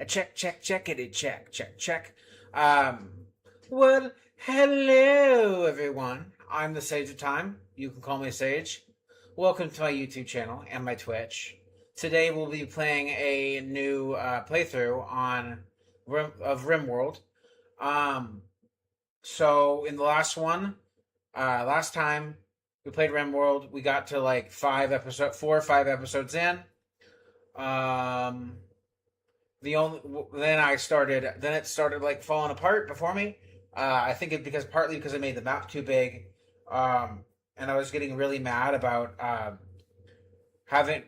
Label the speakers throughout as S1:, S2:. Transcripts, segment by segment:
S1: Check. Um, well, hello everyone. I'm the Sage of Time. You can call me Sage. Welcome to my YouTube channel and my Twitch. Today we'll be playing a new playthrough on RimWorld. So in the last time we played RimWorld, we got to like 4 or 5 episodes in. Then it started like falling apart before me. I think partly because I made the map too big, and I was getting really mad about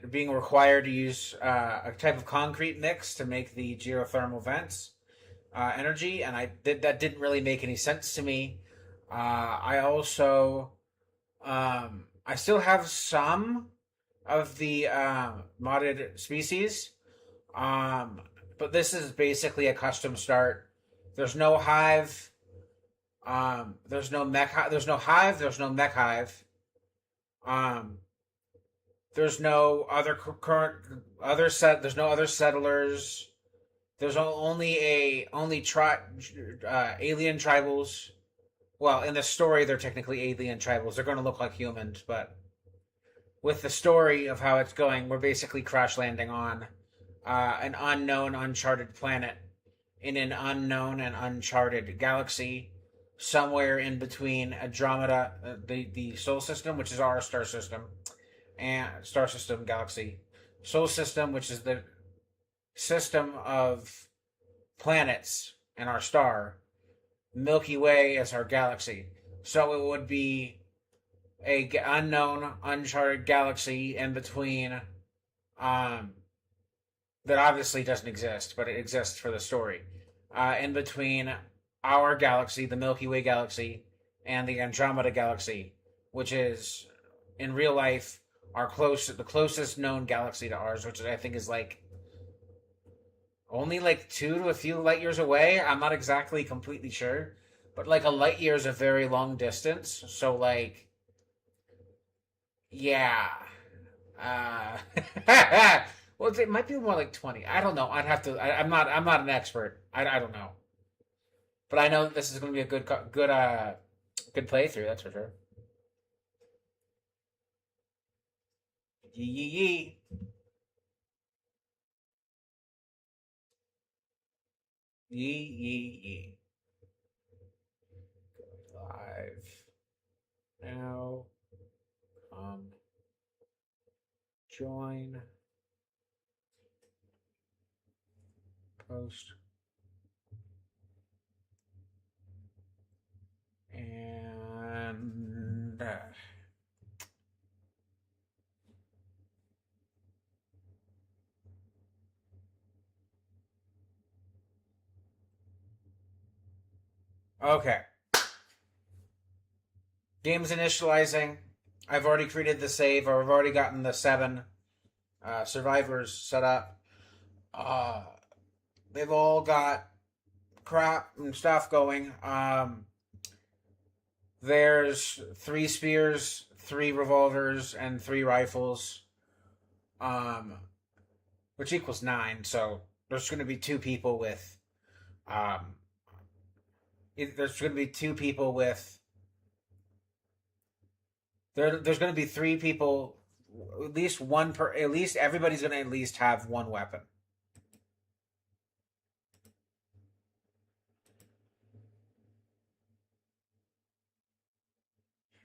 S1: being required to use a type of concrete mix to make the geothermal vents energy, and that didn't really make any sense to me. I also I still have some of the modded species. But this is basically a custom start. There's no hive. There's no mech. There's no hive. There's no mech hive. There's no other There's no other settlers. There's only alien tribals. Well, in the story, they're technically alien tribals. They're going to look like humans, but with the story of how it's going, we're basically crash landing on an unknown, uncharted planet in an unknown and uncharted galaxy, somewhere in between Andromeda, the Solar System, which is our star system, and star system galaxy, Solar System, which is the system of planets, and our star. Milky Way is our galaxy. So it would be a unknown, uncharted galaxy in between. That obviously doesn't exist, but it exists for the story. In between our galaxy, the Milky Way galaxy, and the Andromeda galaxy, which is in real life the closest known galaxy to ours, which I think is like only like 2 to a few light years away. I'm not exactly completely sure, but like a light year is a very long distance. So like, yeah. Well, it might be more like 20. I don't know. I'd have to. I'm not an expert. I don't know. But I know that this is going to be a good playthrough. That's for sure. Yee. Yee. Live now. Join. Post. And okay. Game's initializing. I've already created the save, or I've already gotten the 7 survivors set up. They've all got crap and stuff going. There's 3 spears, 3 revolvers, and 3 rifles, which equals 9. So there's going to be 2 people with, there's going to be 2 people with. There's going to be 3 people, at least one per. At least everybody's going to at least have 1 weapon.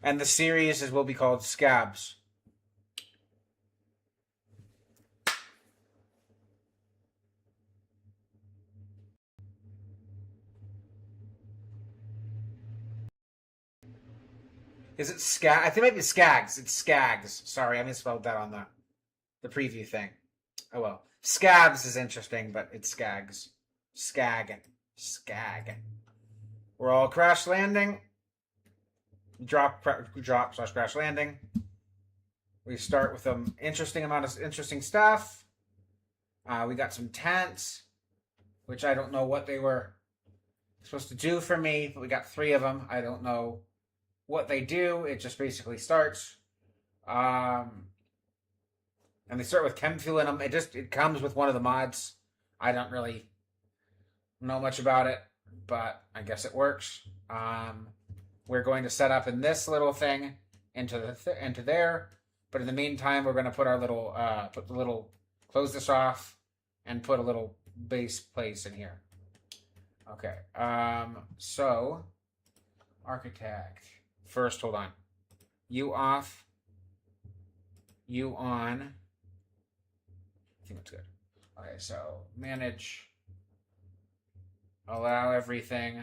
S1: And the series will be called S.C.A.B.S. Is it SCAG? I think it might be SCAGs. It's SCAGs. Sorry, I misspelled that on the preview thing. Oh well. S.C.A.B.S is interesting, but it's SCAGs. Scag. We're all crash landing. Drop / crash landing. We start with an interesting amount of interesting stuff. We got some tents, which I don't know what they were supposed to do for me, but we got 3 of them. I don't know what they do. It just basically starts. And they start with chem fuel in them. It comes with one of the mods. I don't really know much about it, but I guess it works. We're going to set up in this little thing into there, but in the meantime, we're going to put our little close this off and put a little base place in here. Okay. So architect first. Hold on. You off. You on. I think that's good. Okay. So manage. Allow everything.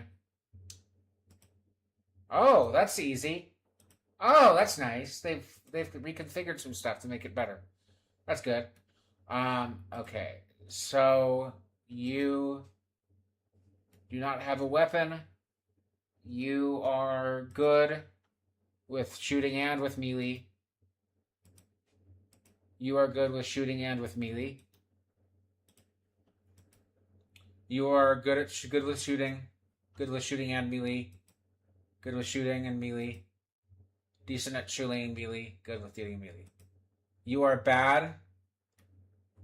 S1: Oh, that's easy. Oh, that's nice. They've reconfigured some stuff to make it better. That's good. Okay. So you do not have a weapon. You are good with shooting and with melee. You are good with shooting and with melee. You are good with shooting. Good with shooting and melee. Good with shooting and melee. Decent at shooting and melee. Good with shooting and melee. You are bad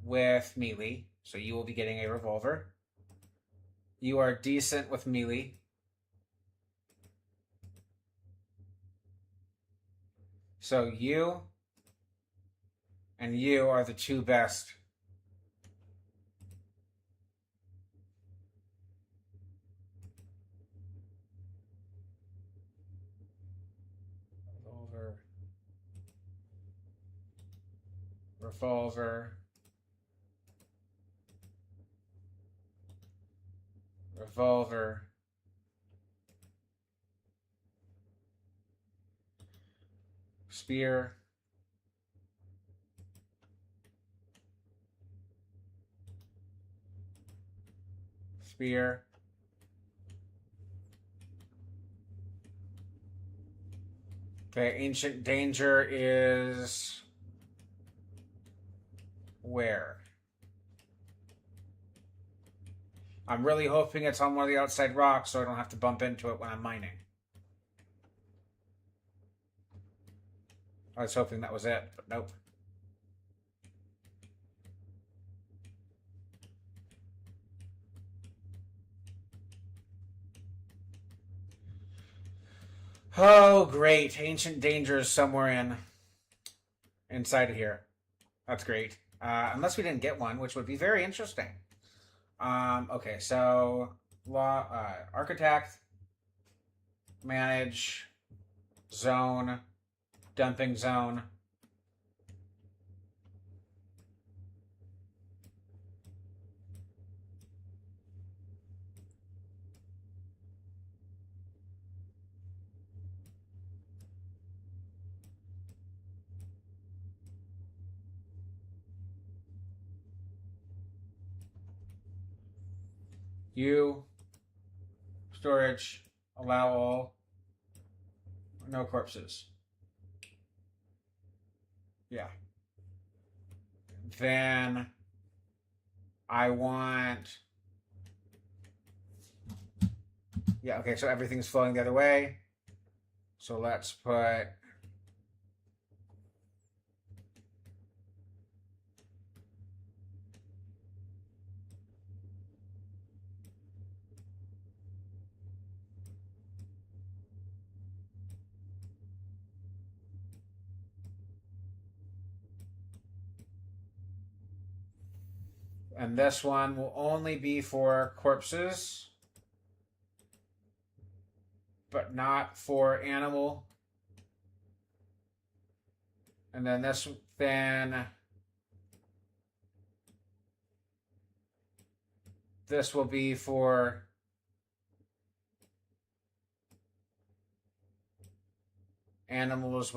S1: with melee, so you will be getting a revolver. You are decent with melee. So you and you are the two best. Revolver. Revolver. Spear. Spear. Okay, Ancient Danger is where? I'm really hoping it's on one of the outside rocks so I don't have to bump into it when I'm mining. I was hoping that was it, but nope. Oh, great. Ancient Danger is somewhere inside of here. That's great. Unless we didn't get one, which would be very interesting. Okay, so architect, manage, zone, dumping zone. You, storage, allow all, no corpses. Yeah. Then I want. Yeah, okay, so everything's flowing the other way. So let's put. And this one will only be for corpses, but not for animal. And then this will be for animals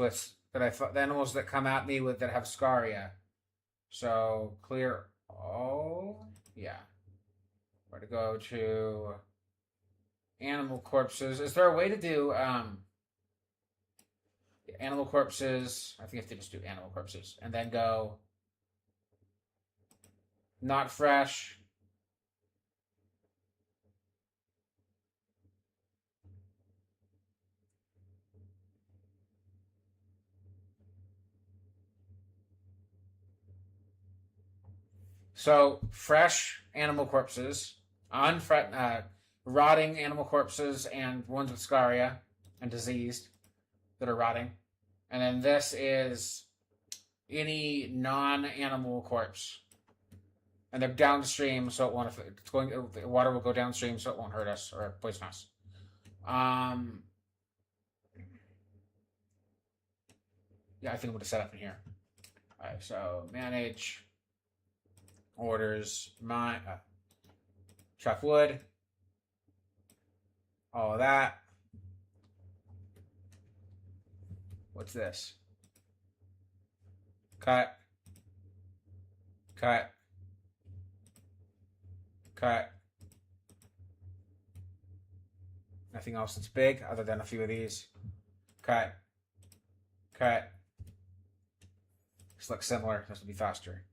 S1: animals that come at me with that have scaria. So clear all. Yeah. Where to go to animal corpses? Is there a way to do animal corpses? I think you have to just do animal corpses and then go not fresh. So fresh animal corpses Rotting animal corpses and ones with scaria and diseased that are rotting. And then this is any non-animal corpse, and they're downstream, so it won't. It's going, the water will go downstream, so it won't hurt us or poison us. Yeah, I think I'm going to set up in here. All right, so manage orders, my chop wood, all of that. What's this? Cut, cut, cut. Nothing else that's big other than a few of these. Cut, cut. This looks similar. This will be faster.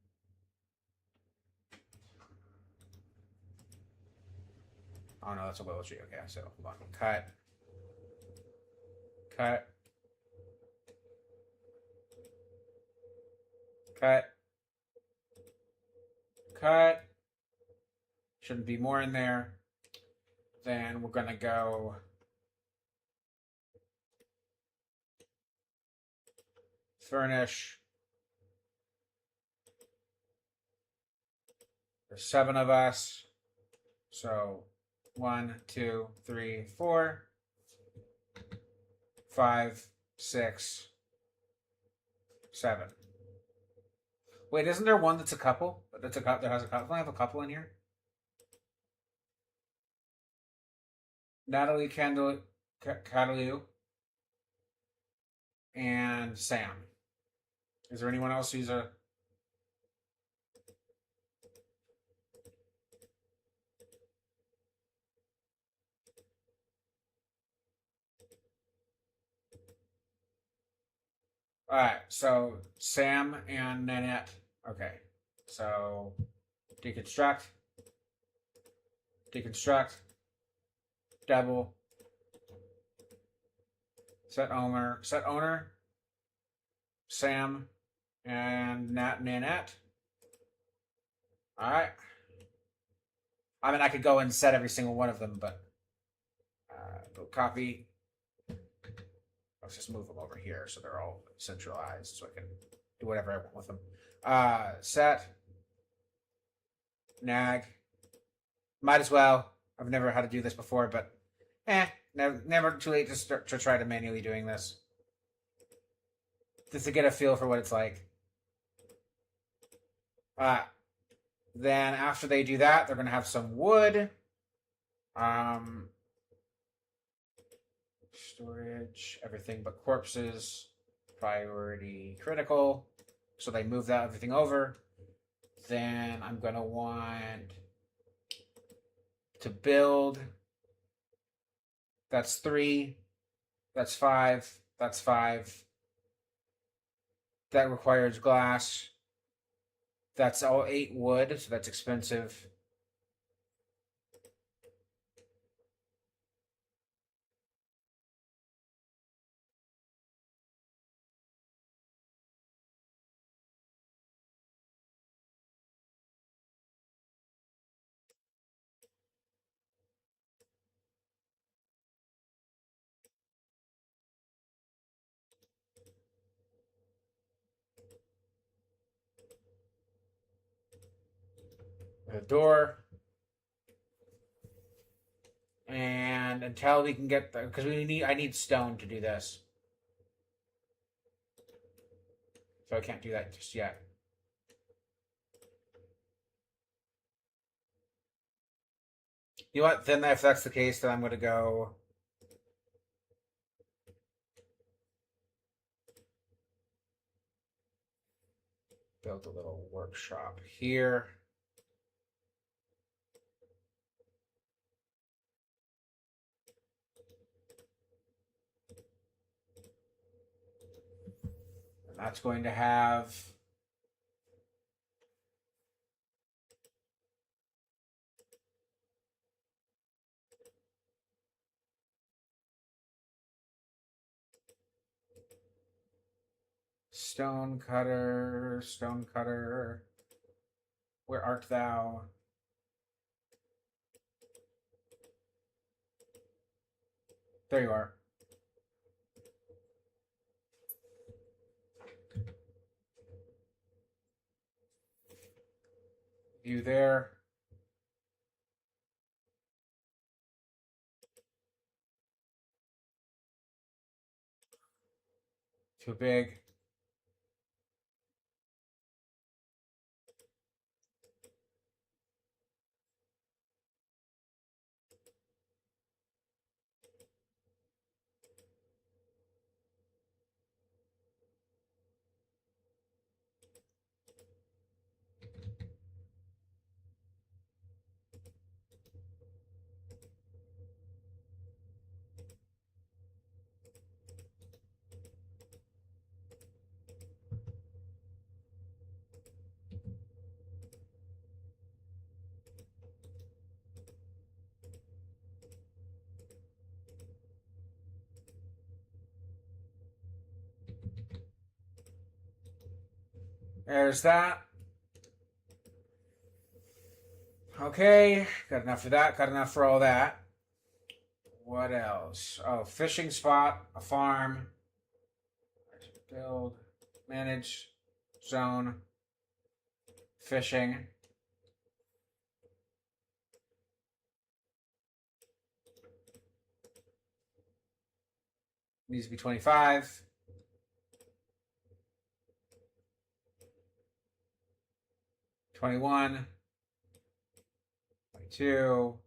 S1: Oh no, that's a willow tree. Okay, so hold on. Cut, cut, cut, cut. Shouldn't be more in there. Then we're gonna go furnish. There's 7 of us. So 1, 2, 3, 4, 5, 6, 7. Wait, isn't there one that's a couple? That has a couple. I have a couple in here. Natalie Catalu and Sam. Is there anyone else who's a... Alright, so Sam and Nanette. Okay, so deconstruct, deconstruct, double, set owner, Sam and Nanette. Alright. I mean, I could go and set every single one of them, but go copy. Let's just move them over here so they're all centralized so I can do whatever I want with them. Set. Nag. Might as well. I've never had to do this before, but never too late to try to manually doing this. Just to get a feel for what it's like. Then after they do that, they're going to have some wood. Storage, everything but corpses, priority critical. So they move that everything over. Then I'm going to want to build. That's 3. That's 5. That's 5. That requires glass. That's all 8 wood, so that's expensive. The door. And until we can get the, because I need stone to do this. So I can't do that just yet. You know what? Then if that's the case, then I'm going to go build a little workshop here. And that's going to have stone cutter, stone cutter. Where art thou? There you are. You there. Too big. There's that. Okay, got enough for that, got enough for all that. What else? Oh, fishing spot, a farm. Build, manage, zone, fishing. Needs to be 25. 21. 22.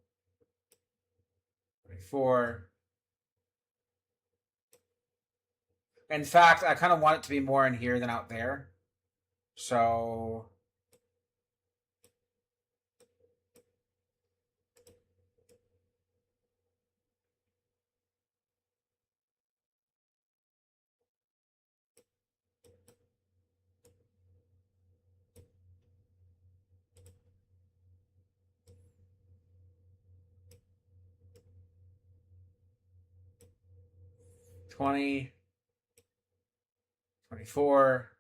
S1: 24. In fact, I kind of want it to be more in here than out there. So 20, 24.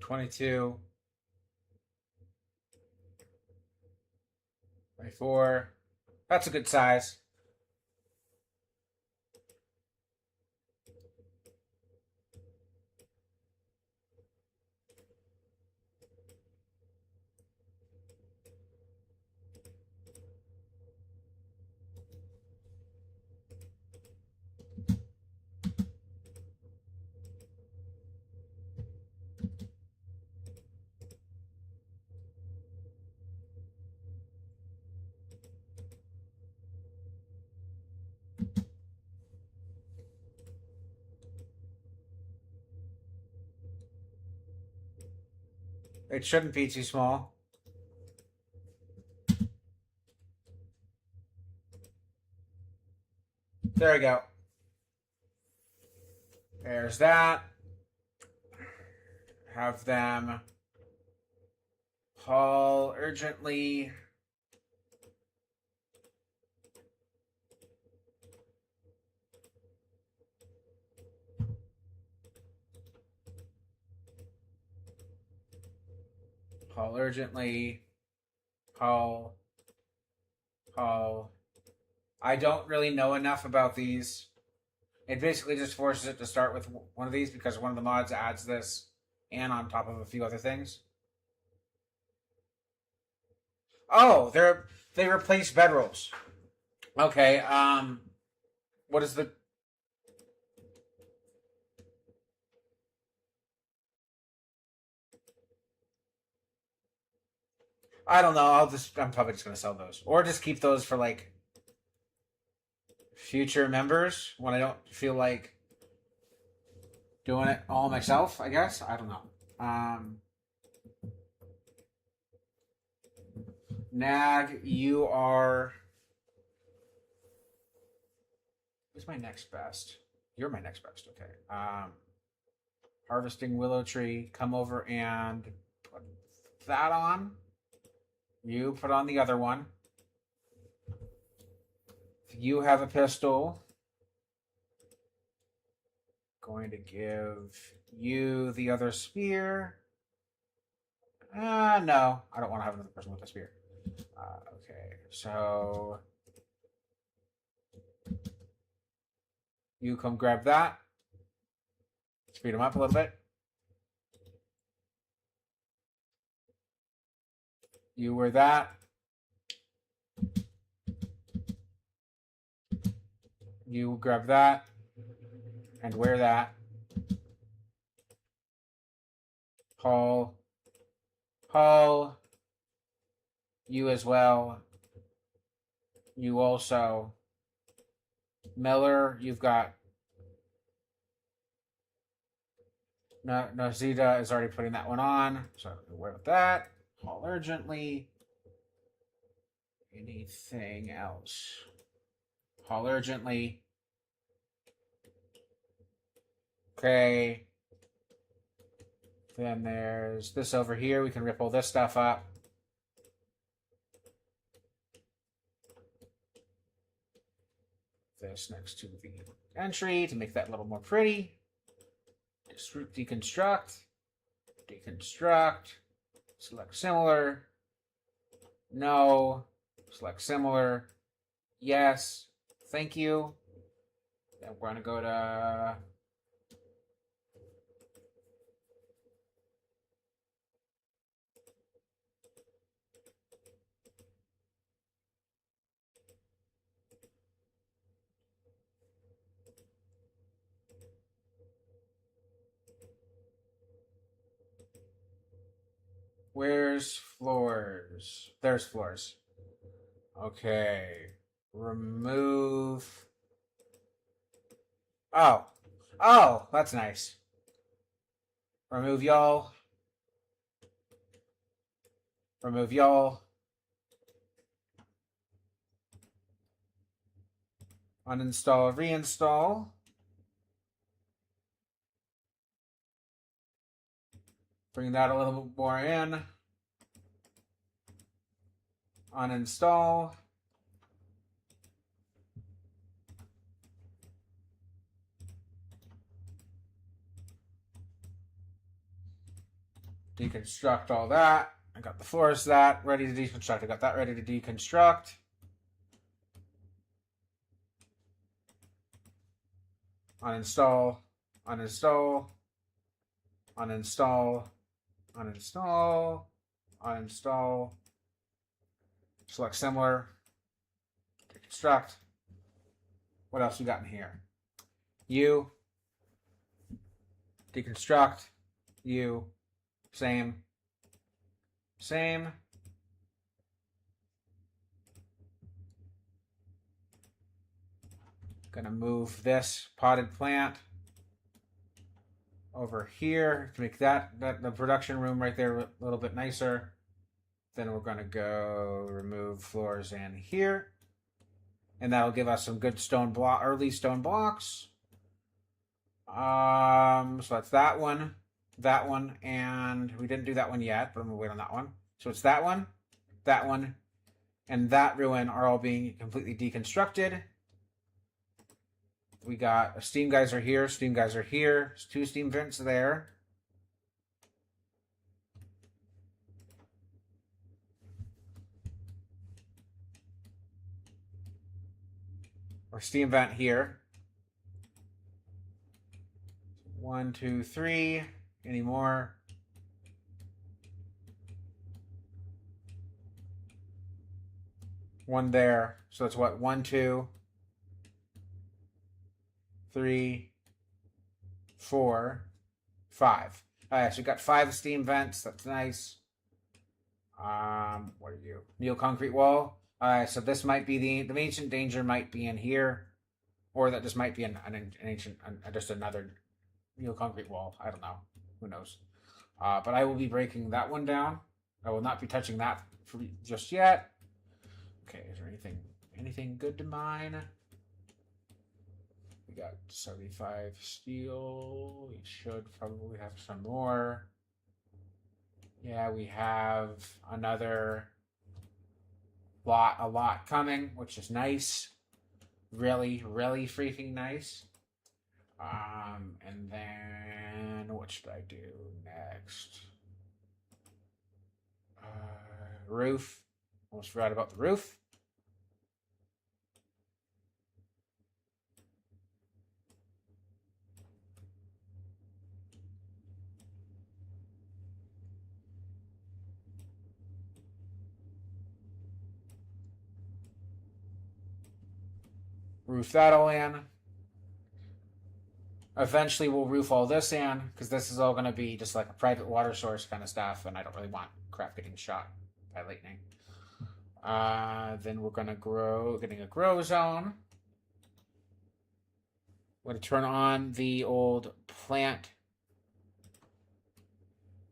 S1: 22. 24. That's a good size. It shouldn't be too small. There we go. There's that. Have them haul urgently. Haul urgently. Haul. Haul. I don't really know enough about these. It basically just forces it to start with one of these because one of the mods adds this and on top of a few other things. Oh, they replace bedrolls. Okay, what is the I don't know. I'm probably just gonna sell those, or just keep those for like future members when I don't feel like doing it all myself. I guess I don't know. Nag, you are. Who's my next best? You're my next best. Okay. Harvesting willow tree. Come over and put that on. You put on the other one. You have a pistol. Going to give you the other spear. No, I don't want to have another person with a spear. Okay, so you come grab that. Speed him up a little bit. You wear that. You grab that and wear that. Paul. Paul. You as well. You also. Miller, you've got. No, Zeta is already putting that one on. So wear with that. Paul urgently. Anything else? Paul urgently. Okay. Then there's this over here. We can rip all this stuff up. This next to the entry to make that a little more pretty. Deconstruct. Deconstruct. Select similar. No. Select similar. Yes. Thank you. Then we're going to go to... Where's floors? There's floors. Okay. Remove. Oh. Oh, that's nice. Remove y'all. Remove y'all. Uninstall, reinstall. Bring that a little bit more in. Uninstall. Deconstruct all that. I got the floors that ready to deconstruct. I got that ready to deconstruct. Uninstall. Uninstall. Uninstall. Uninstall. Uninstall. Select similar. Deconstruct. What else we got in here? You. Deconstruct. You. Same. Same. Gonna move this potted plant over here to make that the production room right there a little bit nicer. Then we're gonna go remove floors in here. And that'll give us some good early stone blocks. So that's that one, and we didn't do that one yet, but I'm gonna wait on that one. So it's that one, and that ruin are all being completely deconstructed. We got steam geyser here, steam geyser here. There's 2 steam vents there. Or steam vent here. 1, 2, 3. Any more? One there. So that's what? 1, 2, 3, 4, 5. All right, so we got 5 steam vents. That's nice. What are you? Neo concrete wall. So this might be the ancient danger might be in here, or that this might be an ancient, just another Neo concrete wall. I don't know. Who knows? But I will be breaking that one down. I will not be touching that just yet. Okay, is there anything good to mine? We got 75 steel. We should probably have some more. Yeah, we have a lot coming, which is nice. Really, really freaking nice. And then what should I do next? Roof. Almost forgot about the roof. Roof that all in. Eventually, we'll roof all this in because this is all going to be just like a private water source kind of stuff, and I don't really want crap getting shot by lightning. Then we're going to getting a grow zone. I'm going to turn on the old plant.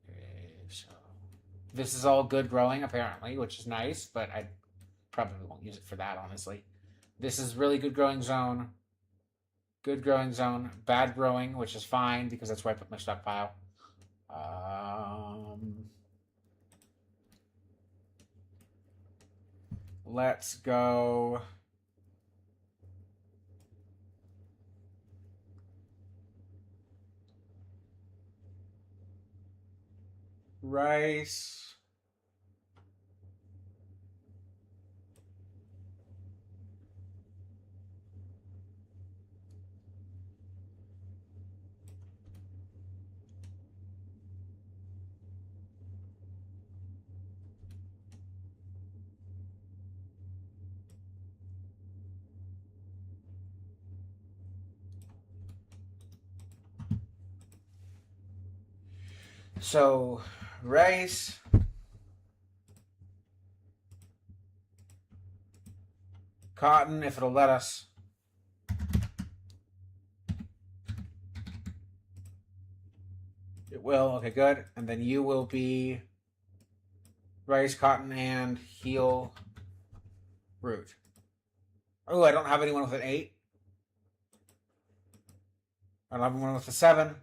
S1: Okay, so this is all good growing apparently, which is nice, but I probably won't use it for that, honestly. This is really good growing zone. Good growing zone. Bad growing, which is fine because that's where I put my stockpile. Let's go. Rice. So, rice. Cotton, if it'll let us. It will. Okay, good. And then you will be rice, cotton, and heal root. Oh, I don't have anyone with an 8. I don't have anyone with a 7.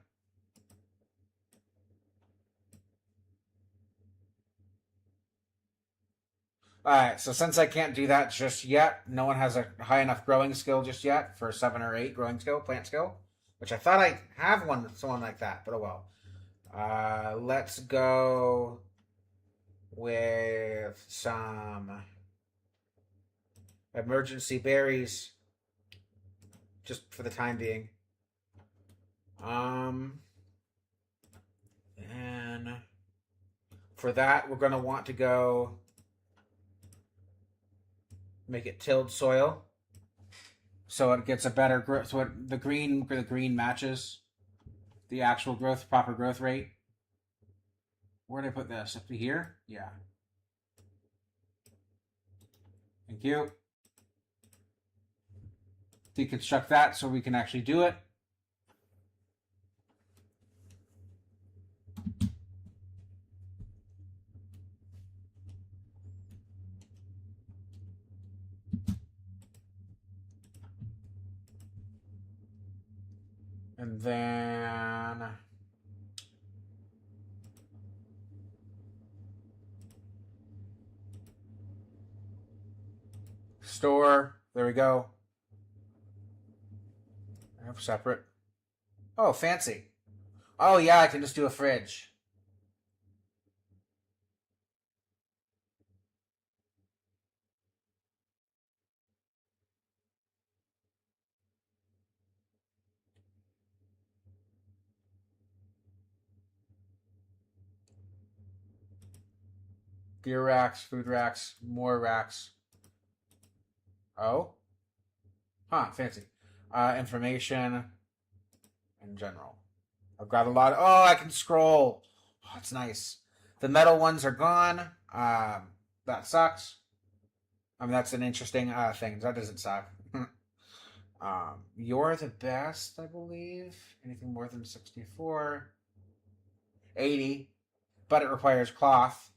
S1: Alright, so since I can't do that just yet, no one has a high enough growing skill just yet for 7 or 8 growing skill, plant skill. Which I thought I have someone like that, but oh well. Let's go with some emergency berries, just for the time being. And for that, we're going to want to go make it tilled soil, so it gets a better growth. So the green matches the actual proper growth rate. Where did I put this? Up to here? Yeah. Thank you. Deconstruct that so we can actually do it. And then store. There we go. I have separate. Oh, fancy. Oh, yeah, I can just do a fridge. Gear racks, food racks, more racks. Oh? Huh, fancy. Information in general. I've got a lot of... Oh, I can scroll. Oh, it's nice. The metal ones are gone. That sucks. I mean, that's an interesting thing. That doesn't suck. You're the best, I believe. Anything more than 64. 80. But it requires cloth.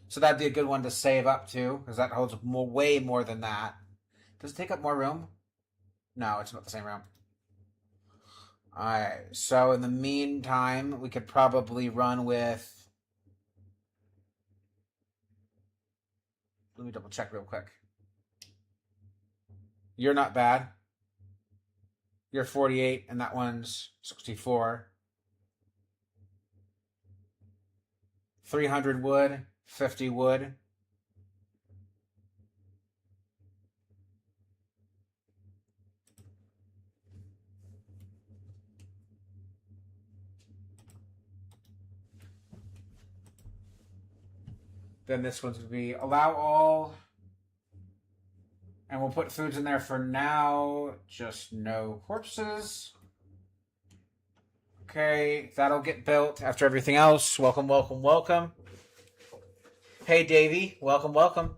S1: So that'd be a good one to save up to, because that holds way more than that. Does it take up more room? No, it's not the same room. Alright, so in the meantime, we could probably run with. Let me double check real quick. You're not bad. You're 48, and that one's 64. 300 wood, 50 wood. Then this one's going to be allow all. And we'll put foods in there for now. Just no corpses. Okay, that'll get built after everything else. Welcome, welcome, welcome. Hey, Davey. Welcome, welcome.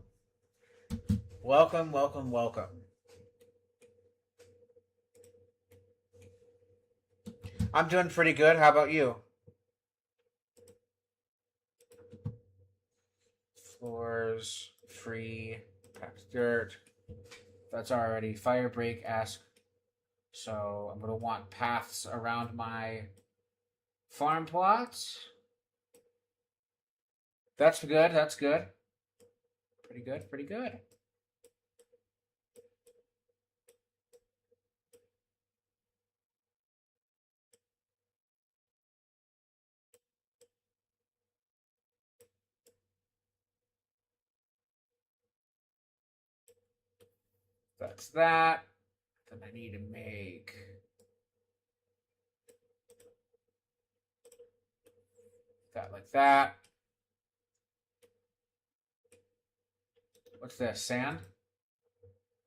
S1: Welcome, welcome, welcome. I'm doing pretty good. How about you? Floors, free, packed dirt. That's already fire break ask. So I'm going to want paths around my farm plots. That's good. That's good. Pretty good. Pretty good. That's that. Then I need to make that like that. What's this? Sand?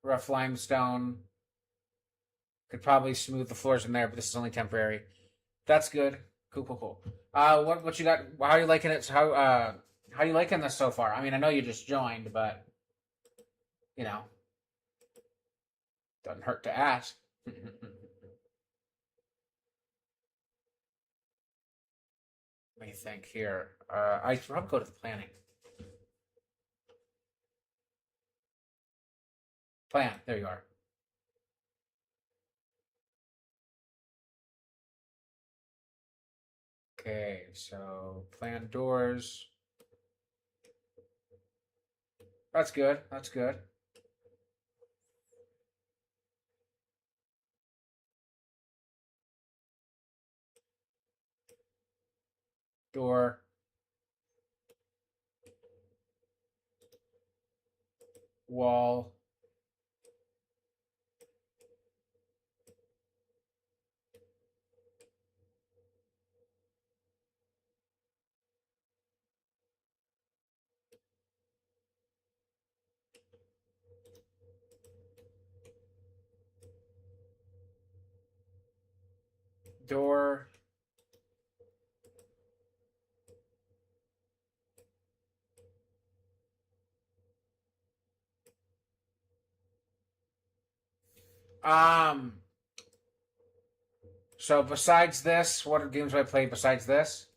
S1: Rough limestone. Could probably smooth the floors in there, but this is only temporary. That's good. Cool, cool, cool. What you got? How are you liking it? How are you liking this so far? I mean, I know you just joined, but you know, doesn't hurt to ask. Let me think here. I should probably go to the planning. Plan. There you are. Okay, so plan doors. That's good. That's good. Door. Wall. Door. Um. So besides this, what games do I play besides this?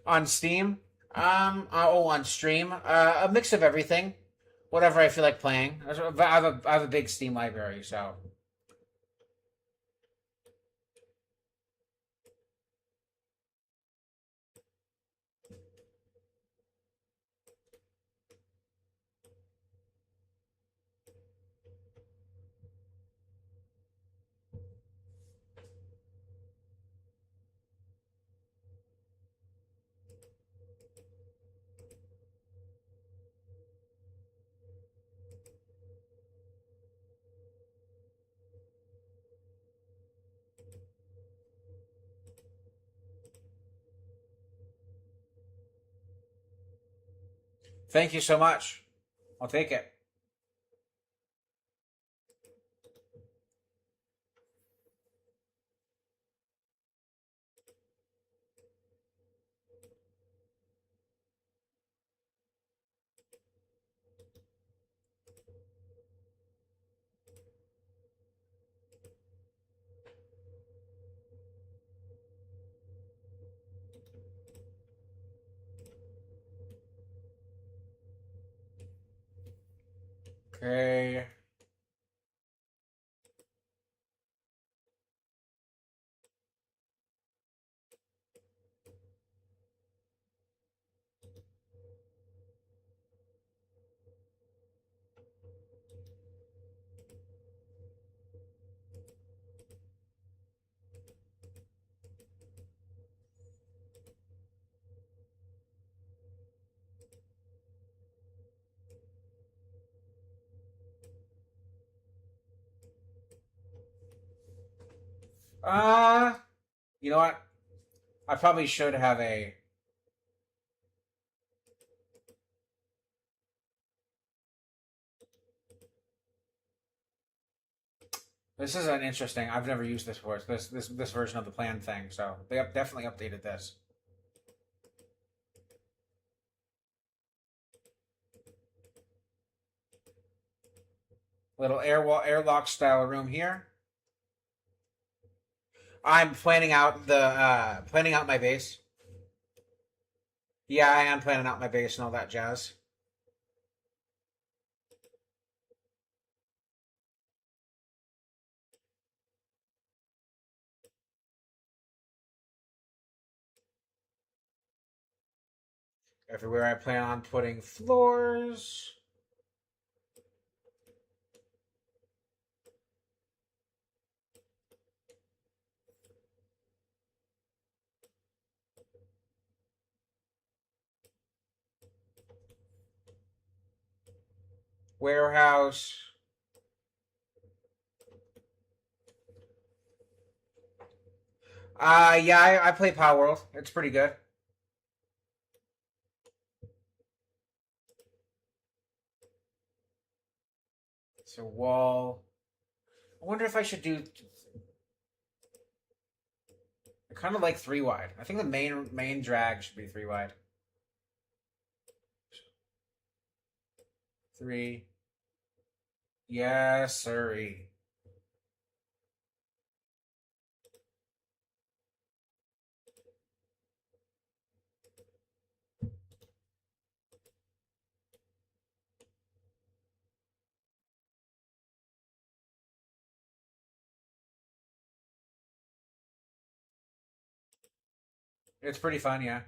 S1: On Steam? On stream? A mix of everything. Whatever I feel like playing. I have a big Steam library, so. Thank you so much. I'll take it. Okay. Uh, you know what? I probably should have a. This is an interesting. I've never used this before. This version of the plan thing. So they definitely updated this. Little airlock style room here. I'm planning out my base. Yeah, I am planning out my base and all that jazz. Everywhere I plan on putting floors. Warehouse. Yeah, I play Power World. It's pretty good. So wall. I wonder if I should do. I kind of like 3 wide. I think the main drag should be 3 wide. 3. Yes, sirree. It's pretty fun, yeah.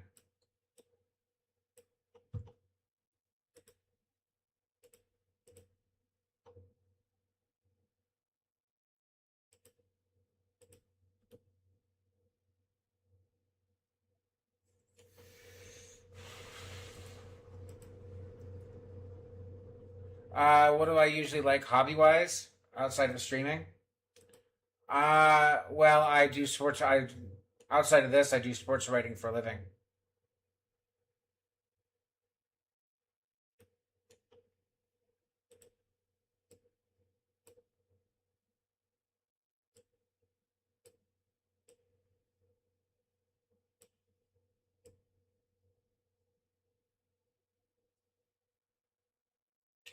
S1: What do I usually like hobby wise outside of streaming? Well, I do sports. I outside of this, I do sports writing for a living.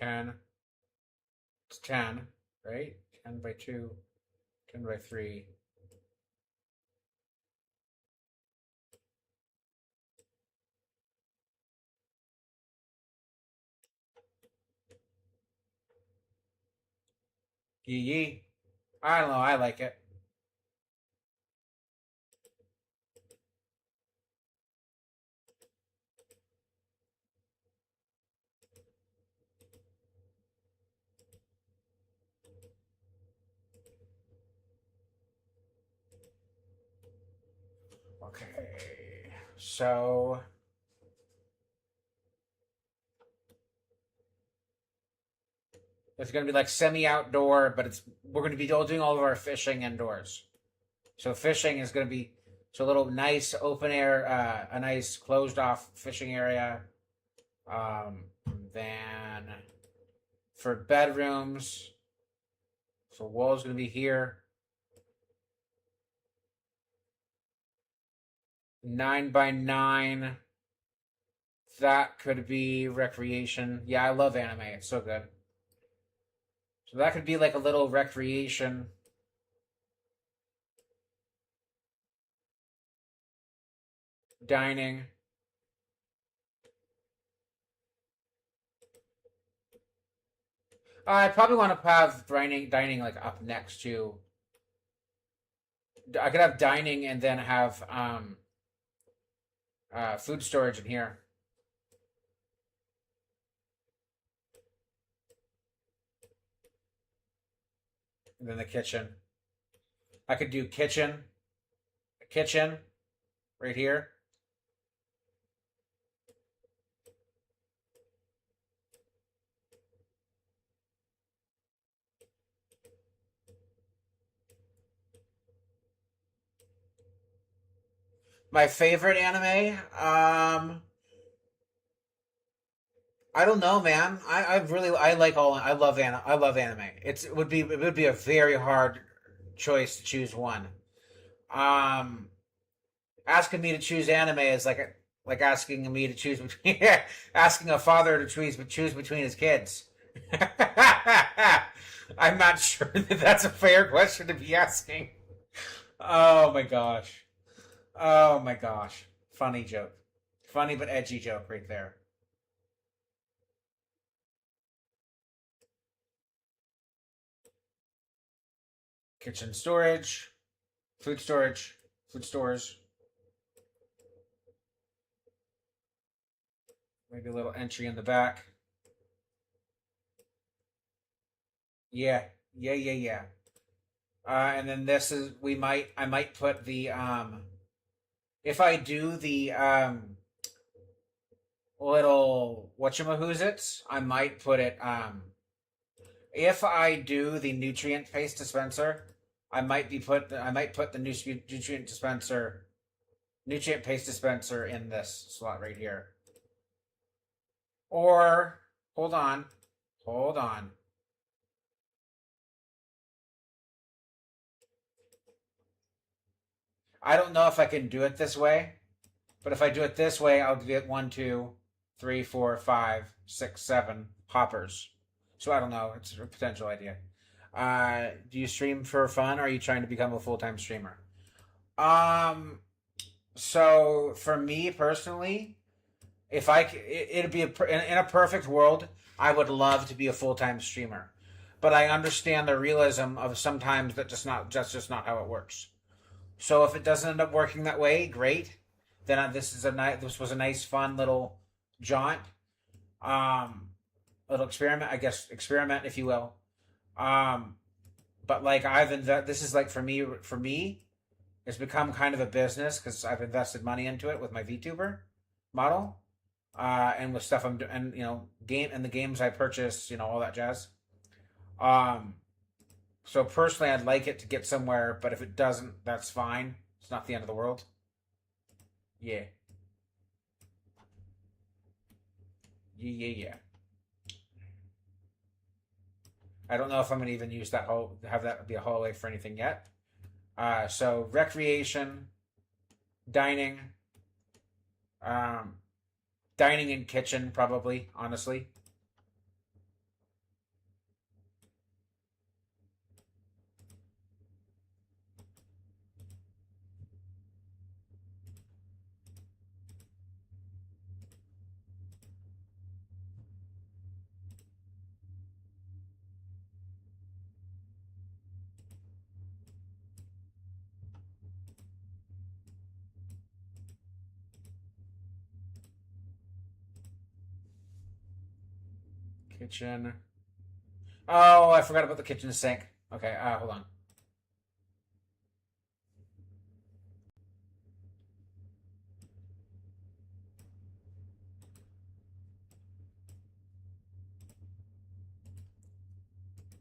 S1: 10. It's 10, right? 10 by 2, 10 by 3. Yee yee. I don't know. I like it. Okay. So it's gonna be like semi-outdoor, but it's we're gonna be all doing all of our fishing indoors. So fishing is gonna be so a little nice open air, a nice closed off fishing area. Then for bedrooms, so wall's gonna be here. 9 by 9. That could be recreation. Yeah, I love anime. It's so good. So that could be like a little recreation dining. I probably want to have dining like up next to. I could have dining and then have food storage in here. And then the kitchen. I could do kitchen right here. My favorite anime, I don't know, man. I really I like all I love anime. It would be a very hard choice to choose one. Um, Asking me to choose anime is like asking me to choose between asking a father to choose between his kids. I'm not sure that that's a fair question to be asking. Oh my gosh. Oh my gosh. Funny joke. Funny but edgy joke right there. Kitchen storage, food storage, food stores. Maybe a little entry in the back. Yeah, yeah. And then this is I might put the if I do the little whatchamahoots, I might put it if I do the nutrient paste dispenser, I might put the nutrient paste dispenser in this slot right here. Or hold on. I don't know if I can do it this way, but if I do it this way, I'll get 1, 2, 3, 4, 5, 6, 7 hoppers. So I don't know. It's a potential idea. Do you stream for fun, or are you trying to become a full time streamer? Um. So for me personally, if I it'd be in a perfect world, I would love to be a full time streamer, but I understand the realism of sometimes just not how it works. So if it doesn't end up working that way, great. Then this was a nice, fun little jaunt, um, little experiment, I guess, experiment if you will. Um, but like this is like for me, it's become kind of a business because I've invested money into it with my VTuber model, and with stuff I'm doing, and game and the games I purchase, all that jazz. Um, so personally, I'd like it to get somewhere, but if it doesn't, that's fine. It's not the end of the world. Yeah, yeah. I don't know if I'm gonna even use have that be a hallway for anything yet. So recreation, dining, um, dining and kitchen probably. Honestly, kitchen. Oh, I forgot about the kitchen sink. Okay, hold on.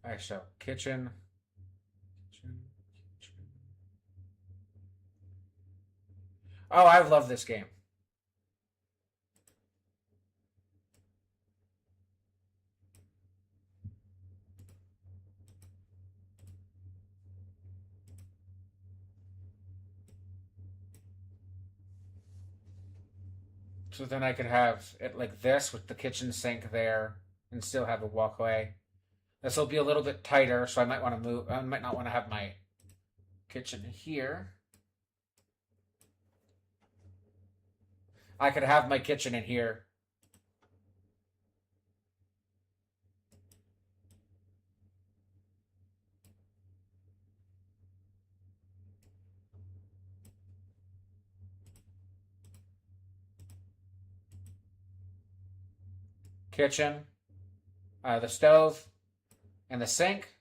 S1: All right, so kitchen. Oh, I love this game. So then I could have it like this with the kitchen sink there and still have a walkway. This will be a little bit tighter, so I might want to move. I might not want to have my kitchen here. I could have my kitchen in here. Kitchen, the stove, and the sink.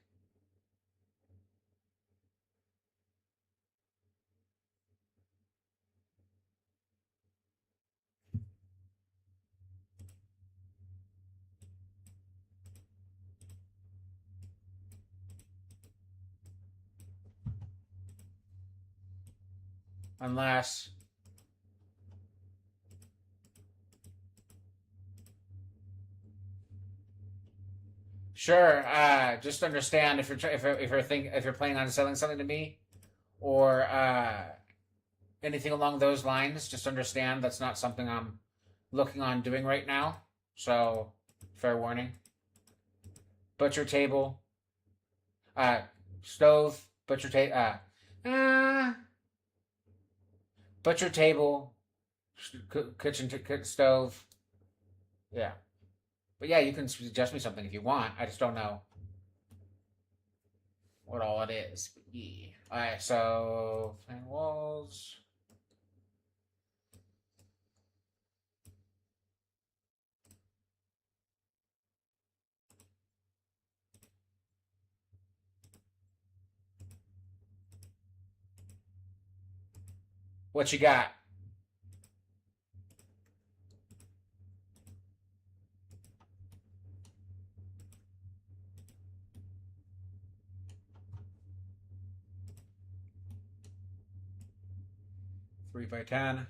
S1: Unless sure, just understand if you're planning on selling something to me or anything along those lines, just understand that's not something I'm looking on doing right now. So, fair warning. Butcher table, uh, stove, butcher table, kitchen, stove. Yeah, but yeah, you can suggest me something if you want. I just don't know what all it is. But yeah. All right, so plain walls. What you got? Three by 10.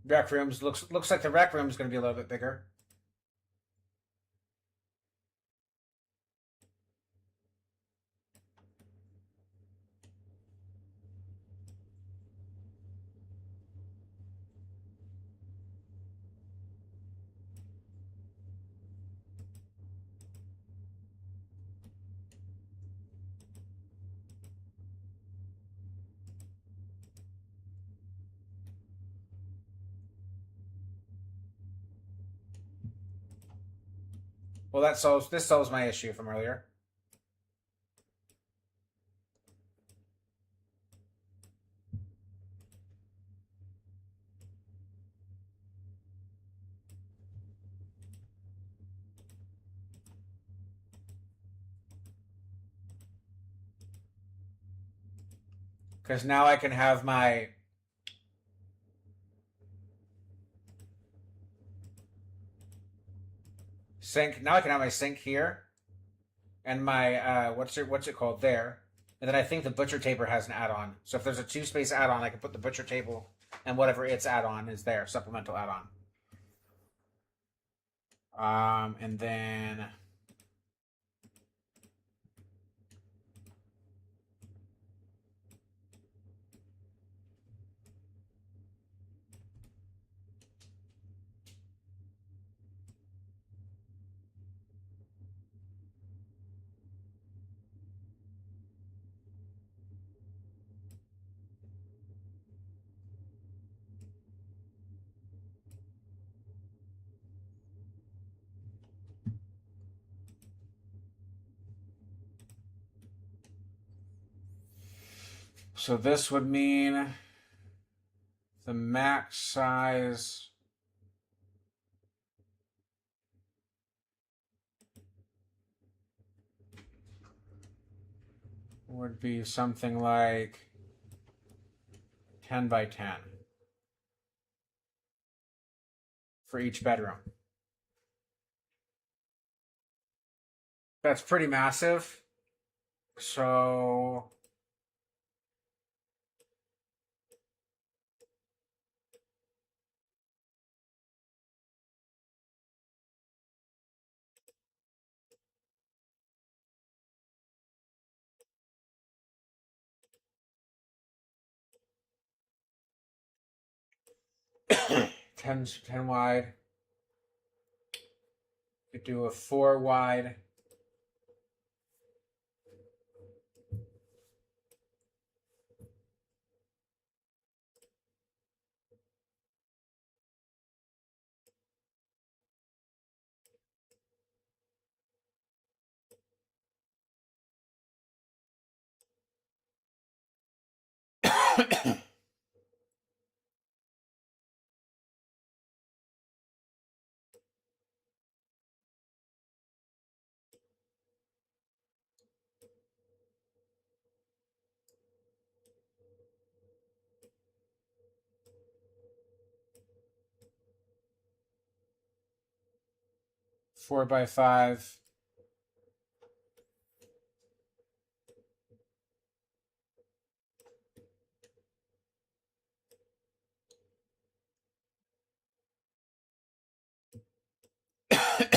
S1: Rec rooms looks like the rec room is going to be a little bit bigger well, this solves my issue from earlier. Because now I can have my sink. Now I can have my sink here, and my what's it called there, and then I think the butcher table has an add-on. So if there's a 2-space add-on, I can put the butcher table and whatever its add-on is there, supplemental add-on. And then So this would mean the max size would be something like 10 by 10 for each bedroom. That's pretty massive. So 10 wide. You could do a 4 wide. Four by five.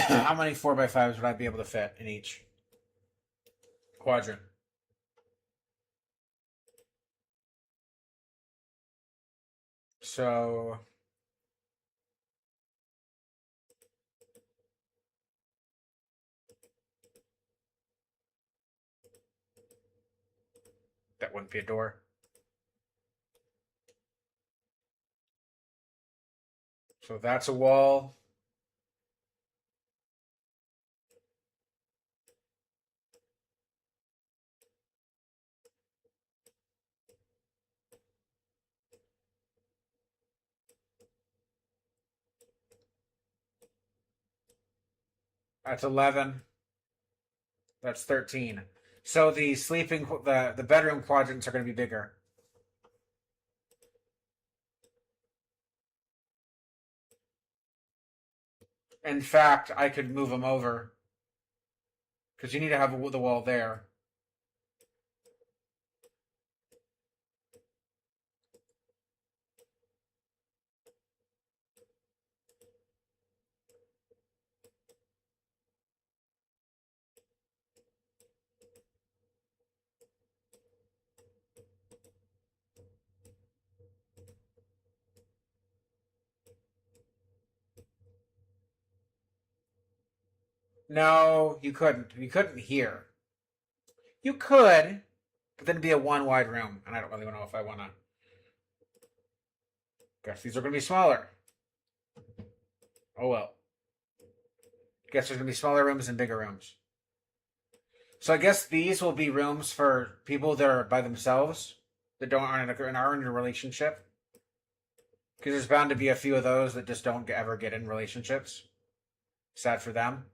S1: How many 4 by fives would I be able to fit in each quadrant? So that wouldn't be a door. So that's a wall. That's 11. That's 13. So the bedroom quadrants are going to be bigger. In fact, I could move them over because you need to have the wall there. No, you couldn't. You couldn't here. You could, but then it'd be a one wide room, and I don't really know if I want to. Guess these are going to be smaller. Oh well. Guess there's going to be smaller rooms and bigger rooms. So I guess these will be rooms for people that are by themselves that aren't in a relationship. Because there's bound to be a few of those that just don't ever get in relationships. Sad for them.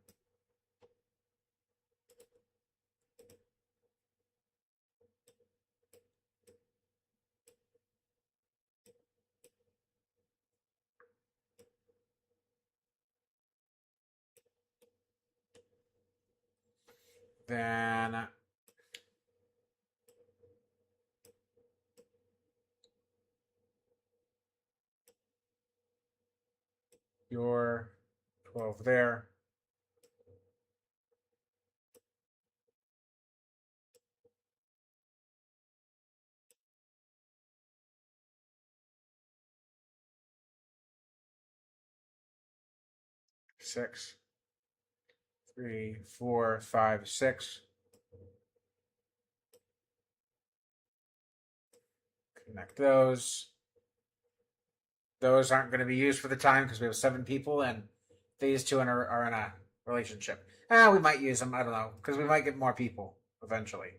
S1: Then your 12 there. Six, 3, 4, 5, 6. Connect those. Those aren't going to be used for the time because we have 7 people and these two are in a relationship. We might use them. I don't know because we might get more people eventually.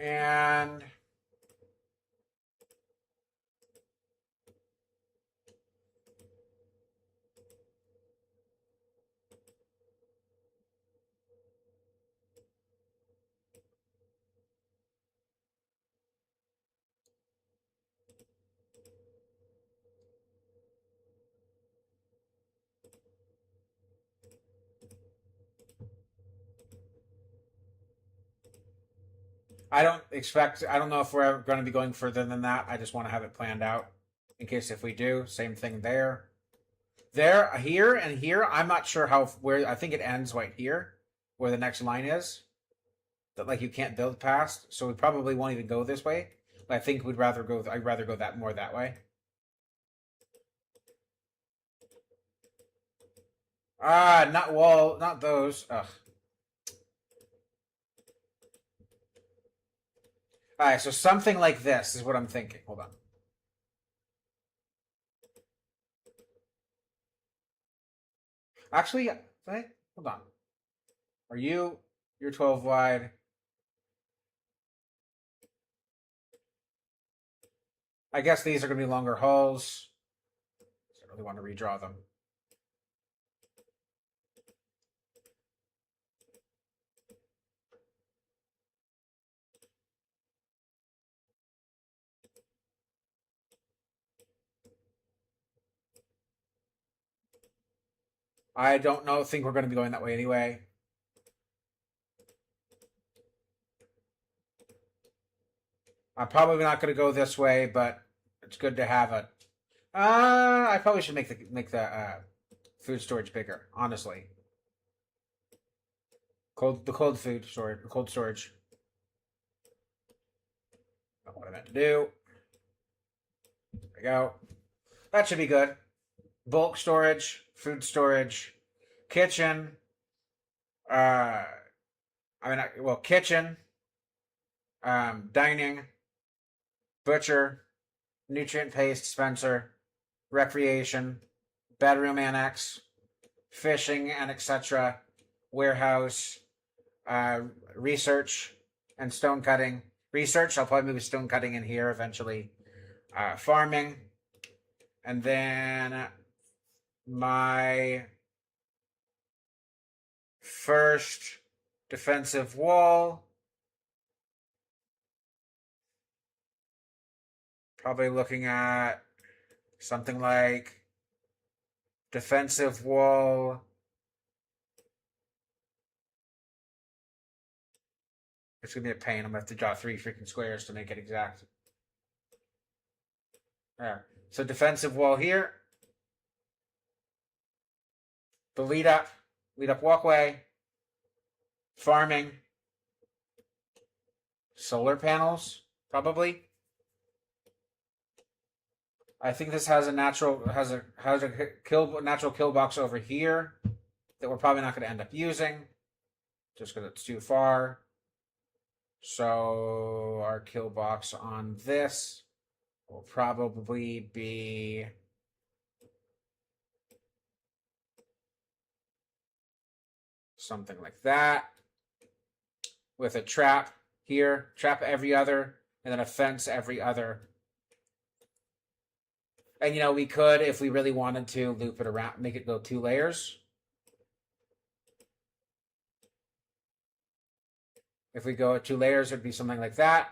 S1: And I don't know if we're ever going to be going further than that. I just want to have it planned out in case if we do. Same thing there. There, here, and here. I'm not sure where, I think it ends right here, where the next line is. That, like, you can't build past. So we probably won't even go this way. I think I'd rather go that way. Not those. Ugh. Alright, so something like this is what I'm thinking. Hold on. Actually, hold on. You're 12 wide. I guess these are going to be longer hulls. I don't really want to redraw them. I don't think we're going to be going that way anyway. I'm probably not going to go this way, but it's good to have it. I probably should make the food storage bigger. Honestly, the cold storage. Not what I meant to do. There we go. That should be good. Bulk storage, food storage, kitchen. Kitchen, dining, butcher, nutrient paste dispenser, recreation, bedroom annex, fishing and etc., warehouse, research, and stone cutting. Research, I'll probably move stone cutting in here eventually. Farming, and then my first defensive wall. Probably looking at something like defensive wall. It's going to be a pain. I'm going to have to draw 3 freaking squares to make it exact. There. So defensive wall here. The lead up walkway. Farming. Solar panels, probably. I think this has a natural kill box over here that we're probably not going to end up using just because it's too far. So our kill box on this will probably be something like that with a trap here, trap every other, and then a fence every other. And we could, if we really wanted to, loop it around, make it go 2 layers. If we go at 2 layers, it'd be something like that.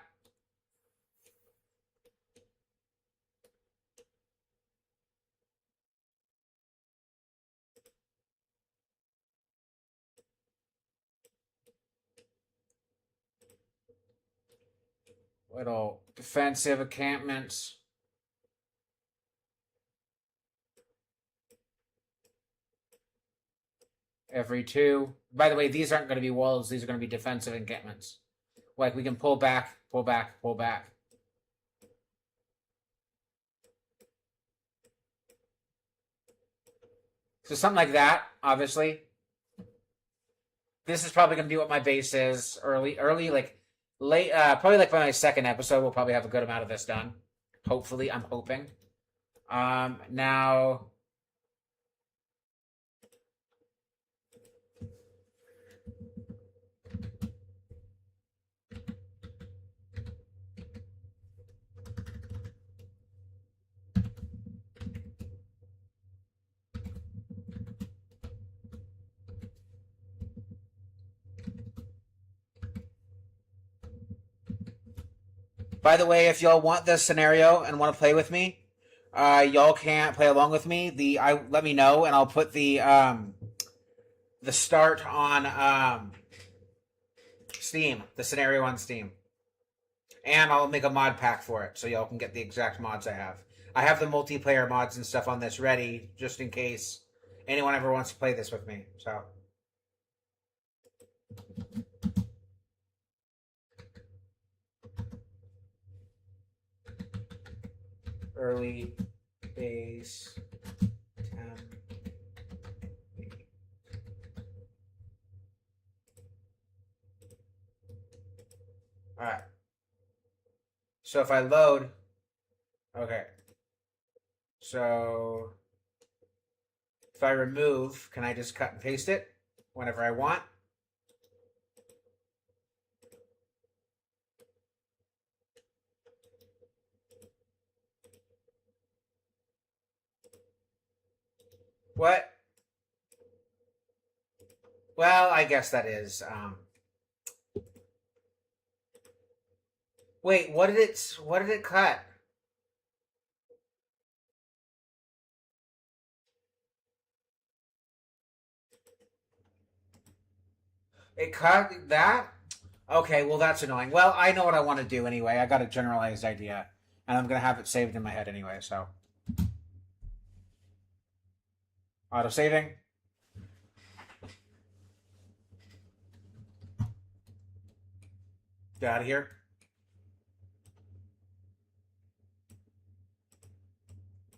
S1: Little defensive encampments. Every 2. By the way, these aren't going to be walls. These are going to be defensive encampments. Like, we can pull back, pull back, pull back. So something like that, obviously. This is probably going to be what my base is early, like late, probably like by my second episode, we'll probably have a good amount of this done. Hopefully, I'm hoping. Now, By the way, if y'all want this scenario and want to play with me, y'all can't play along with me. I let me know and I'll put the start on Steam, the scenario on Steam, and I'll make a mod pack for it so y'all can get the exact mods I have. I have the multiplayer mods and stuff on this ready just in case anyone ever wants to play this with me. So early base 10. All right. So if I load, okay. So if I remove, can I just cut and paste it whenever I want? What? Well, I guess that is. Wait, what did it? What did it cut? It cut that? Okay, well that's annoying. Well, I know what I want to do anyway. I got a generalized idea, and I'm gonna have it saved in my head anyway. So auto saving. Get out of here.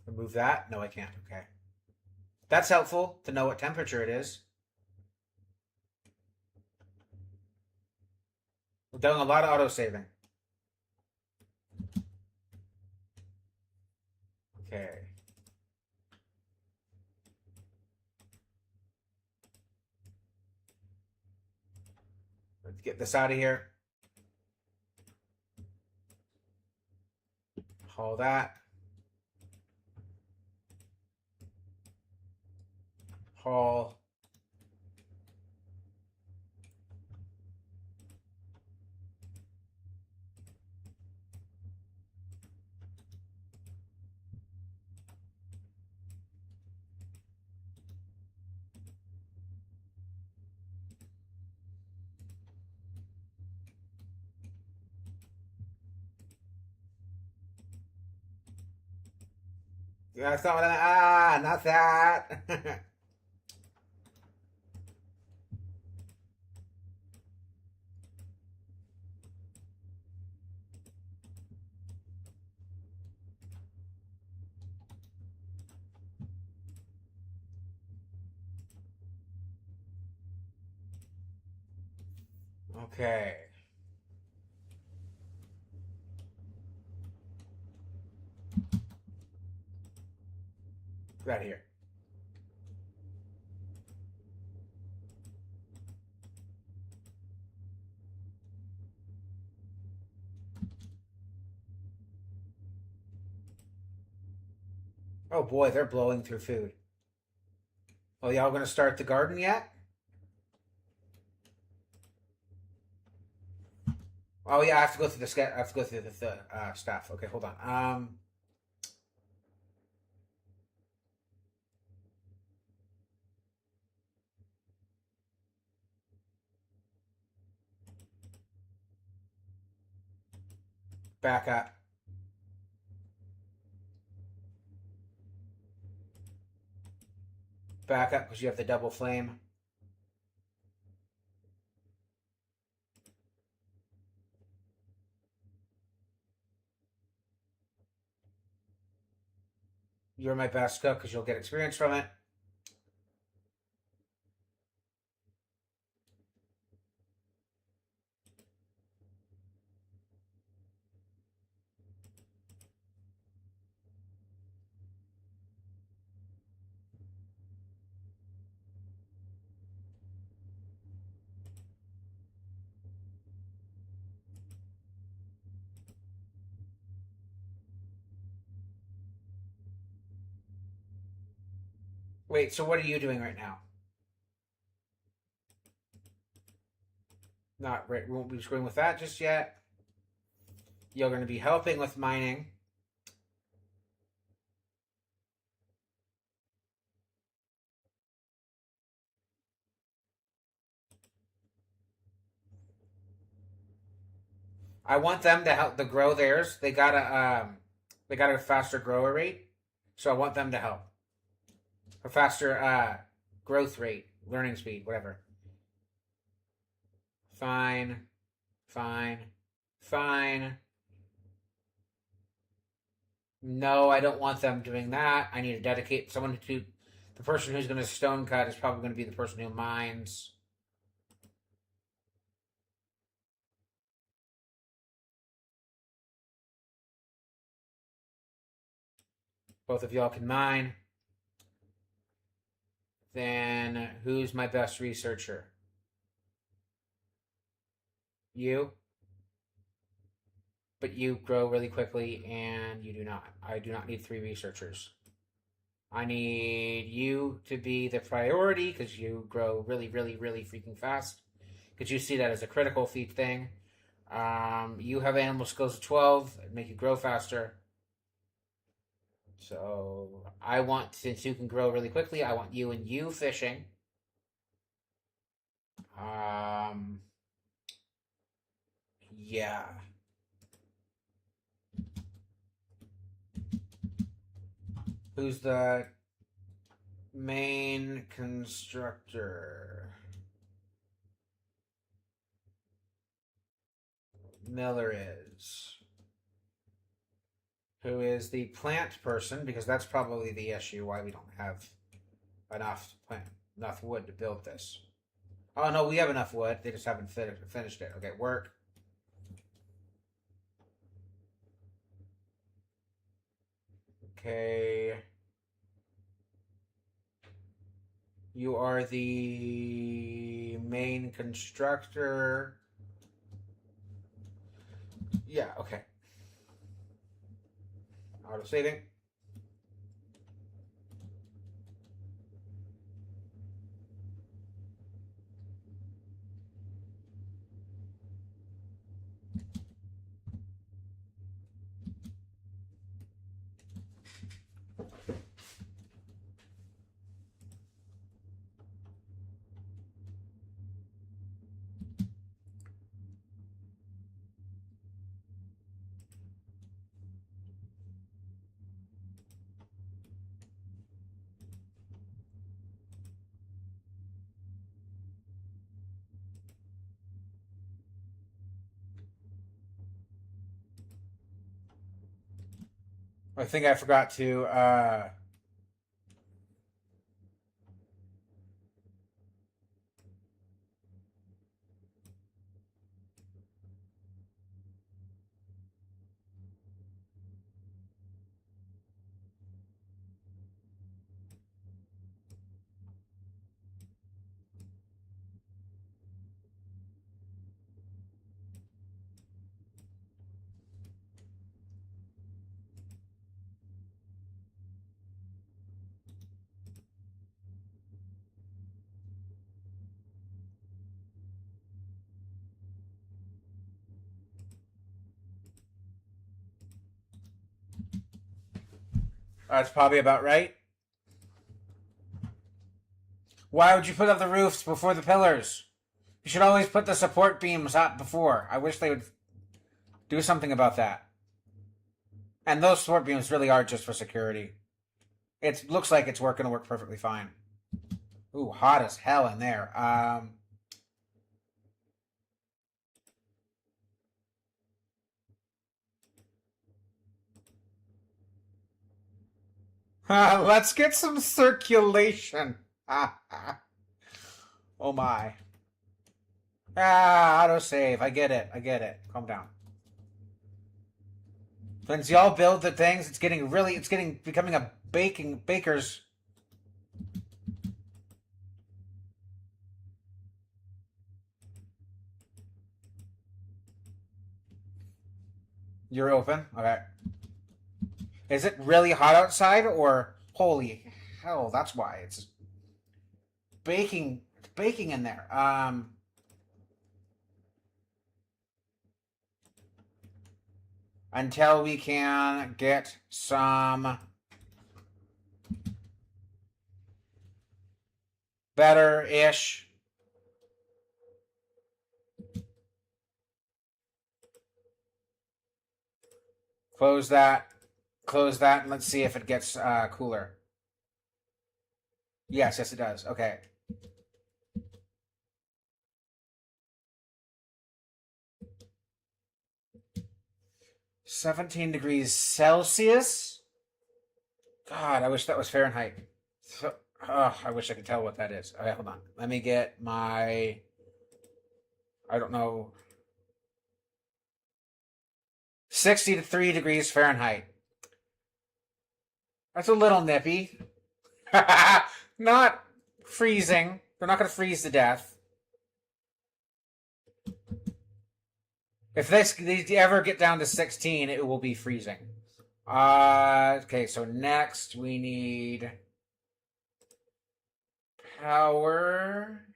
S1: Remove that. No, I can't. Okay, that's helpful to know what temperature it is. We're doing a lot of auto saving. Okay. Let's get this out of here. Haul that. Haul. Yeah, it's not not that. Okay. Get out of here. Oh boy, they're blowing through food. Well, y'all gonna start the garden yet? Oh yeah, I have to go through I have to go through the stuff. Okay, hold on. Back up. Back up because you have the double flame. You're my best cook because you'll get experience from it. Wait, so what are you doing right now? Not right. We won't be screwing with that just yet. You're going to be helping with mining. I want them to help to grow theirs. They got a faster grower rate, so I want them to help. A faster growth rate, learning speed, whatever. Fine, fine, fine. No, I don't want them doing that. I need to dedicate someone to the person who's going to stone cut is probably going to be the person who mines. Both of y'all can mine. Then who's my best researcher? You. But you grow really quickly and you do not. I do not need 3 researchers. I need you to be the priority because you grow really, really, really freaking fast. Because you see that as a critical feat thing. You have animal skills of 12, make you grow faster. So I want, since you can grow really quickly, I want you and you fishing. Yeah. Who's the main constructor? Miller is. Who is the plant person? Because that's probably the issue why we don't have enough wood to build this. Oh no, we have enough wood. They just haven't finished it. Okay, work. Okay. You are the main constructor. Yeah, okay. Auto saving. I think I forgot to that's probably about right. Why would you put up the roofs before the pillars? You should always put the support beams up before. I wish they would do something about that. And those support beams really are just for security. It looks like it's going to work perfectly fine. Ooh, hot as hell in there. Let's get some circulation. Oh my. Autosave. I get it. I get it. Calm down. Since y'all build the things, it's becoming a baker's. You're open? Okay. Is it really hot outside or holy hell, that's why it's baking in there. until we can get some better-ish. Close that. Close that, and let's see if it gets cooler. Yes, it does. Okay. 17 degrees Celsius? God, I wish that was Fahrenheit. So, I wish I could tell what that is. Okay, hold on. Let me get my... I don't know. 63 degrees Fahrenheit. That's a little nippy. Not freezing. They're not going to freeze to death. If they ever get down to 16, it will be freezing. Okay, so next we need power.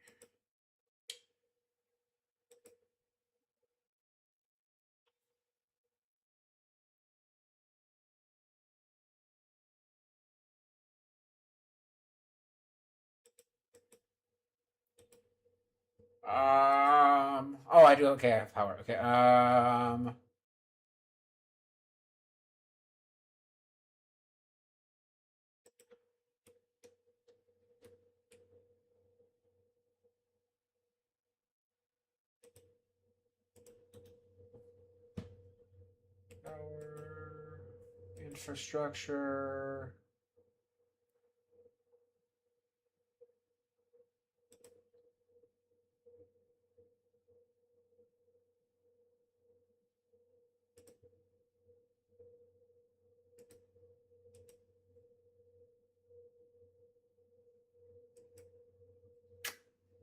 S1: Oh, I do. Okay, I have power. Okay. Power, infrastructure.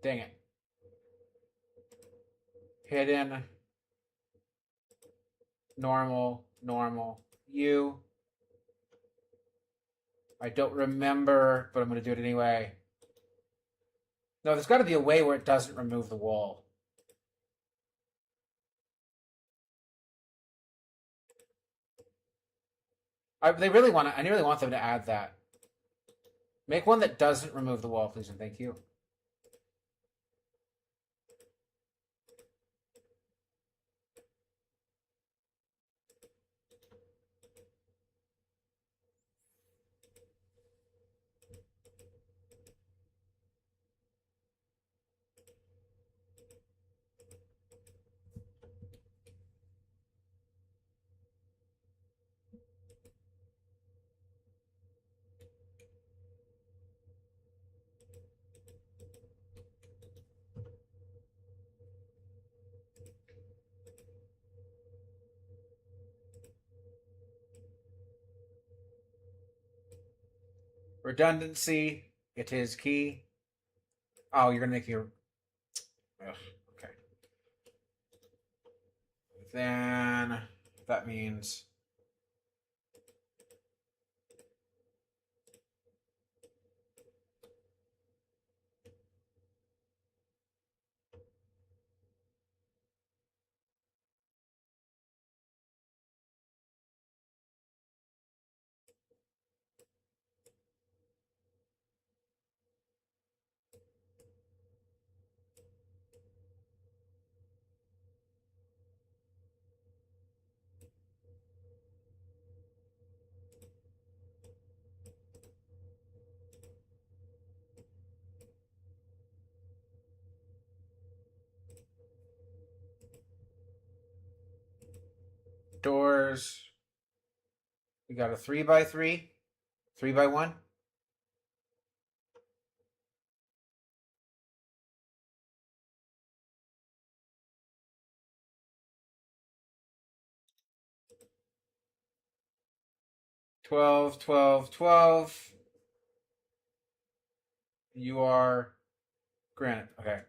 S1: Dang it. Hidden. Normal. Normal. You. I don't remember, but I'm going to do it anyway. No, there's got to be a way where it doesn't remove the wall. They really want to. I really want them to add that. Make one that doesn't remove the wall, please, and thank you. Redundancy. It is key. Oh, you're gonna make your. Ugh, okay. Then that means doors. We got a 3x3, 3x1. 12, 12, 12. You are granite. Okay.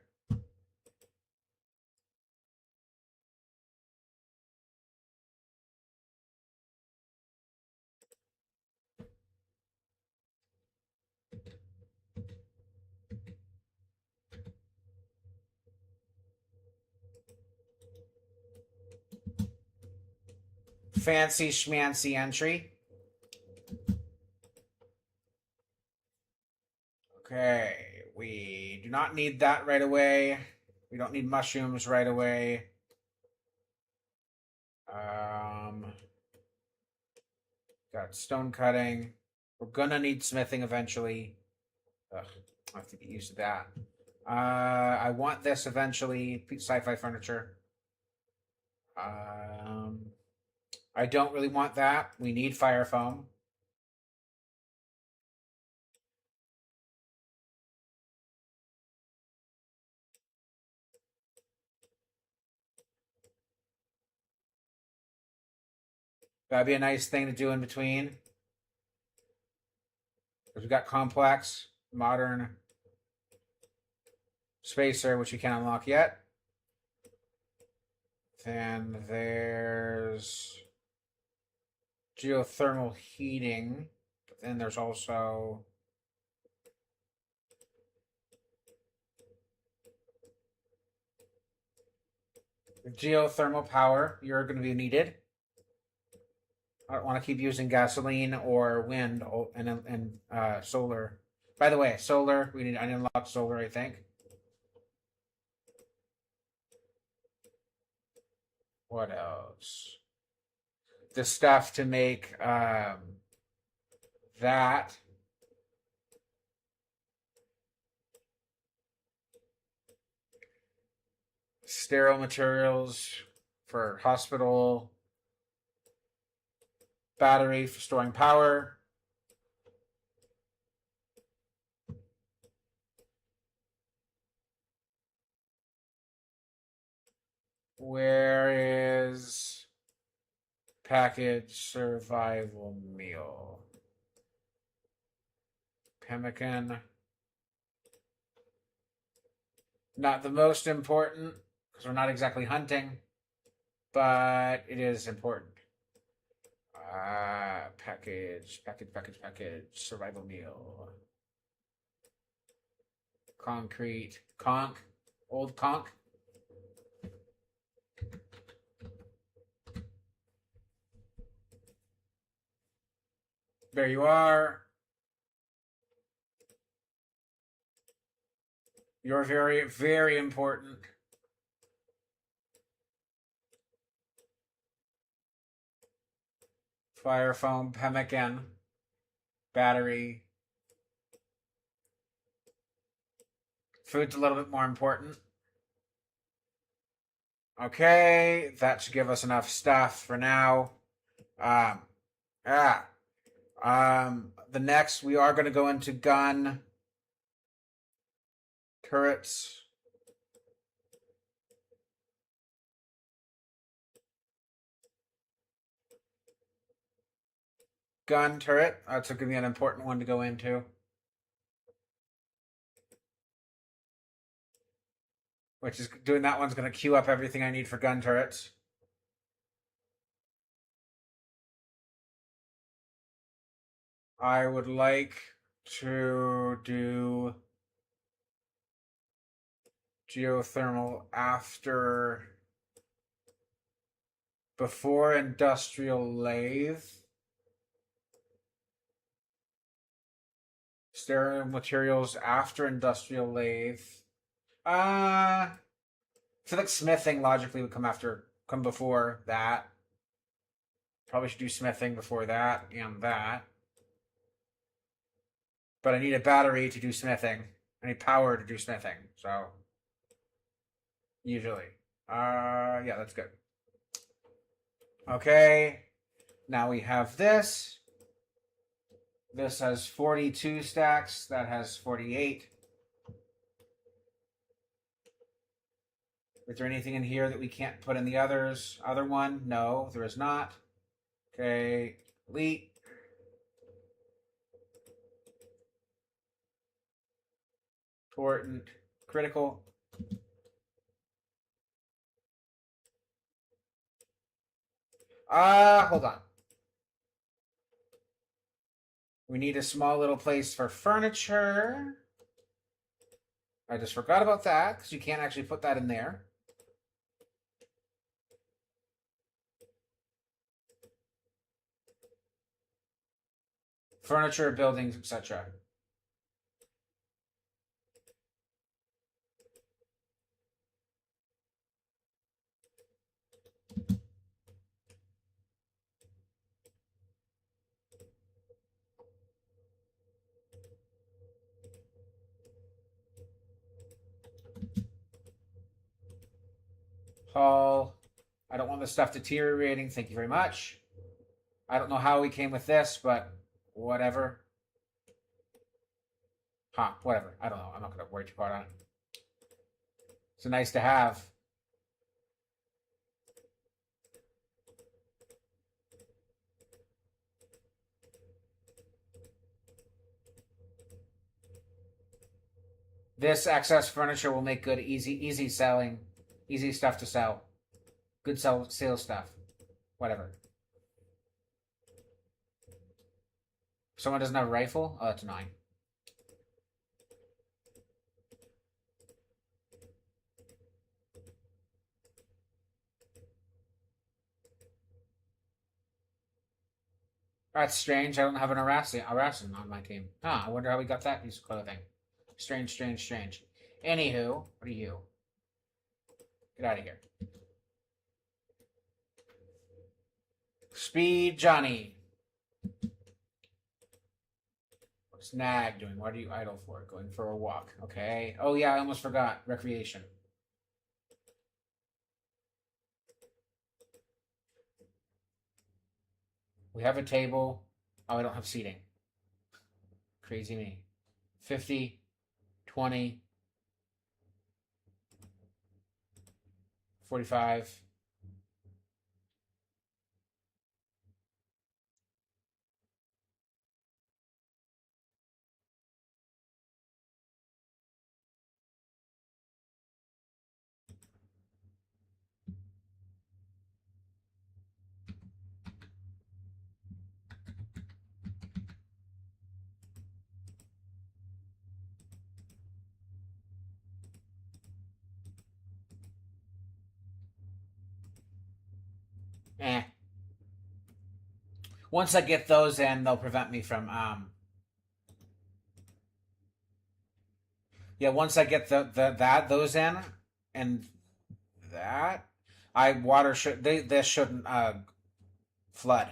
S1: fancy schmancy entry. Okay, we do not need that right away. We don't need mushrooms right away. Got stone cutting. We're gonna need smithing eventually. Ugh, I have to get used to that. I want this eventually. Sci-fi furniture. I don't really want that. We need fire foam. That'd be a nice thing to do in between. Because we got complex, modern, spacer, which we can't unlock yet. Then there's geothermal heating. But then there's also geothermal power. You're going to be needed. I don't want to keep using gasoline or wind and solar. By the way, solar. I need to unlock solar, I think. What else? The stuff to make that. Sterile materials for hospital. Battery for storing power. Where is package survival meal? Pemmican. Not the most important, because we're not exactly hunting, but it is important. Package, survival meal. Concrete, old conch. There you are. You're very, very important. Fire foam, pemmican, battery. Food's a little bit more important. Okay, that should give us enough stuff for now. The next we are going to go into gun turrets. Gun turret. That's going to be an important one to go into. Which is doing that one's going to queue up everything I need for gun turrets. I would like to do geothermal before industrial lathe. Sterile materials after industrial lathe. I feel like smithing logically would come before that. Probably should do smithing before that and that. But I need a battery to do smithing. I need power to do smithing, so usually. Yeah, that's good. Okay. Now we have this. This has 42 stacks. That has 48. Is there anything in here that we can't put in the other one? No, there is not. Okay, elite. Important. Critical. Hold on. We need a small little place for furniture. I just forgot about that, because you can't actually put that in there. Furniture, buildings, etc. Hall. I don't want the stuff deteriorating. Thank you very much. I don't know how we came with this, but whatever. Huh, whatever. I don't know. I'm not going to worry too hard on it. It's nice to have. This excess furniture will make good, easy selling, easy stuff to sell. Good sales stuff. Whatever. Someone doesn't have a rifle? Oh, that's annoying. That's strange. I don't have an Arasan on my team. Huh, I wonder how we got that piece of clothing. Strange. Anywho, what are you? Get out of here. Speed Johnny. What's Nag doing? What are you idle for? Going for a walk. Okay. Oh, yeah, I almost forgot. Recreation. We have a table. Oh, I don't have seating. Crazy me. 50, 20, 45. Eh. Once I get those in, they'll prevent me from yeah, once I get those in and that I water should this shouldn't flood.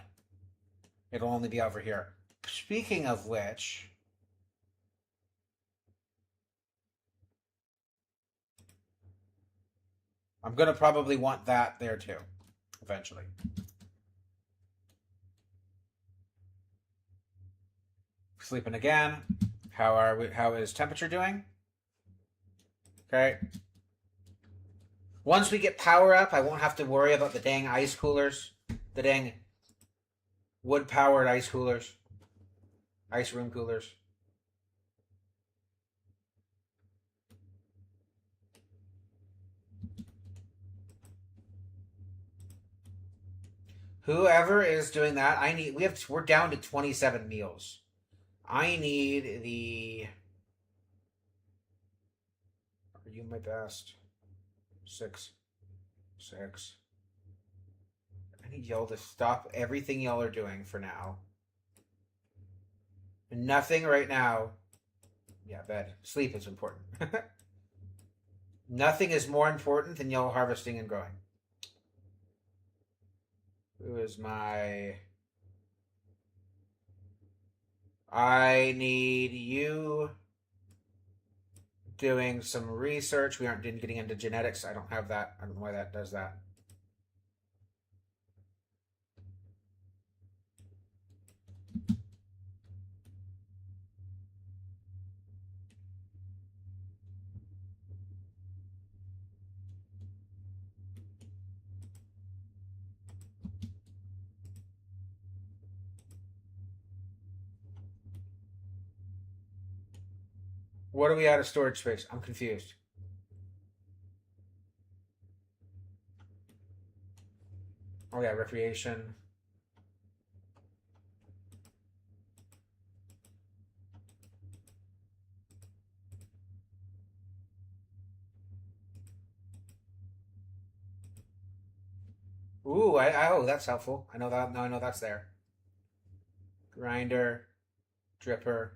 S1: It'll only be over here. Speaking of which, I'm gonna probably want that there too, eventually. Sleeping again. How are we? How is temperature doing? Okay. Once we get power up, I won't have to worry about the dang ice coolers, the dang wood-powered ice coolers, ice room coolers. Whoever is doing that, I need. We're down to 27 meals. I need the. Are you my best? 6, 6. I need y'all to stop everything y'all are doing for now. Nothing right now. Yeah, bed. Sleep is important. Nothing is more important than y'all harvesting and growing. Who is my. I need you doing some research. We aren't getting into genetics. I don't have that. I don't know why that does that. What are we out of storage space? I'm confused. Oh yeah, recreation. Ooh, oh, that's helpful. I know that. Now I know that's there. Grinder. Dripper,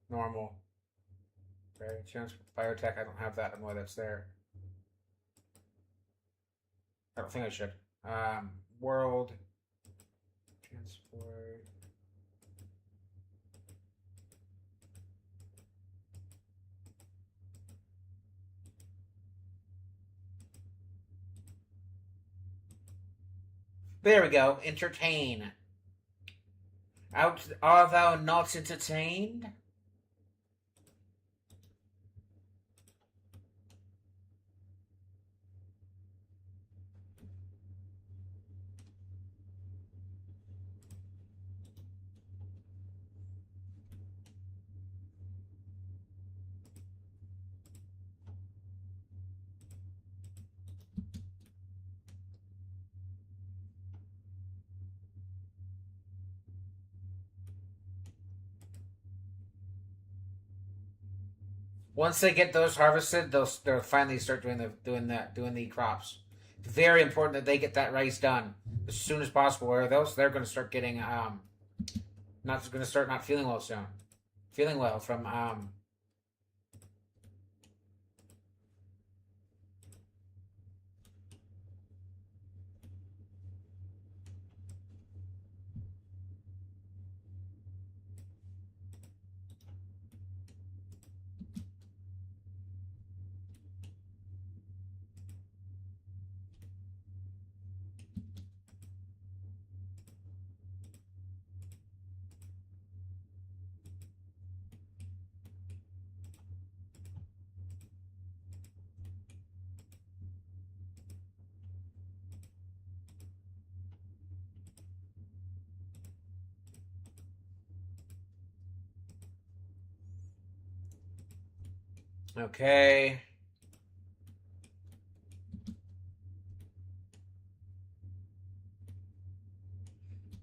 S1: normal. Okay, chance biotech. I don't have that. I don't know why that's there. I don't think I should. World transport. There we go. Entertain. Art thou not entertained? Once they get those harvested, they'll finally start doing the crops. It's very important that they get that rice done as soon as possible, or else they're going to start getting not going to start not feeling well soon. Feeling well from okay.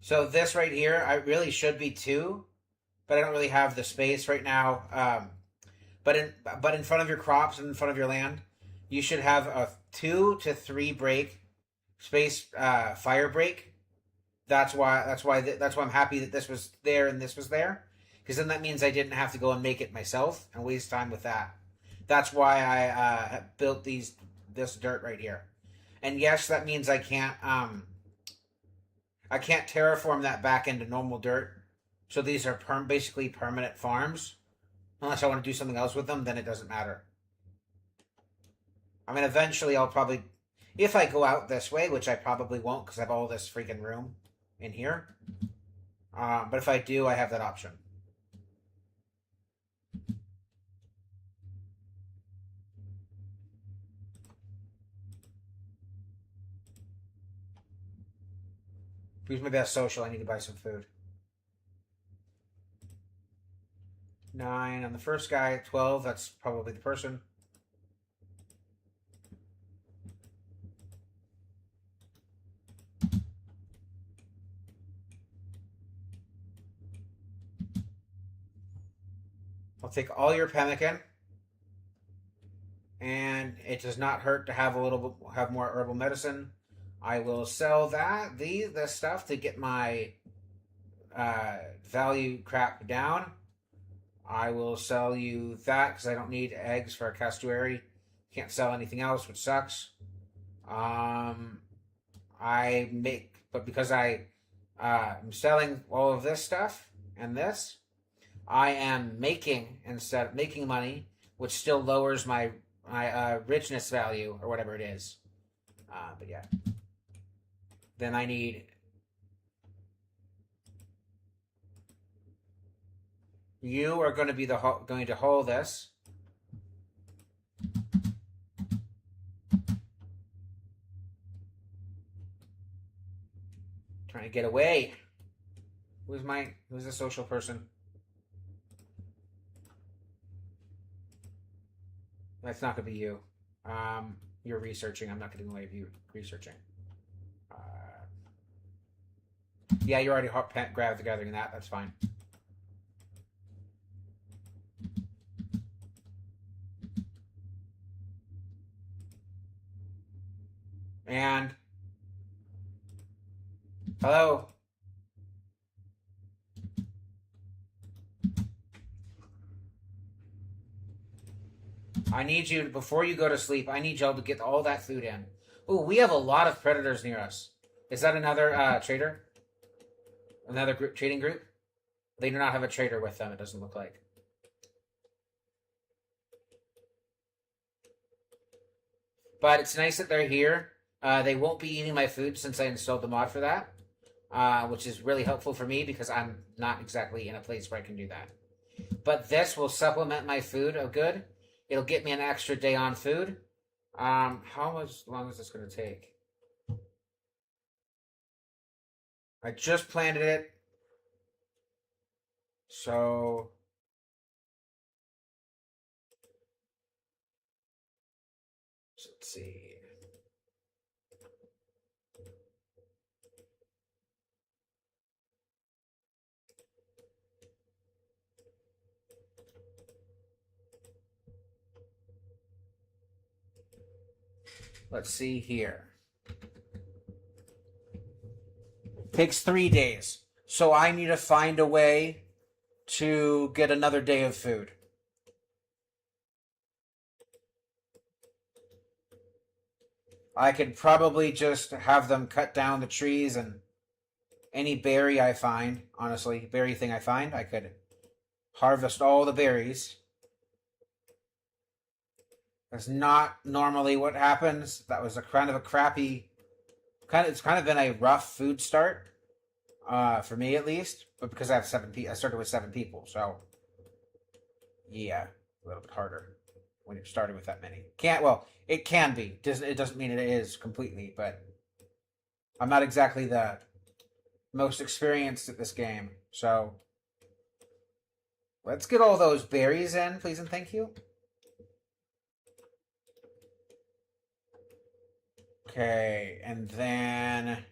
S1: So this right here, I really should be two, but I don't really have the space right now. But in front of your crops and in front of your land, you should have a 2 to 3 break space fire break. That's why I'm happy that this was there and this was there, because then that means I didn't have to go and make it myself and waste time with that. That's why I built this dirt right here. And yes, that means I can't terraform that back into normal dirt. So these are basically permanent farms. Unless I want to do something else with them, then it doesn't matter. I mean, eventually I'll probably, if I go out this way, which I probably won't because I have all this freaking room in here. But if I do, I have that option. Who's my best social? I need to buy some food. 9 on the first guy, 12. That's probably the person. I'll take all your pemmican, and it does not hurt to have have more herbal medicine. I will sell the stuff to get my value crap down. I will sell you that because I don't need eggs for a castuary. Can't sell anything else, which sucks. But because am selling all of this stuff and this, I am instead of making money, which still lowers my richness value or whatever it is. But yeah, then I need. You are going to be going to hold this. Trying to get away. Who's the social person? That's not going to be you. You're researching. I'm not getting away with you researching. Yeah, you already grabbed the gathering that. That's fine. And hello. I need you, before you go to sleep, I need y'all to get all that food in. Ooh, we have a lot of predators near us. Is that another trader? Another group, trading group? They do not have a trader with them, it doesn't look like. But it's nice that they're here. They won't be eating my food since I installed the mod for that, which is really helpful for me because I'm not exactly in a place where I can do that. But this will supplement my food of good. It'll get me an extra day on food. How much long is this going to take? I just planted it. So let's see. Let's see here. Takes 3 days. So I need to find a way to get another day of food. I could probably just have them cut down the trees and any berry I find, honestly, berry thing I find, I could harvest all the berries. That's not normally what happens. That was a kind of a crappy, it's kind of been a rough food start, for me at least. But because I have 7 people, I started with 7 people, so yeah, a little bit harder when you're starting with that many. Can't well, it can be. It doesn't mean it is completely, but I'm not exactly the most experienced at this game, so let's get all those berries in, please and thank you. Okay, and then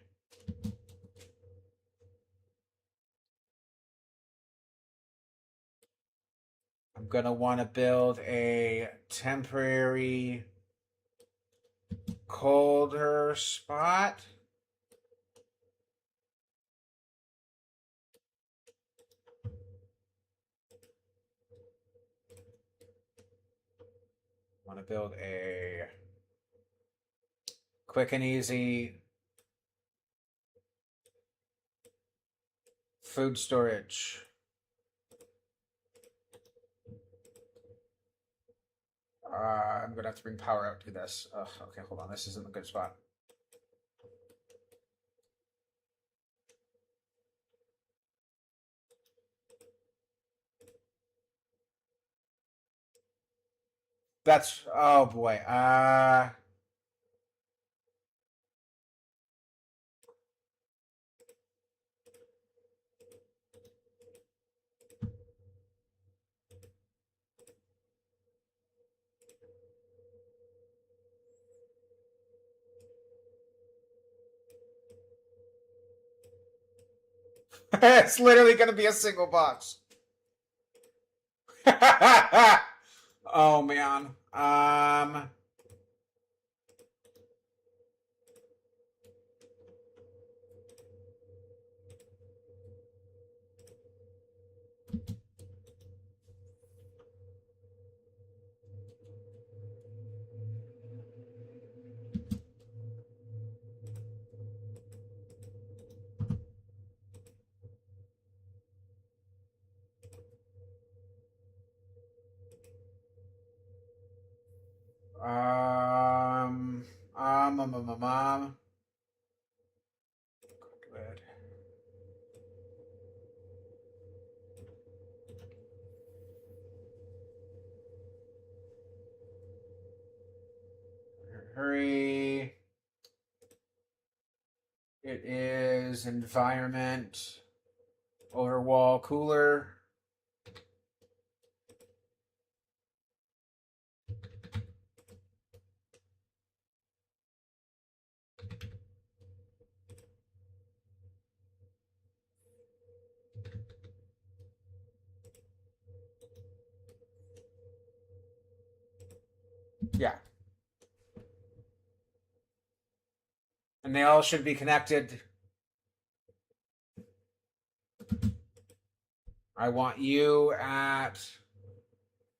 S1: I'm gonna want to build a temporary colder spot. Want to build a quick and easy food storage. I'm gonna have to bring power out to this. Ugh, okay, hold on. This isn't a good spot. That's oh boy. It's literally gonna be a single box. Oh man. Um, um, um, um, um, um. Good. Hurry. It is environment overwall cooler. Yeah. And they all should be connected. I want you at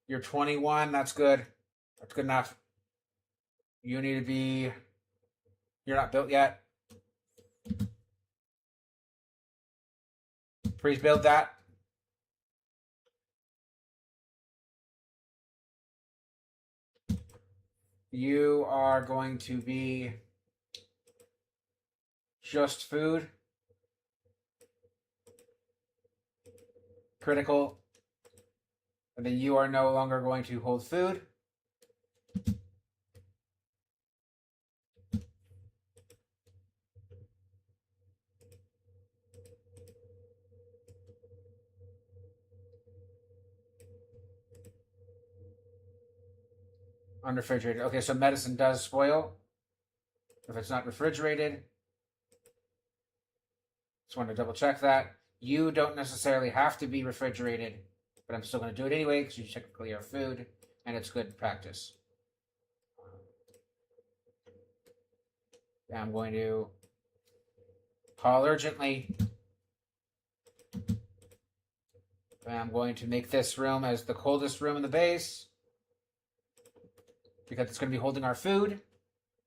S1: your 21. That's good. That's good enough. You need to be... You're not built yet. Please build that. You are going to be just food. Critical. And then you are no longer going to hold food. Unrefrigerated. Okay, so medicine does spoil if it's not refrigerated. Just want to double check that. You don't necessarily have to be refrigerated, but I'm still going to do it anyway because you technically are food, and it's good practice. I'm going to call urgently. I'm going to make this room as the coldest room in the base because it's going to be holding our food,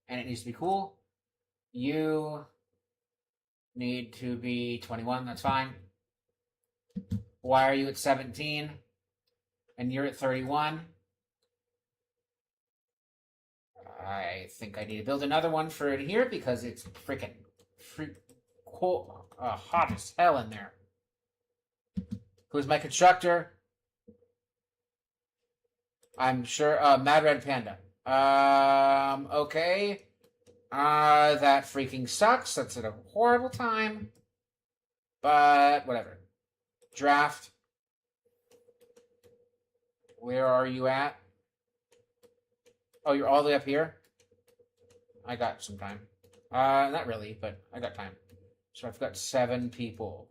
S1: and it needs to be cool. You need to be 21. That's fine. Why are you at 17? And you're at 31. I think I need to build another one for it here because it's freaking cold, hot as hell in there. Who's my constructor? I'm sure, Mad Red Panda. Okay. That freaking sucks. That's at a horrible time. But, whatever. Draft. Where are you at? Oh, you're all the way up here? I got some time. Not really, but I got time. So I've got 7 people.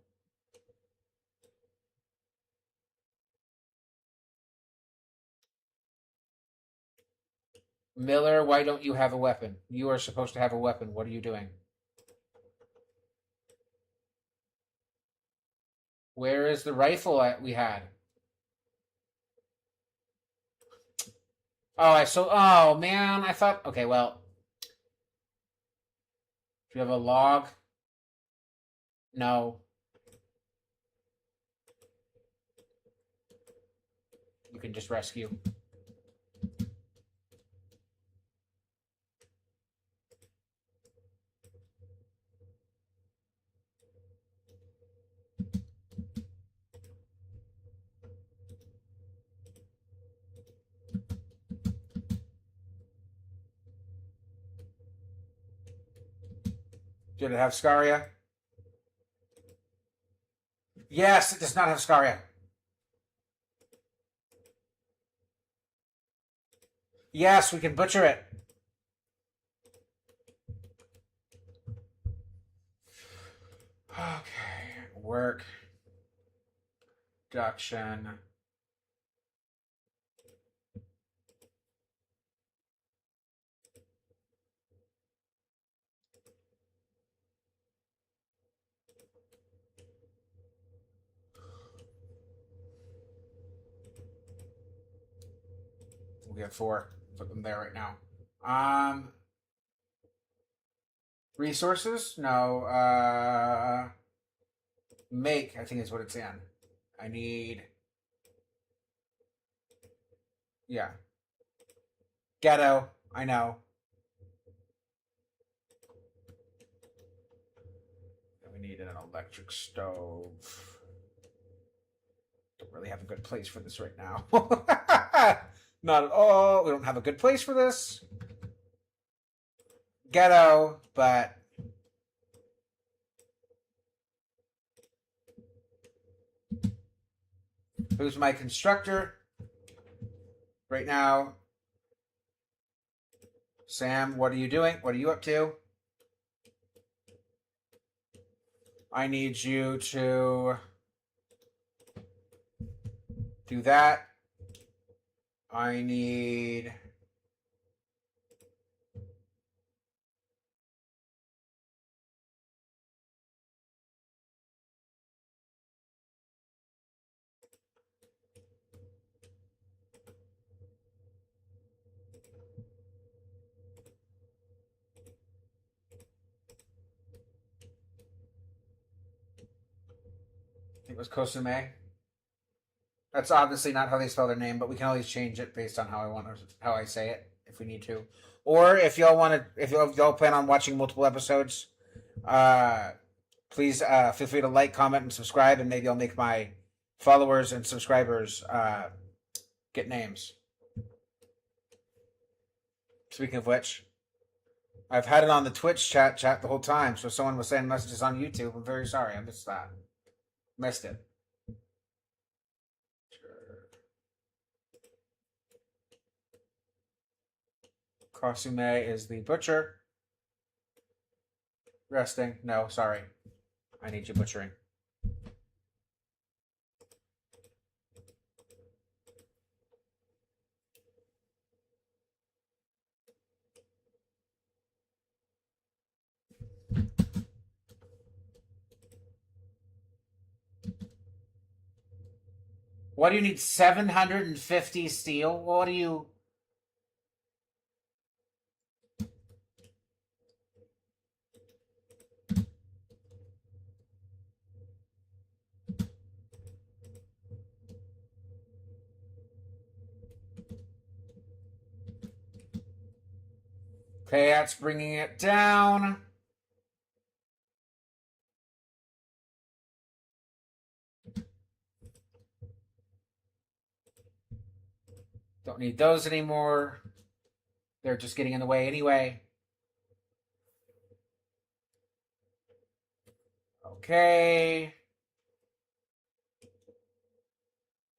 S1: Miller, why don't you have a weapon? You are supposed to have a weapon. What are you doing? Where is the rifle we had? Oh, man, I thought... Okay, well. Do you have a log? No. You can just rescue. Did it have Scaria? Yes, it does not have Scaria. Yes, we can butcher it. Okay. Work. Production. We have 4. Put them there right now. Resources? No. Make, I think is what it's in. I need... Yeah. Ghetto. I know. We need an electric stove. Don't really have a good place for this right now. Not at all. We don't have a good place for this. Ghetto, but... Who's my constructor? Right now. Sam, what are you doing? What are you up to? I need you to do that. I need... think it was Kosume. That's obviously not how they spell their name, but we can always change it based on how I say it if we need to. Or if y'all want to, if y'all plan on watching multiple episodes, uh, please feel free to like, comment, and subscribe, and maybe I'll make my followers and subscribers get names. Speaking of which, I've had it on the Twitch chat the whole time, so someone was sending messages on YouTube. I'm very sorry, I missed that. Missed it. Kosume is the butcher. Resting. No, sorry. I need you butchering. What do you need? 750 steel? What do you... Okay, that's bringing it down. Don't need those anymore. They're just getting in the way anyway. Okay.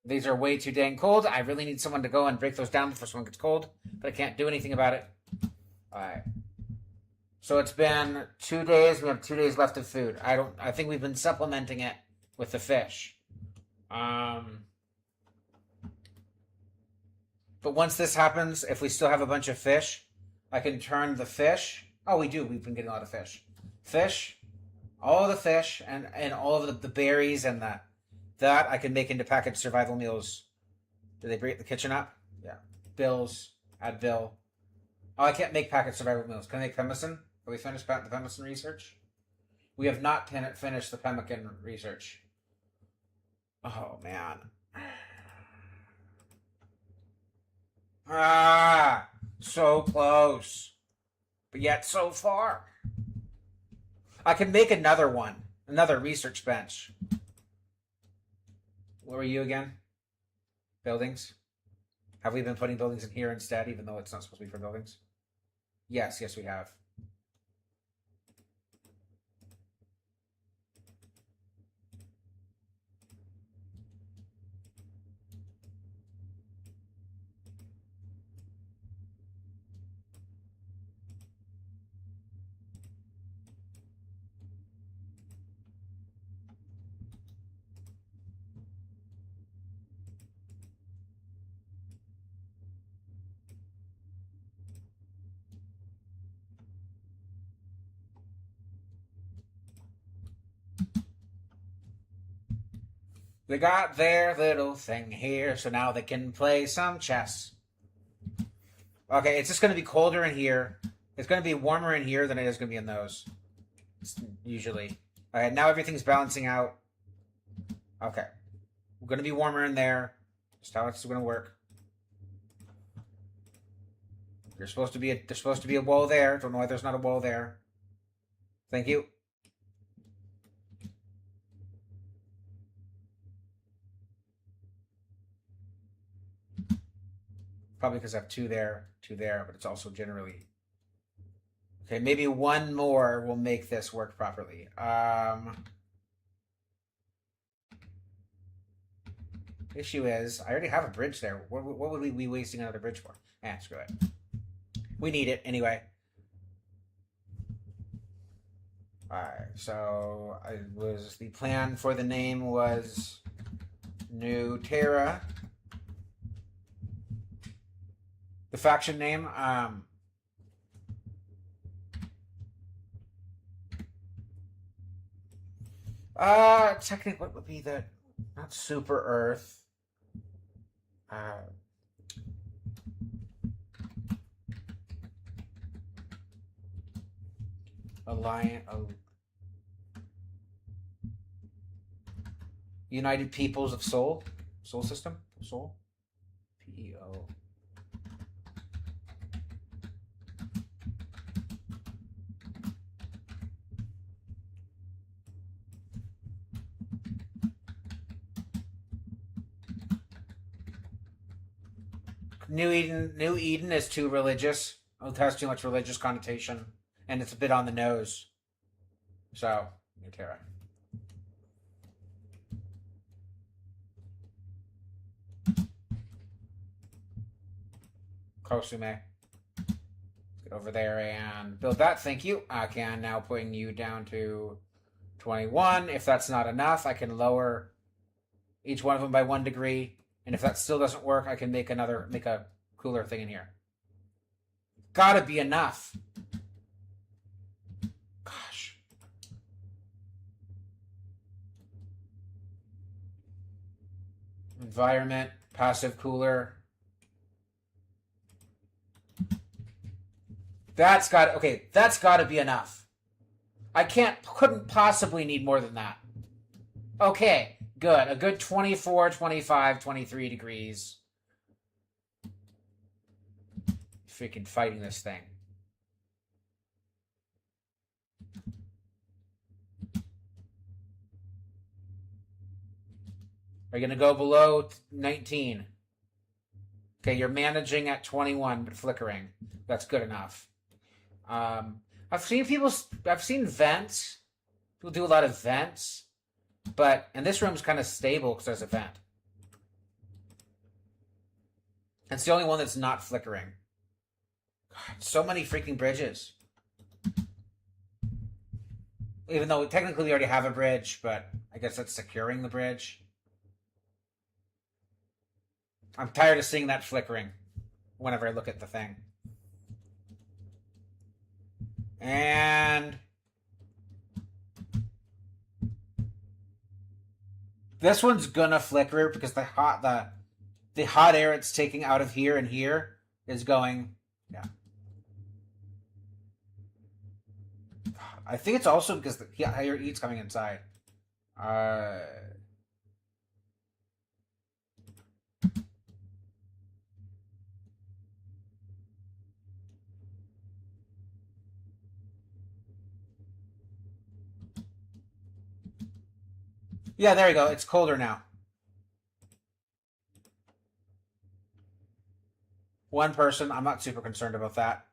S1: These are way too dang cold. I really need someone to go and break those down before someone gets cold, but I can't do anything about it. Alright. So it's been 2 days. We have 2 days left of food. I think we've been supplementing it with the fish. But once this happens, if we still have a bunch of fish, I can turn the fish. Oh, we do. We've been getting a lot of fish. Fish, all of the fish, and all of the berries and that I can make into packaged survival meals. Do they break the kitchen up? Yeah. Bills. Add bill. Oh, I can't make packaged survival meals. Can I make pemmican? Have we finished the pemmican research? We have not finished the pemmican research. Oh, man. Ah, so close, but yet so far. I can make another one, another research bench. What were you again? Buildings? Have we been putting buildings in here instead, even though it's not supposed to be for buildings? Yes, we have. They got their little thing here, so now they can play some chess. Okay, it's just going to be colder in here. It's going to be warmer in here than it is going to be in those. Usually. Alright, now everything's balancing out. Okay. We're going to be warmer in there. Just how it's going to work. There's supposed to be a wall there. Don't know why there's not a wall there. Thank you. Probably because I have two there, but it's also generally... Okay, maybe one more will make this work properly. Issue is, I already have a bridge there. What would we be wasting another bridge for? Screw it. We need it anyway. Alright, so the plan for the name was New Terra. The faction name, technically, what would be the, not Super Earth, Alliance, United Peoples of Seoul. Seoul System? Seoul? PEO. New Eden is too religious. It has too much religious connotation, and it's a bit on the nose. So, Nutera. Kosume. Get over there and build that. Thank you. I can now bring you down to 21. If that's not enough, I can lower each one of them by 1 degree. And if that still doesn't work, I can make a cooler thing in here. Gotta be enough. Gosh. Environment, passive cooler. That's gotta be enough. Couldn't possibly need more than that. Okay, good. A good 24, 25, 23 degrees. Freaking fighting this thing. Are you going to go below 19? Okay, you're managing at 21, but flickering. That's good enough. I've seen vents. People do a lot of vents. And this room's kind of stable because there's a vent. It's the only one that's not flickering. God, so many freaking bridges. Even though technically we already have a bridge, but I guess that's securing the bridge. I'm tired of seeing that flickering whenever I look at the thing. And this one's gonna flicker because the hot air it's taking out of here and here is going, yeah. I think it's also because the higher heat's coming inside. Yeah, there you go. It's colder now. One person. I'm not super concerned about that.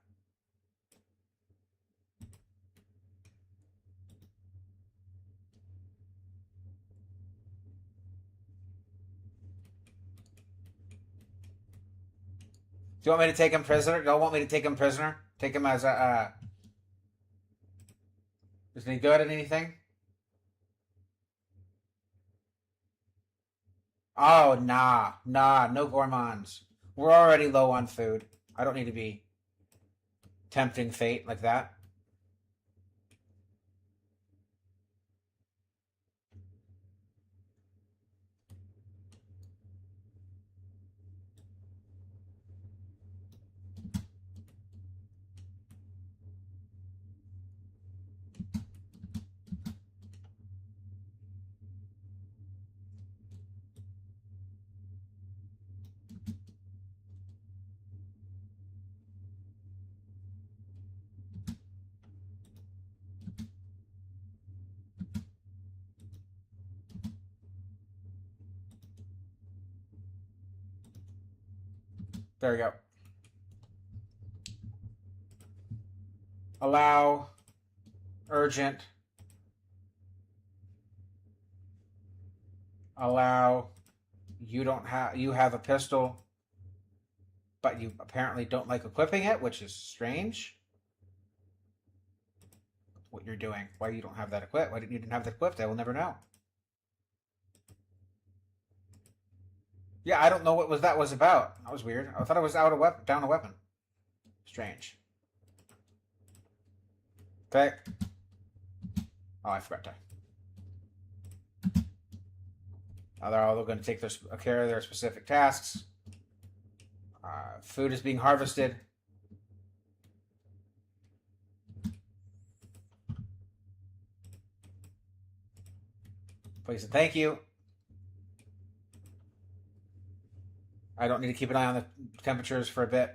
S1: Do you want me to take him prisoner? Don't want me to take him prisoner? Take him as a... Isn't he good at anything? Oh, nah. No gourmands. We're already low on food. I don't need to be tempting fate like that. There we go. Allow. Urgent. Allow. You have a pistol, but you apparently don't like equipping it, which is strange. What you're doing. Why you don't have that equipped? Why didn't you have that equipped? I will never know. Yeah, I don't know what that was about. That was weird. I thought it was down a weapon. Strange. Okay. Oh, I forgot to. Now they're all going to take care of their specific tasks. Food is being harvested. Please and thank you. I don't need to keep an eye on the temperatures for a bit.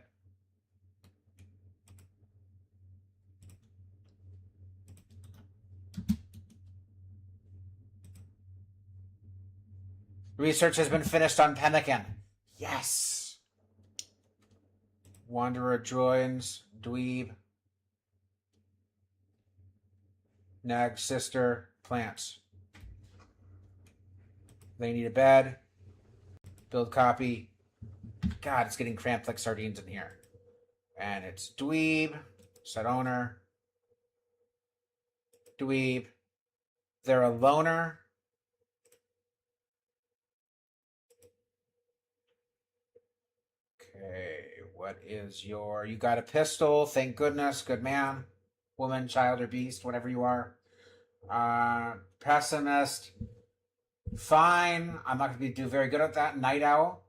S1: Research has been finished on pemmican. Yes. Wanderer joins. Dweeb. Nag sister. Plants. They need a bed. Build copy. God, it's getting cramped like sardines in here. And it's Dweeb. Set owner. Dweeb. They're a loner. Okay, what is your... You got a pistol. Thank goodness. Good man. Woman, child, or beast, whatever you are. Pessimist. Fine. I'm not going to do very good at that. Night owl.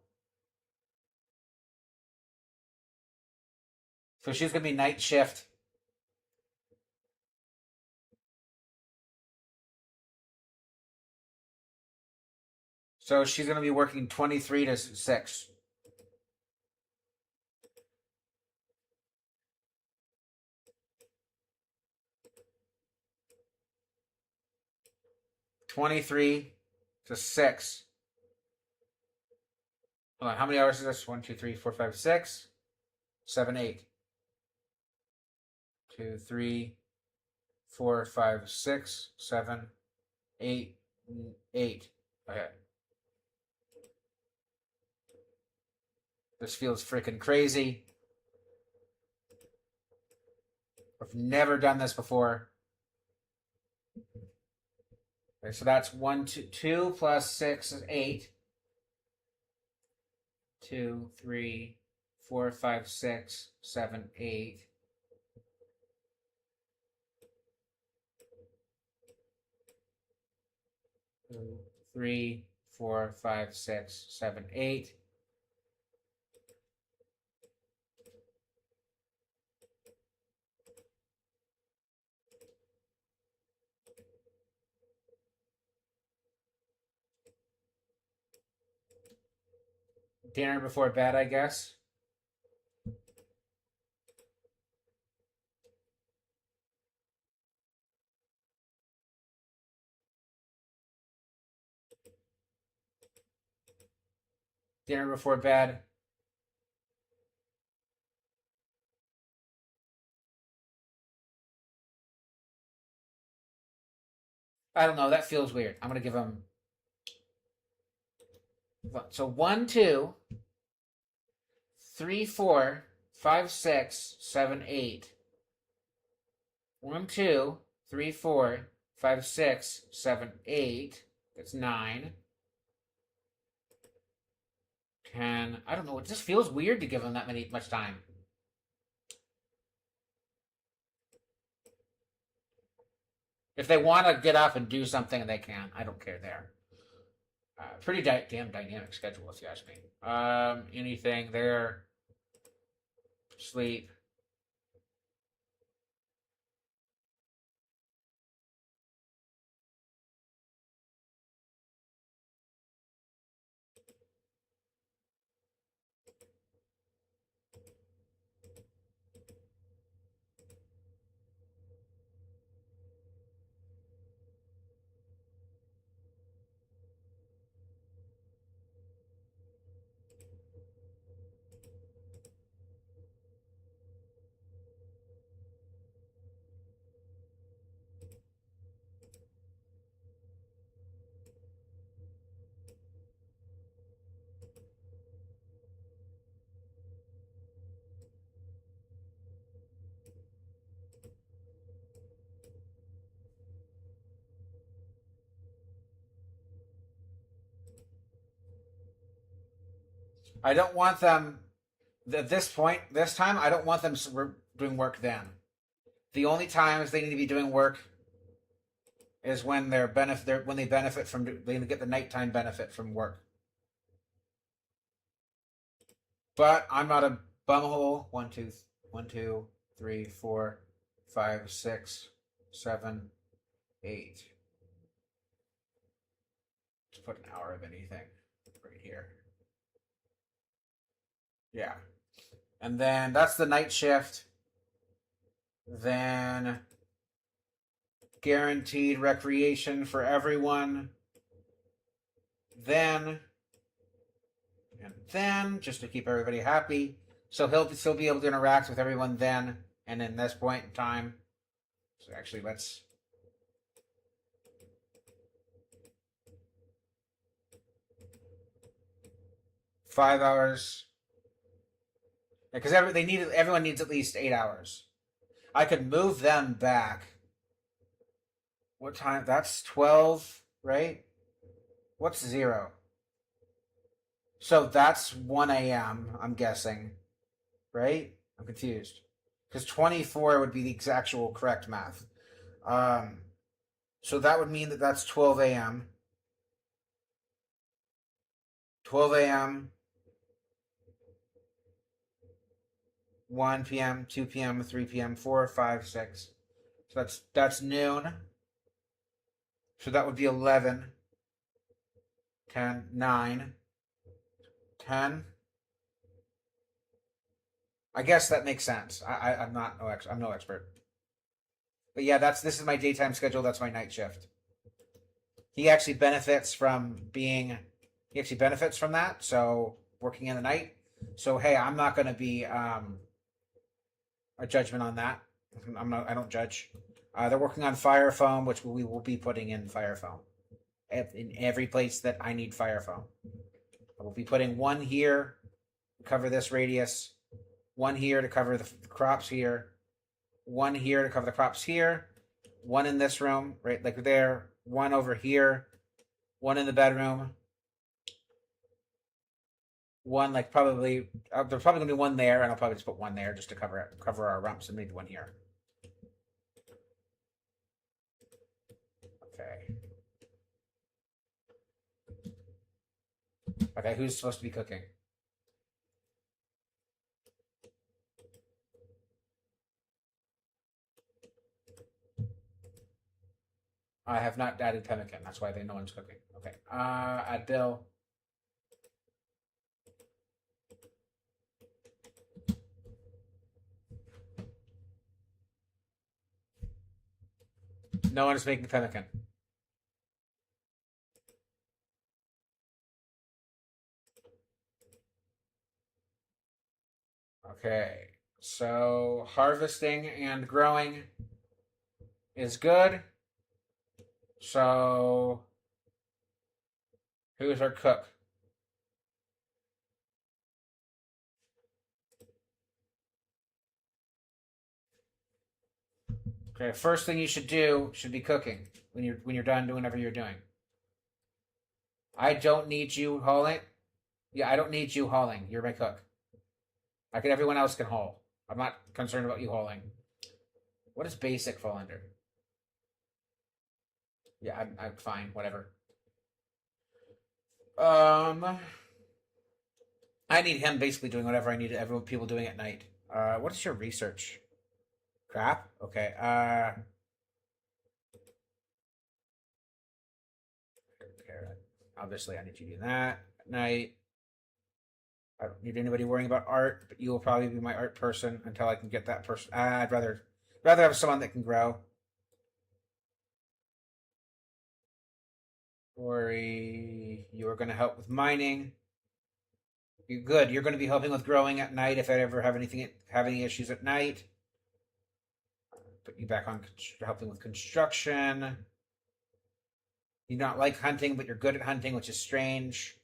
S1: So she's going to be night shift. So she's going to be working 23 to 6. $23 to $6. Hold on, how many hours is this? 1, 2, 3, 4, 5, 6, 7, 8. 2, 3, 4, 5, 6, 7, 8, 8. Okay. This feels freaking crazy. I've never done this before. Okay, so that's 2 plus 6 is 8. 2, 3, 4, 5, 6, 7, 8. 2, 3, 4, 5, 6, 7, 8. Dinner before bed, I guess. Dinner before bed. I don't know. That feels weird. I'm going to give him. So 1, 2, 3, 4, 5, 6, 7, 8. 1, 2, 3, 4, 5, 6, 7, 8. That's 9. 10. I don't know. It just feels weird to give him that much time. If they want to get up and do something, they can. I don't care there. Pretty damn dynamic schedule, if you ask me. Anything there. Sleep. I don't want them at this point, this time, I don't want them doing work then. The only times they need to be doing work is when when they benefit from they get the nighttime benefit from work. But I'm not a bumhole. 1, 2, 1, 2, 3, 4, 5, 6, 7, 8. Let's put an hour of anything right here. Yeah. And then that's the night shift. Then guaranteed recreation for everyone. Then, and then, just to keep everybody happy. So he'll still be able to interact with everyone then and in this point in time. So actually, let's. 5 hours. Because everyone needs at least 8 hours. I could move them back. What time? That's 12, right? What's 0? So that's 1 a.m., I'm guessing, right? I'm confused. Because 24 would be the actual correct math. Um, so that would mean that that's 12 a.m. 12 a.m., 1 p.m., 2 p.m., 3 p.m., 4, 5, 6. So that's noon. So that would be 11, 10, 9, 10. I guess that makes sense. I'm no expert. But yeah, this is my daytime schedule. That's my night shift. He actually benefits from being. He actually benefits from that. So working in the night. So hey, I'm not going to be a judgment on that. I'm not. I don't judge. They're working on fire foam, which we will be putting in fire foam in every place that I need fire foam. I will be putting one here to cover this radius, one here to cover the crops here, one here to cover the crops here, one in this room, right, like there, one over here, one in the bedroom, one like probably there's probably gonna be one there, and I'll probably just put one there just to cover our rumps, and maybe one here. Okay. Okay, who's supposed to be cooking? I have not added pemmican. That's why no one's cooking. Okay. Add Bill. No one is making pemmican. Okay. So harvesting and growing is good. So who's our cook? Okay, first thing you should do should be cooking when you're done doing whatever you're doing. I don't need you hauling. Yeah, I don't need you hauling. You're my cook. Everyone else can haul. I'm not concerned about you hauling. What does basic fall under? Yeah, I'm fine. Whatever. Um, I need him basically doing whatever I need everyone people doing at night. What is your research? Crap. Okay. Obviously, I need you to do that at night. I don't need anybody worrying about art, but you will probably be my art person until I can get that person. I'd rather have someone that can grow. Ori, you are going to help with mining. You're good. You're going to be helping with growing at night if I ever have any issues at night. Put you back on helping with construction. You not like hunting, but you're good at hunting, which is strange.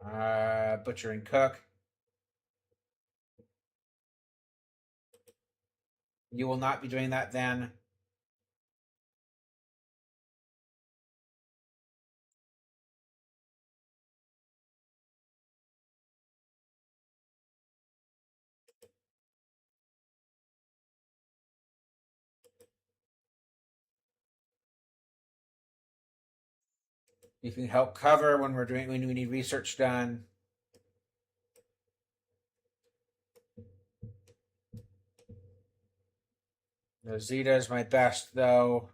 S1: Butcher and cook. You will not be doing that then. You can help cover when we need research done. Zeta is my best though.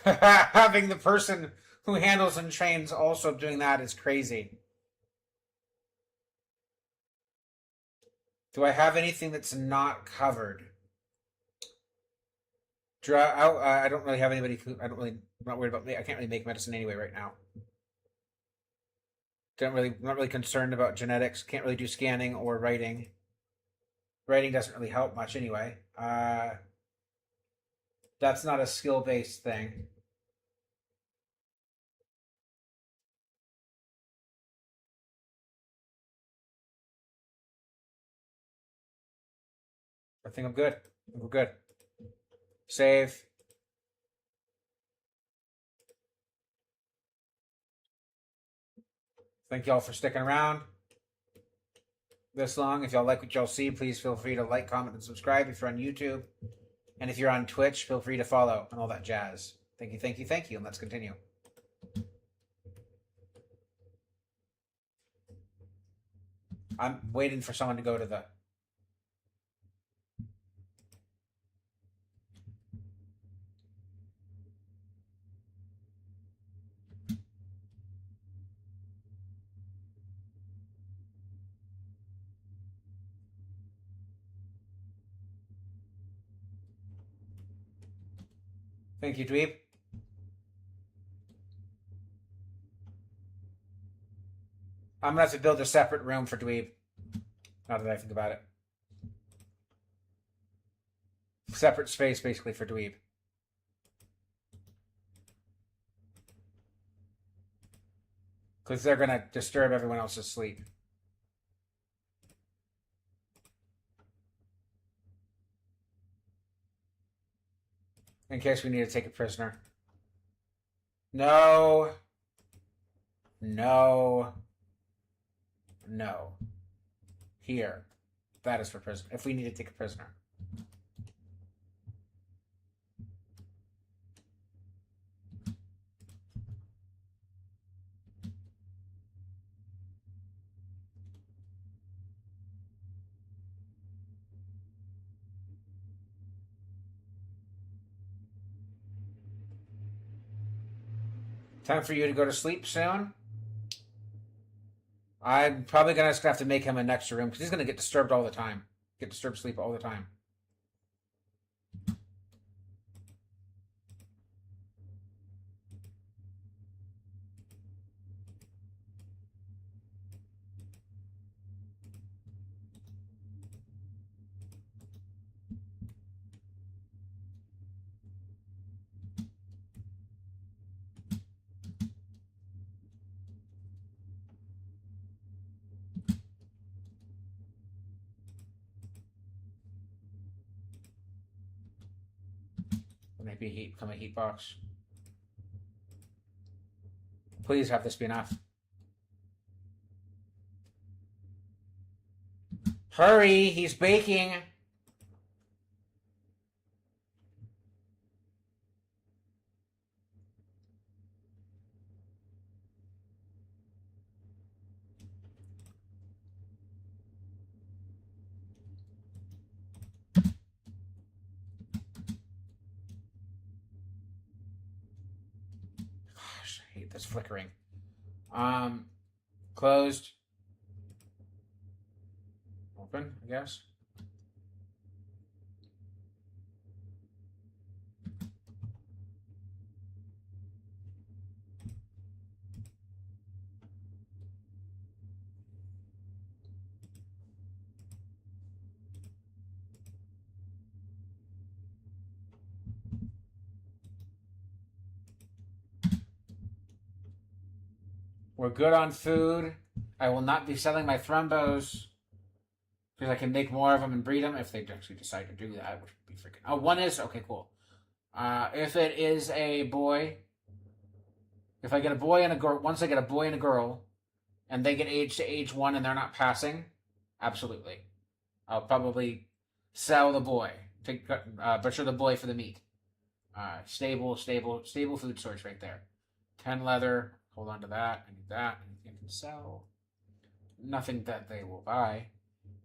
S1: Having the person who handles and trains also doing that is crazy. Do I have anything that's not covered? I don't really have anybody who I don't really. I'm not worried about. I can't really make medicine anyway right now. Don't really. I'm not really concerned about genetics. Can't really do scanning or writing. Writing doesn't really help much anyway. That's not a skill based thing. I think I'm good. We're good. Save. Thank y'all for sticking around this long. If y'all like what y'all see, please feel free to like, comment, and subscribe if you're on YouTube. And if you're on Twitch, feel free to follow and all that jazz. Thank you, thank you, thank you. And let's continue. I'm waiting for someone to go to the. Thank you, Dweeb. I'm gonna have to build a separate room for Dweeb. Now that I think about it. Separate space, basically, for Dweeb. Because they're gonna disturb everyone else's sleep. In case we need to take a prisoner. No. No. No. Here. That is for prisoner. If we need to take a prisoner. Time for you to go to sleep soon. I'm probably gonna have to make him an extra room because he's gonna get disturbed all the time. Get disturbed sleep all the time. Maybe heat become a heat box. Please have this be enough. Hurry, he's baking. Gosh, I hate this flickering. Closed. Open, I guess. We're good on food. I will not be selling my thrombos because I can make more of them and breed them if they actually decide to do that, which would be freaking. Oh, one is okay, cool. If it is a boy, if I get a boy and a girl, once I get a boy and a girl, and they get aged to age 1 and they're not passing, absolutely, I'll probably sell the boy. Butcher the boy for the meat. Stable food source right there. 10 leather. Hold on to that. I need that. Anything I can sell. Nothing that they will buy.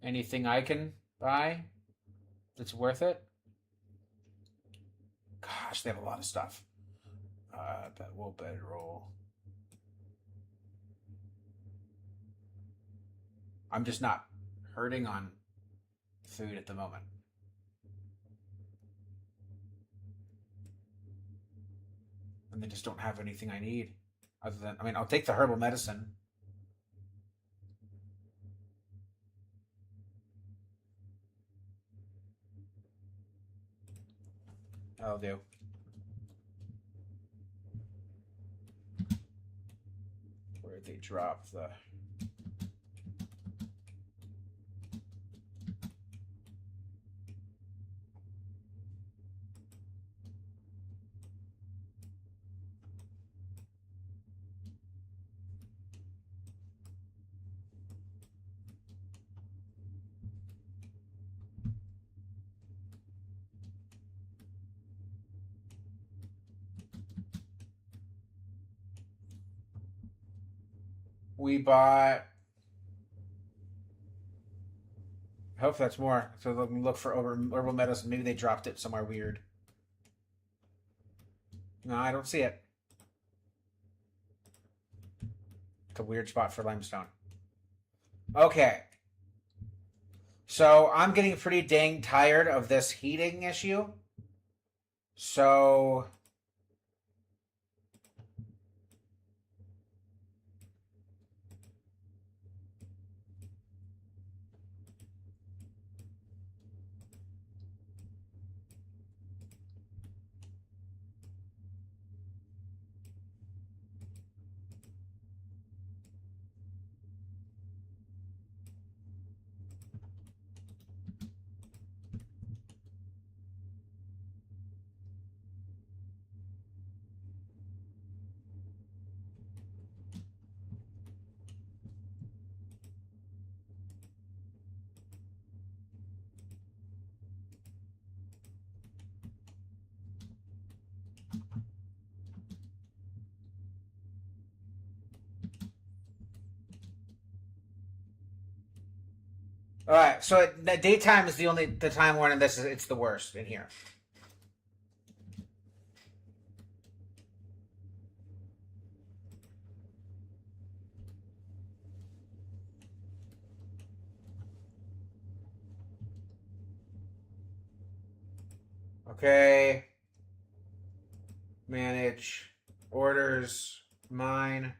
S1: Anything I can buy that's worth it. Gosh, they have a lot of stuff. But we'll bedroll. I'm just not hurting on food at the moment. And they just don't have anything I need. Other than, I mean, I'll take the herbal medicine. That'll do. Where'd they drop the... We bought... I hope that's more. So let me look for herbal medicine. Maybe they dropped it somewhere weird. No, I don't see it. It's a weird spot for limestone. Okay. So I'm getting pretty dang tired of this heating issue. So... All right, so the daytime is the time when it's the worst in here. Okay. Manage orders, mine.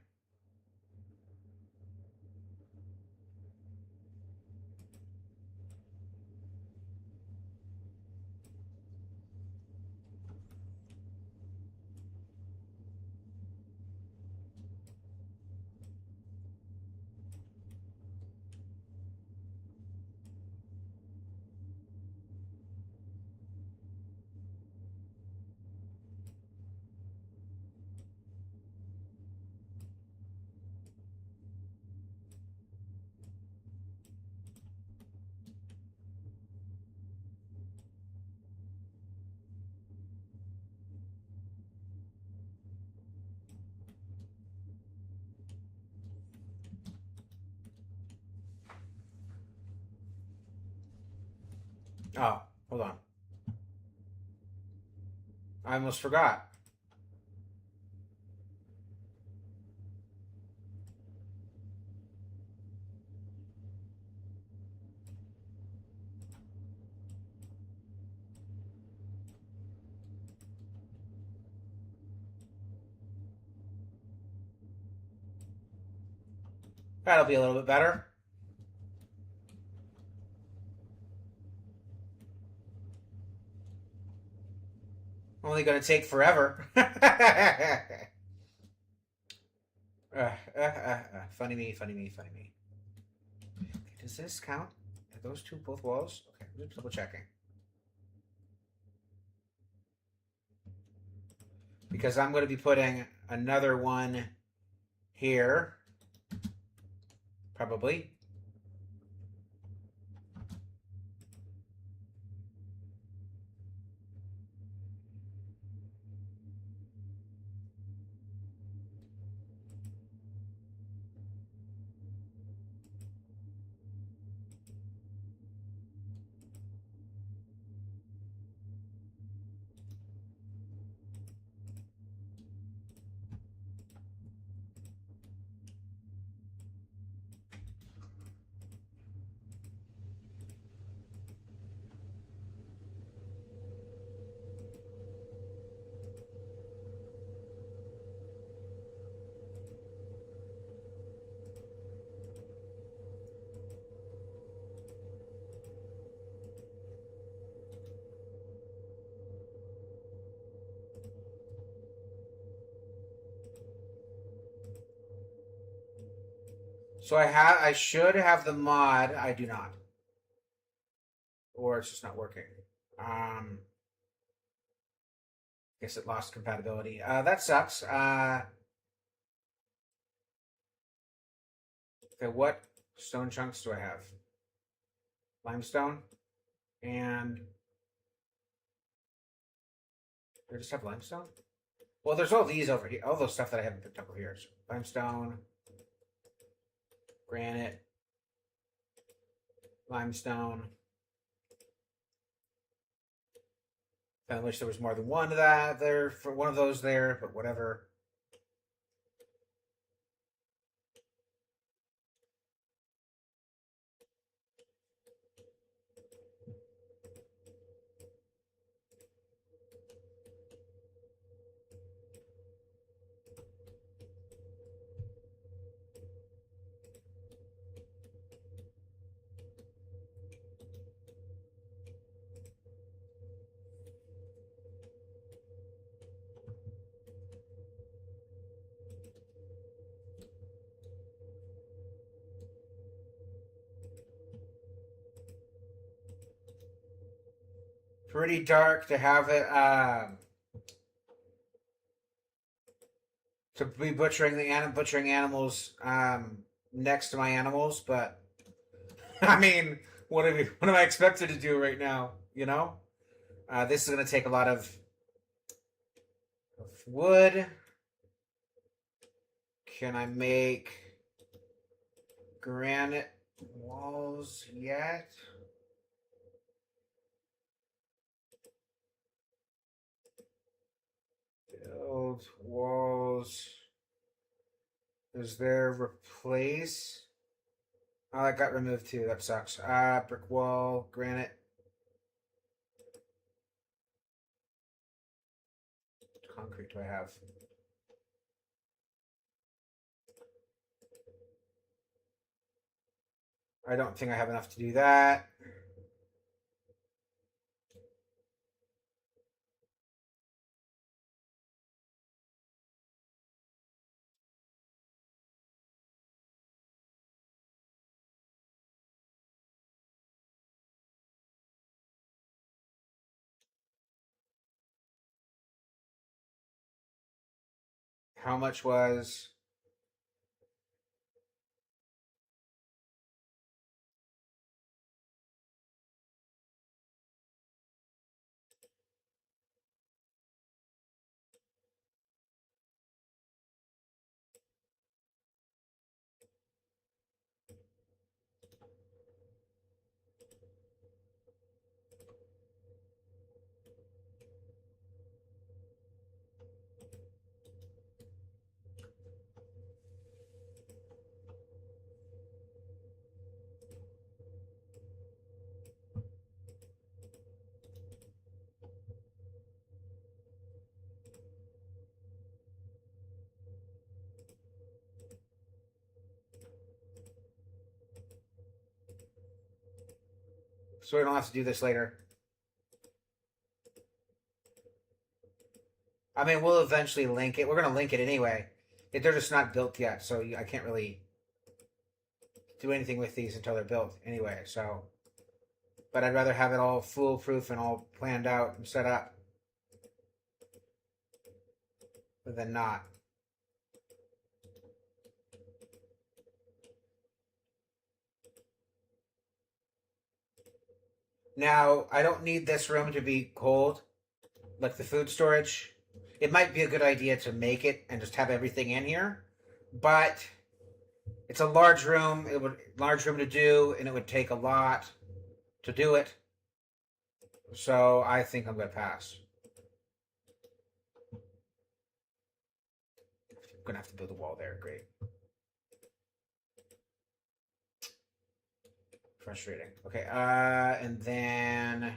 S1: Oh, hold on. I almost forgot. That'll be a little bit better. Only going to take forever. Funny me, funny me, funny me. Okay, does this count? Are those two both walls? Okay, I'm just double checking. Because I'm going to be putting another one here. Probably. So I should have the mod. I do not, or it's just not working. Guess it lost compatibility. That sucks. Okay, what stone chunks do I have? Limestone, and do I just have limestone? Well, there's all these over here. All those stuff that I haven't picked up over here. So limestone, granite, limestone. I wish there was more than one of that there for one of those there, but whatever. Pretty dark to have it to be butchering animals next to my animals, but I mean, what am I expected to do right now? You know, this is going to take a lot of wood. Can I make granite walls yet? Build walls. Is there replace? Oh, that got removed too. That sucks. Brick wall, granite. Concrete do I have? I don't think I have enough to do that. How much was... So we don't have to do this later. I mean, we'll eventually link it. We're going to link it anyway. They're just not built yet, so I can't really do anything with these until they're built anyway. So, but I'd rather have it all foolproof and all planned out and set up than not. Now, I don't need this room to be cold, like the food storage. It might be a good idea to make it and just have everything in here, but it's a large room. It would large room to do, and it would take a lot to do it. So I think I'm gonna pass. I'm gonna have to build a wall there. Great. Frustrating. Okay. And then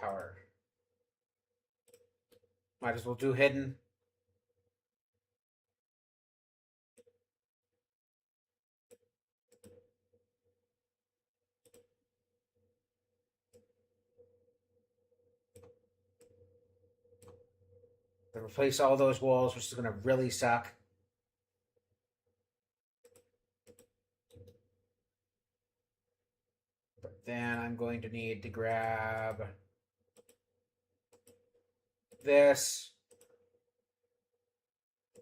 S1: power. Might as well do hidden. replace all those walls, which is going to really suck. But then I'm going to need to grab this.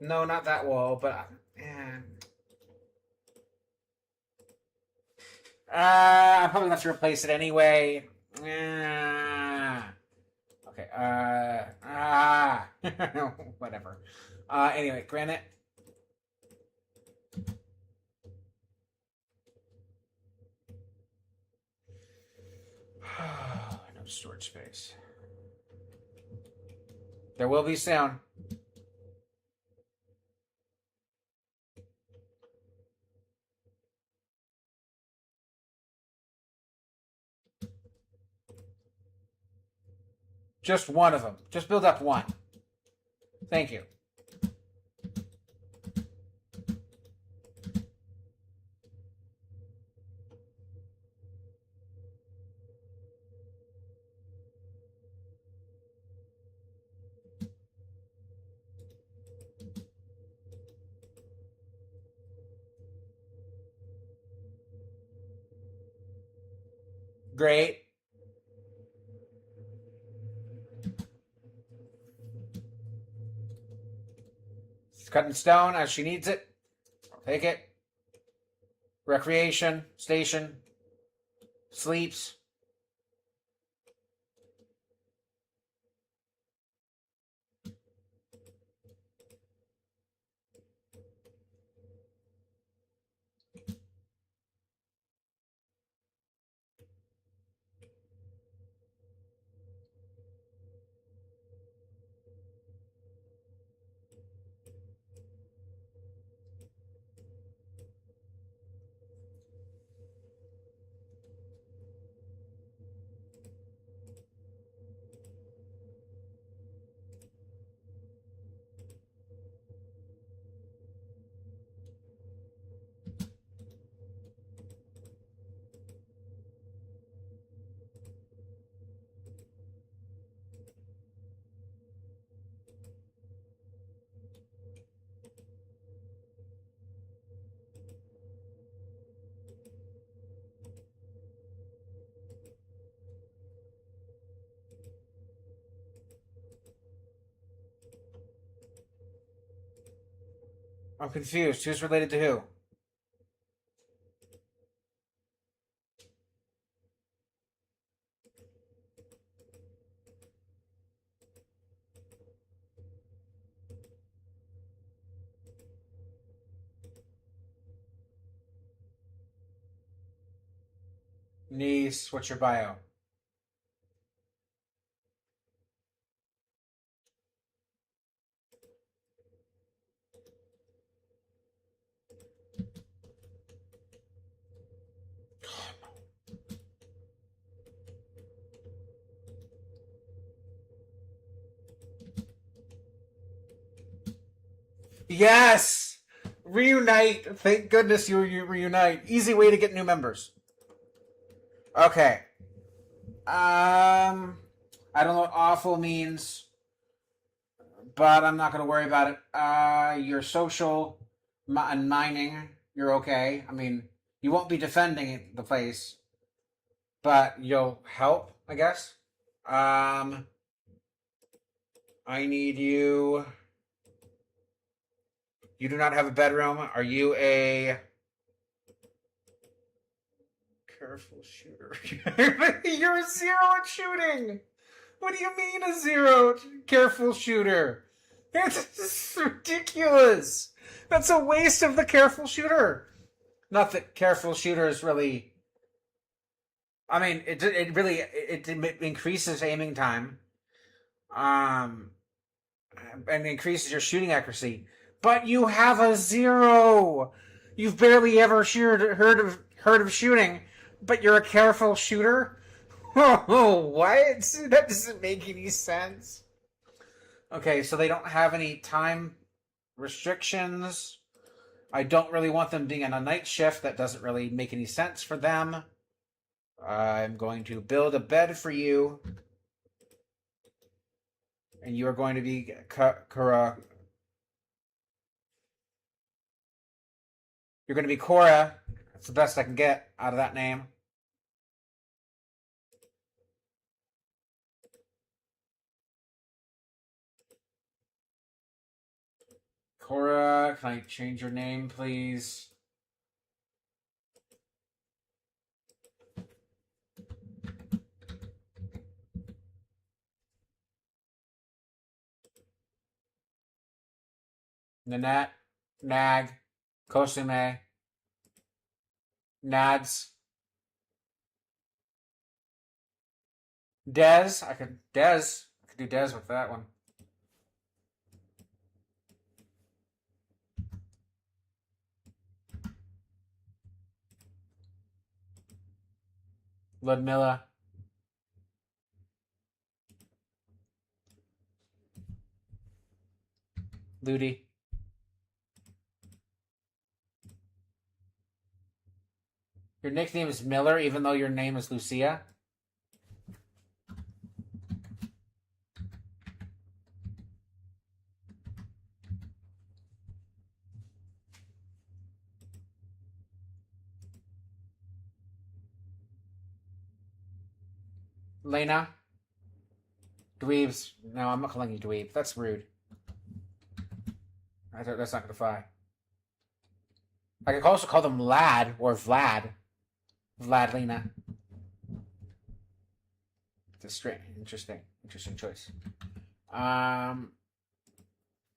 S1: No, not that wall, but... I'm probably going to have to replace it anyway. Okay, whatever. Anyway, granite. No storage space. There will be soon. Just one of them. Just build up one. Thank you. Great. It's cut in stone as she needs it. I'll take it. Recreation station. Sleeps. I'm confused. Who's related to who? Niece, what's your bio? Yes! Reunite. Thank goodness you reunite. Easy way to get new members. Okay. I don't know what awful means, but I'm not going to worry about it. Your social and mining, you're okay. I mean, you won't be defending the place, but you'll help, I guess. I need you. You do not have a bedroom. Are you a careful shooter? You're a 0 at shooting. What do you mean a 0 careful shooter? It's ridiculous. That's a waste of the careful shooter. Not that careful shooter is really. I mean, it really increases aiming time, and increases your shooting accuracy. But you have a 0. You've barely ever heard of shooting, but you're a careful shooter. Oh, what? That doesn't make any sense. Okay, so they don't have any time restrictions. I don't really want them being on a night shift. That doesn't really make any sense for them. I'm going to build a bed for you. And you are going to be Kura. You're going to be Cora. That's the best I can get out of that name. Cora, can I change your name, please? Nanette, Nag, Kosume, Nads, Dez. I could do Dez with that one. Ludmilla. Ludi. Your nickname is Miller, even though your name is Lucia. Lena. Dweebs. No, I'm not calling you Dweeb. That's rude. That's not gonna fly. I could also call them Lad or Vlad. Vladlina. It's a strange, interesting choice.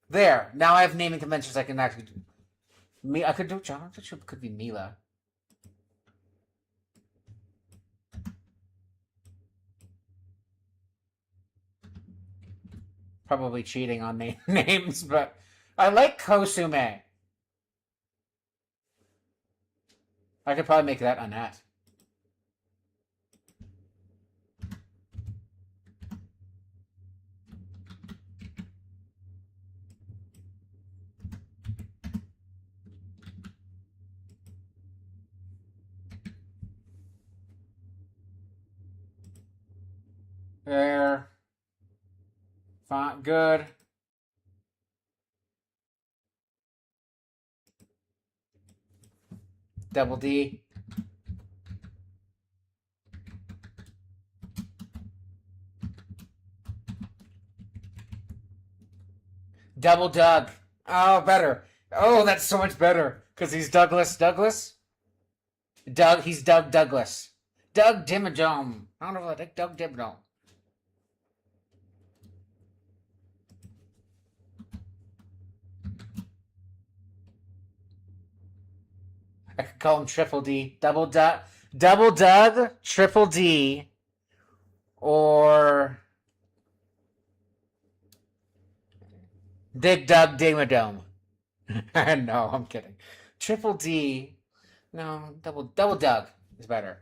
S1: There. Now I have naming conventions I can actually do. Me, I could do John. It could be Mila. Probably cheating on names, but I like Kosume. I could probably make that Annette. There. Font good. Double D. Double Doug. Oh, better. Oh, that's so much better. Because he's Douglas Douglas? He's Doug Douglas. Doug Dimmadome. I don't know if I like Doug Dimmadome. I could call him Triple D. Double Doug, Triple D, or Big Doug Dimmadome. No, I'm kidding. Triple D. No, double Doug is better.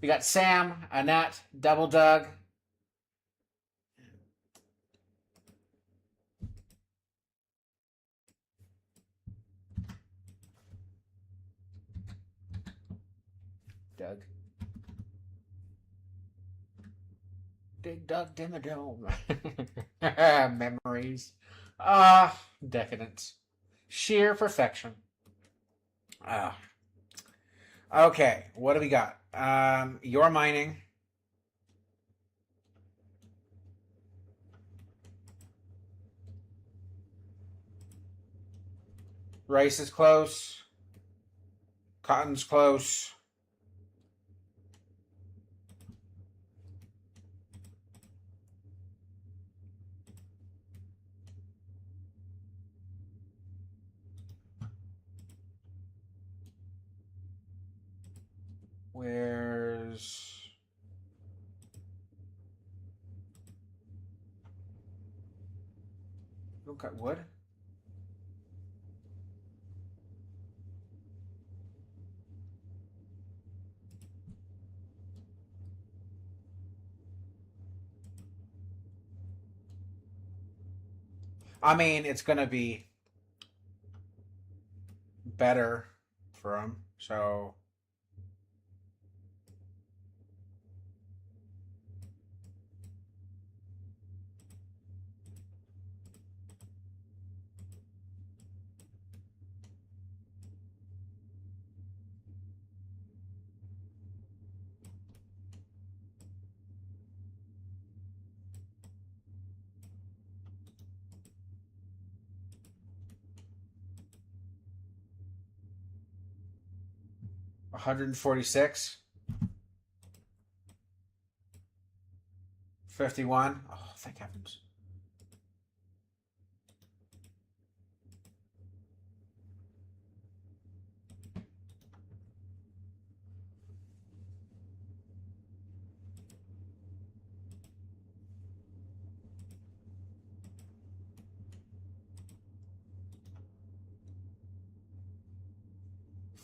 S1: We got Sam, Annette, Double Doug. Doug. Big Doug Dimmadome. Memories. Decadence. Sheer perfection. Okay, what do we got? You're mining. Rice is close. Cotton's close. Where's... Don't cut wood? I mean, it's gonna be better for him, so... 146. 51. Oh, thank heavens.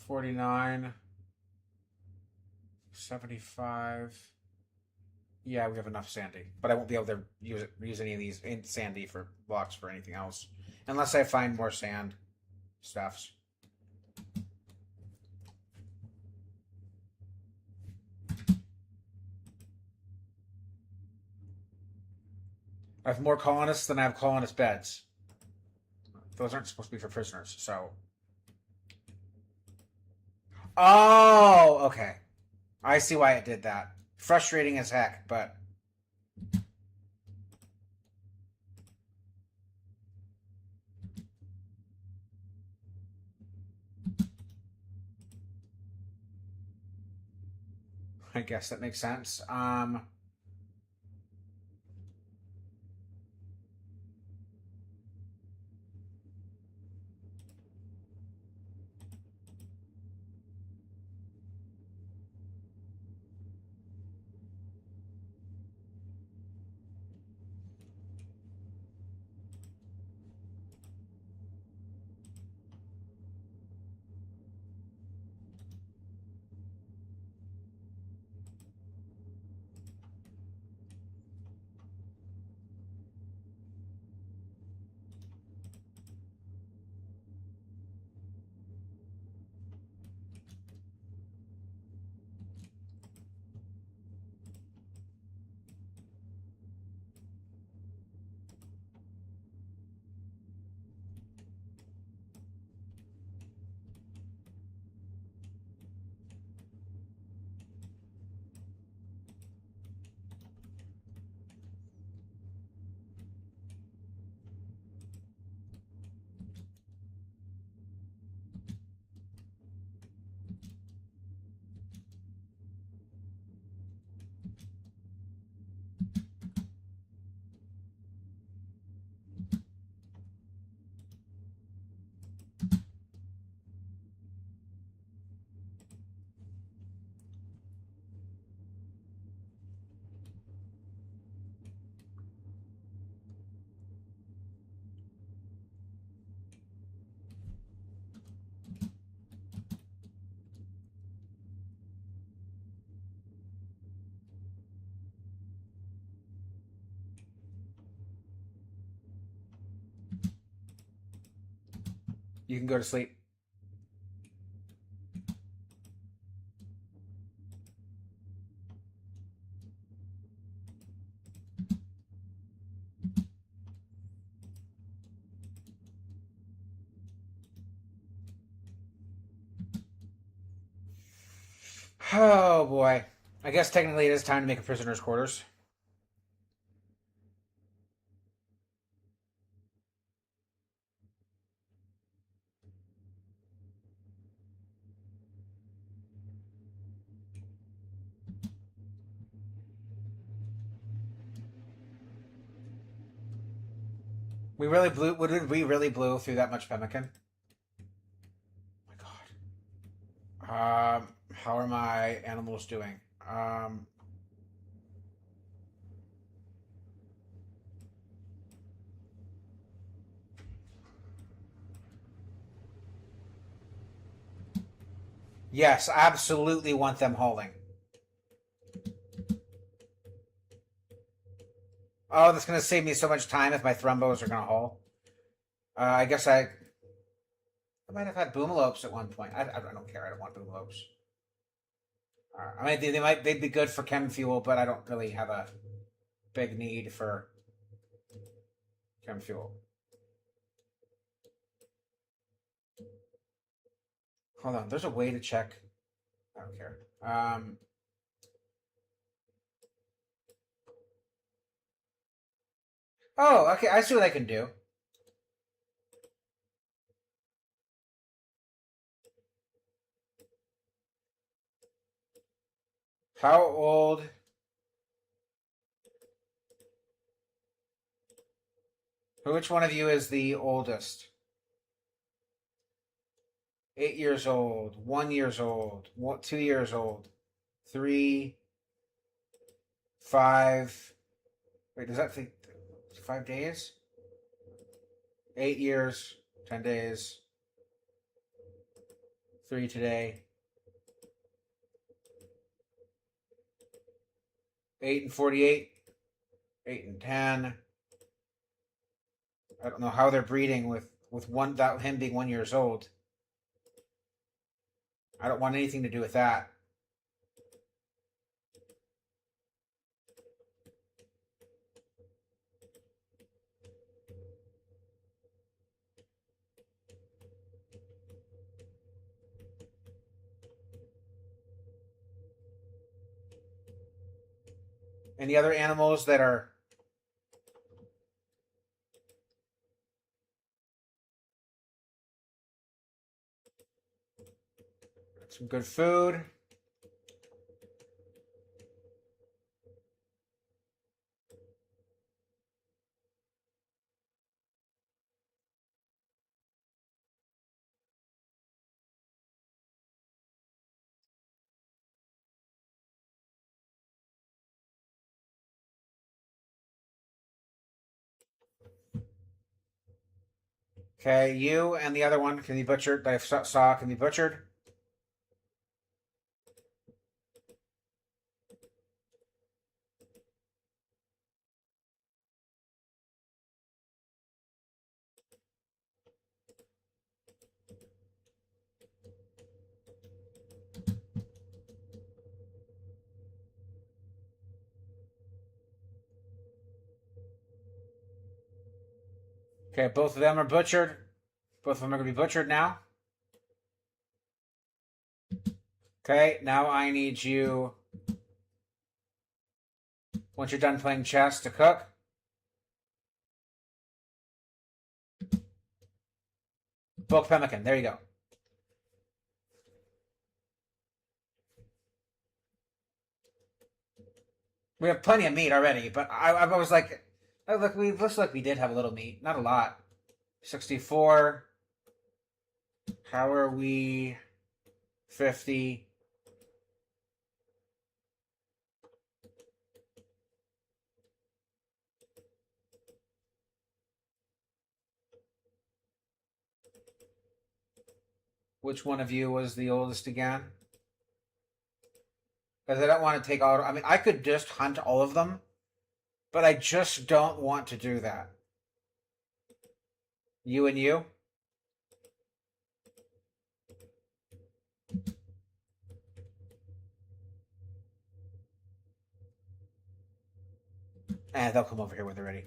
S1: $49. 75. Yeah, we have enough sandy, but I won't be able to use any of these in sandy for blocks for anything else, unless I find more sand stuffs. I have more colonists than I have colonist beds. Those aren't supposed to be for prisoners, so. Oh, okay. I see why it did that. Frustrating as heck, but I guess that makes sense. you can go to sleep. Oh boy. I guess technically it is time to make a prisoner's quarters. We really blew. We really blew through that much pemmican? Oh my god. How are my animals doing? Yes, absolutely want them hauling. Oh, that's gonna save me so much time if my thrombos are gonna haul. I guess I might have had boomalopes at one point. I don't care. I don't want boomalopes. I mean, they'd be good for chem fuel, but I don't really have a big need for chem fuel. Hold on, there's a way to check. I don't care. Oh, okay. I see what I can do. How old? Which one of you is the oldest? 8 years old, 1 years old, 2 years old, 3, 5. Wait, does that think 5 days? 8 years, 10 days, 3 today, 8 and 48, 8 and 10. I don't know how they're breeding with one that him being 1 years old. I don't want anything to do with that. Any other animals that are some good food? Okay, you and the other one can be butchered. That I saw can be butchered. Okay, both of them are butchered. Both of them are going to be butchered now. Okay, now I need you, once you're done playing chess, to cook. Bulk pemmican, there you go. We have plenty of meat already, but I was like, oh, look, looks like we did have a little meat. Not a lot. 64. How are we? 50. Which one of you was the oldest again? Because I don't want to take all. I mean, I could just hunt all of them, but I just don't want to do that. You and you? They'll come over here when they're ready.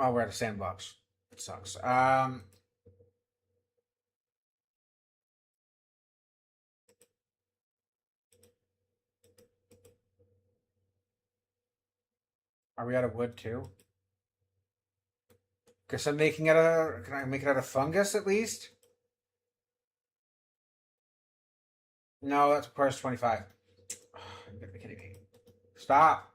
S1: Oh, we're at a sandbox. It sucks. Are we out of wood too? Guess I'm making it out of. Can I make it out of fungus at least? No, that requires 25. Oh, you gotta be kidding me. Stop.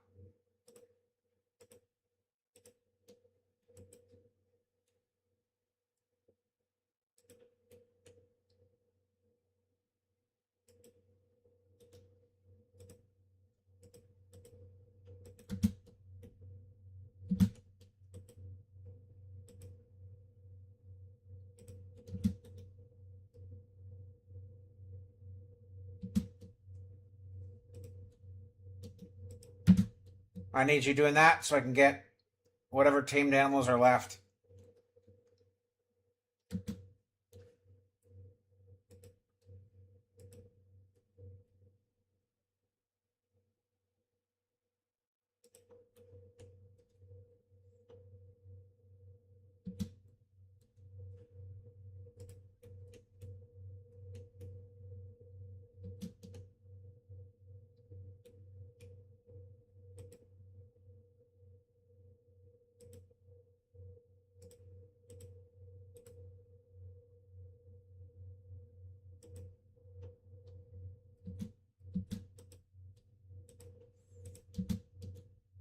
S1: I need you doing that so I can get whatever tamed animals are left.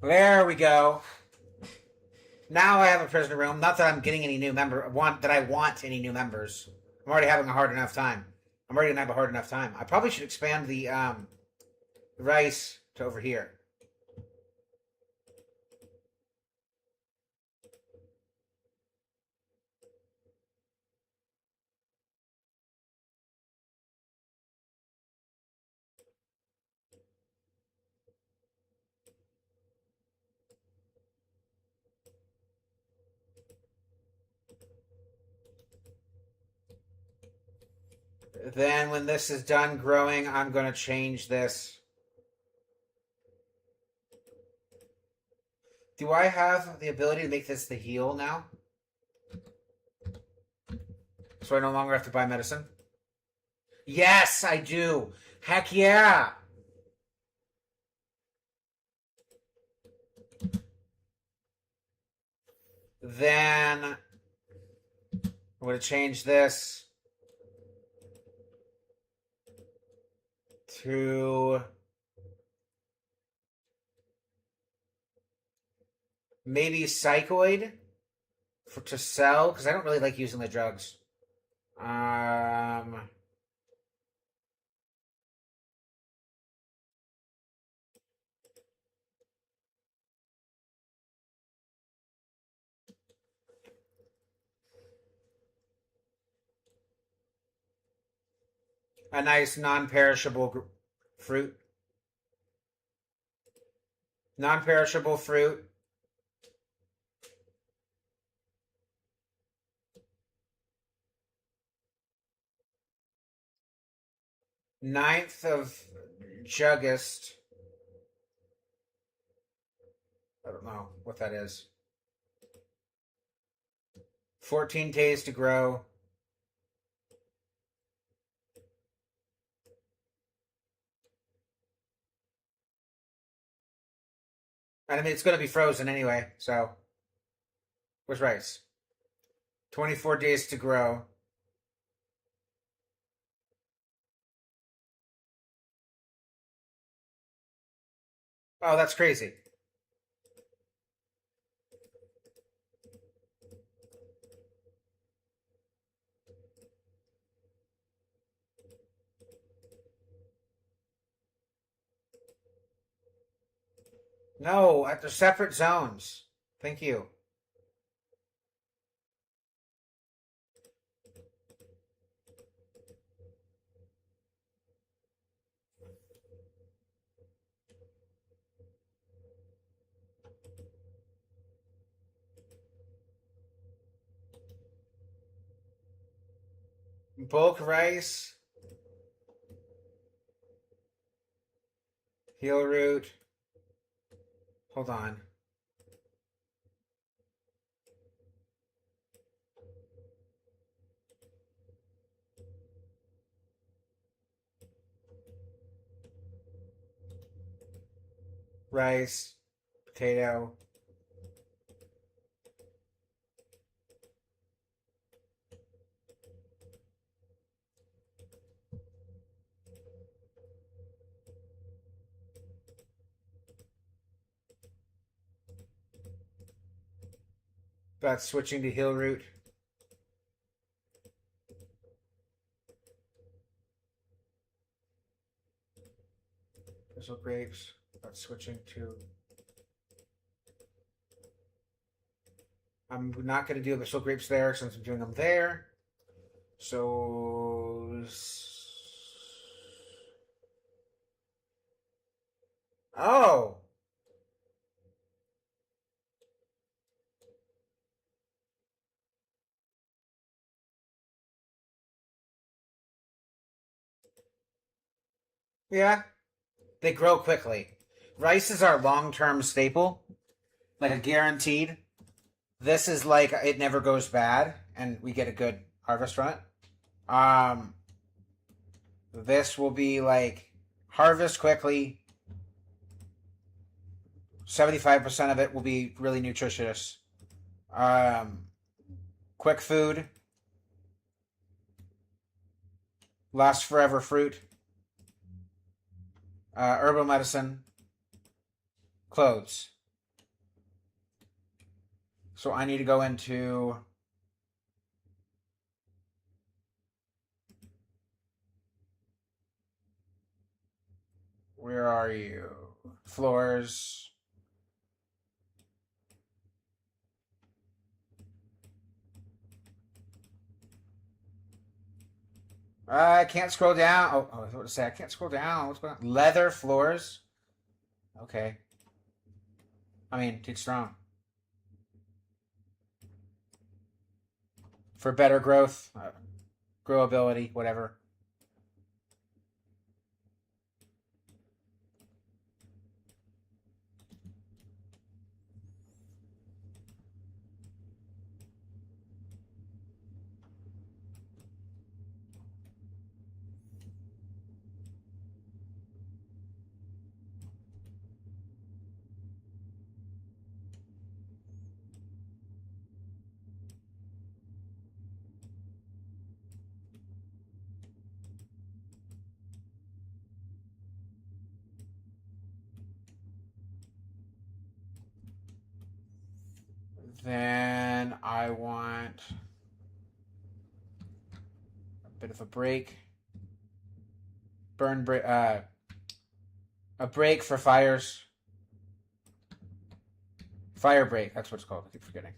S1: There we go. Now I have a prisoner room. Not that I'm getting any new that I want any new members. I'm already having a hard enough time. I'm already gonna have a hard enough time. I probably should expand the rice to over here. Then when this is done growing, I'm gonna change this. Do I have the ability to make this the heal now? So I no longer have to buy medicine? Yes, I do. Heck yeah. Then I'm going to change this to maybe psychoid to sell because I don't really like using the drugs. A nice non-perishable fruit. Non-perishable fruit. Ninth of Juggist. I don't know what that is. 14 days to grow. And I mean, it's going to be frozen anyway, so. Where's rice? 24 days to grow. Oh, that's crazy. No, at the separate zones. Thank you. Bulk rice. Heal root. Hold on. Rice. Potato. That's switching to heal root. Thistle grapes. That's switching to. I'm not going to do thistle grapes there since I'm doing them there. So. Oh! Yeah. They grow quickly. Rice is our long term staple, like a guaranteed. This is like it never goes bad, and we get a good harvest from it. This will be like harvest quickly. 75% of it will be really nutritious. Um, quick food. Last forever fruit. Herbal medicine. Clothes. So I need to go into... Where are you? Floors. I can't scroll down. Oh, I was about to say I can't scroll down. What's going on? Leather floors. Okay. I mean, teach strong for better growth, growability, whatever. Then I want a bit of a break. Burn break. A break for fires. Fire break. That's what it's called. I keep forgetting.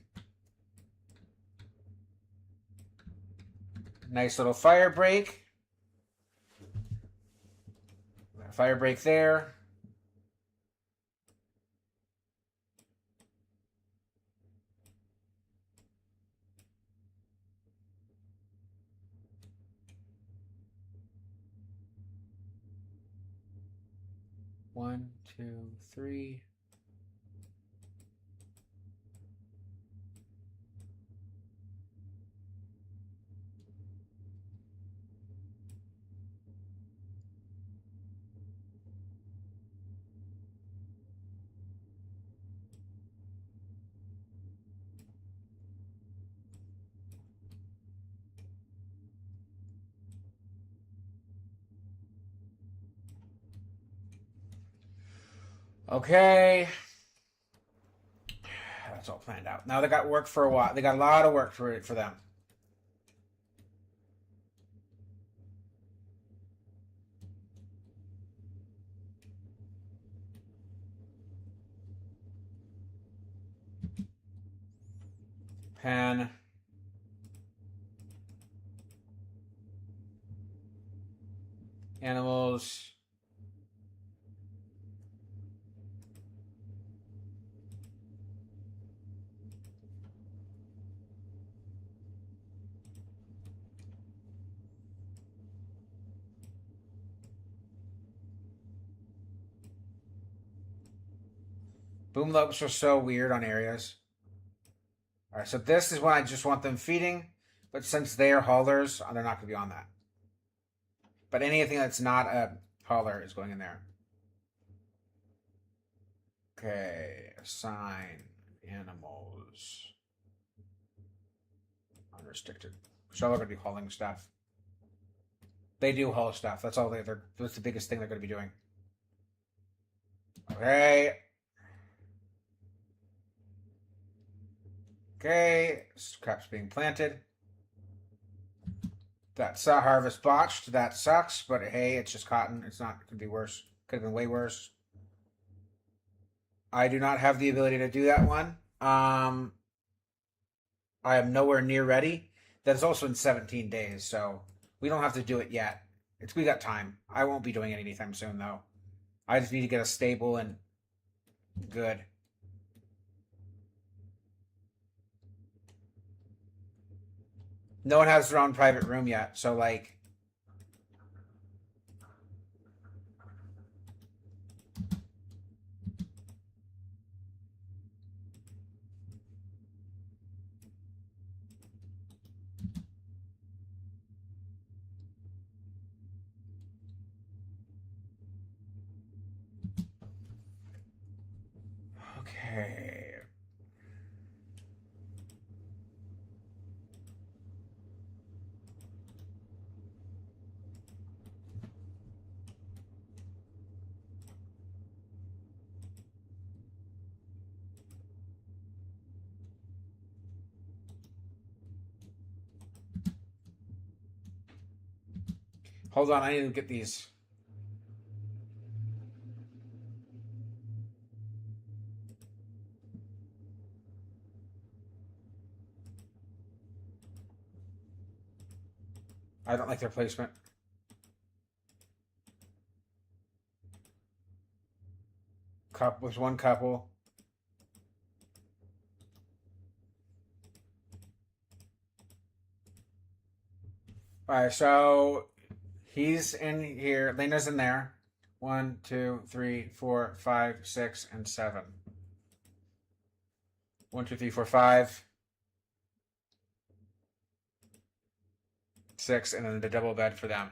S1: Nice little fire break. Fire break there. One, two, three. Okay. That's all planned out. Now they got work for a while. They got a lot of work for them. Pen. Animals. Boom loops are so weird on areas. All right, so this is when I just want them feeding, but since they are haulers, they're not going to be on that. But anything that's not a hauler is going in there. Okay, assign animals. Unrestricted. So they're going to be hauling stuff. They do haul stuff. That's all that's the biggest thing they're going to be doing. Okay. Okay. Crap's being planted. That's harvest botched. That sucks, but hey, it's just cotton. It's not going to be worse. Could have been way worse. I do not have the ability to do that one. I am nowhere near ready. That's also in 17 days, so we don't have to do it yet. We got time. I won't be doing it anytime soon, though. I just need to get a stable and good. No one has their own private room yet, so like... Okay. Hold on, I need to get these. I don't like their placement. Couple was one couple. All right, so he's in here. Lena's in there. 1, 2, 3, 4, 5, 6, and 7. 1, 2, 3, 4, 5, 6, and then the double bed for them.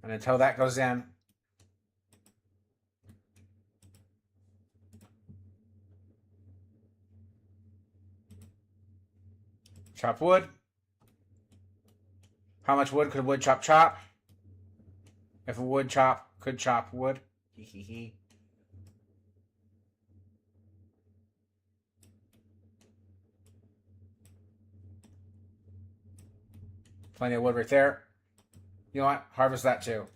S1: And until that goes in, chop wood. How much wood could wood chop? If a wood chop could chop wood. Hee hee hee. Plenty of wood right there. You know what? Harvest that too.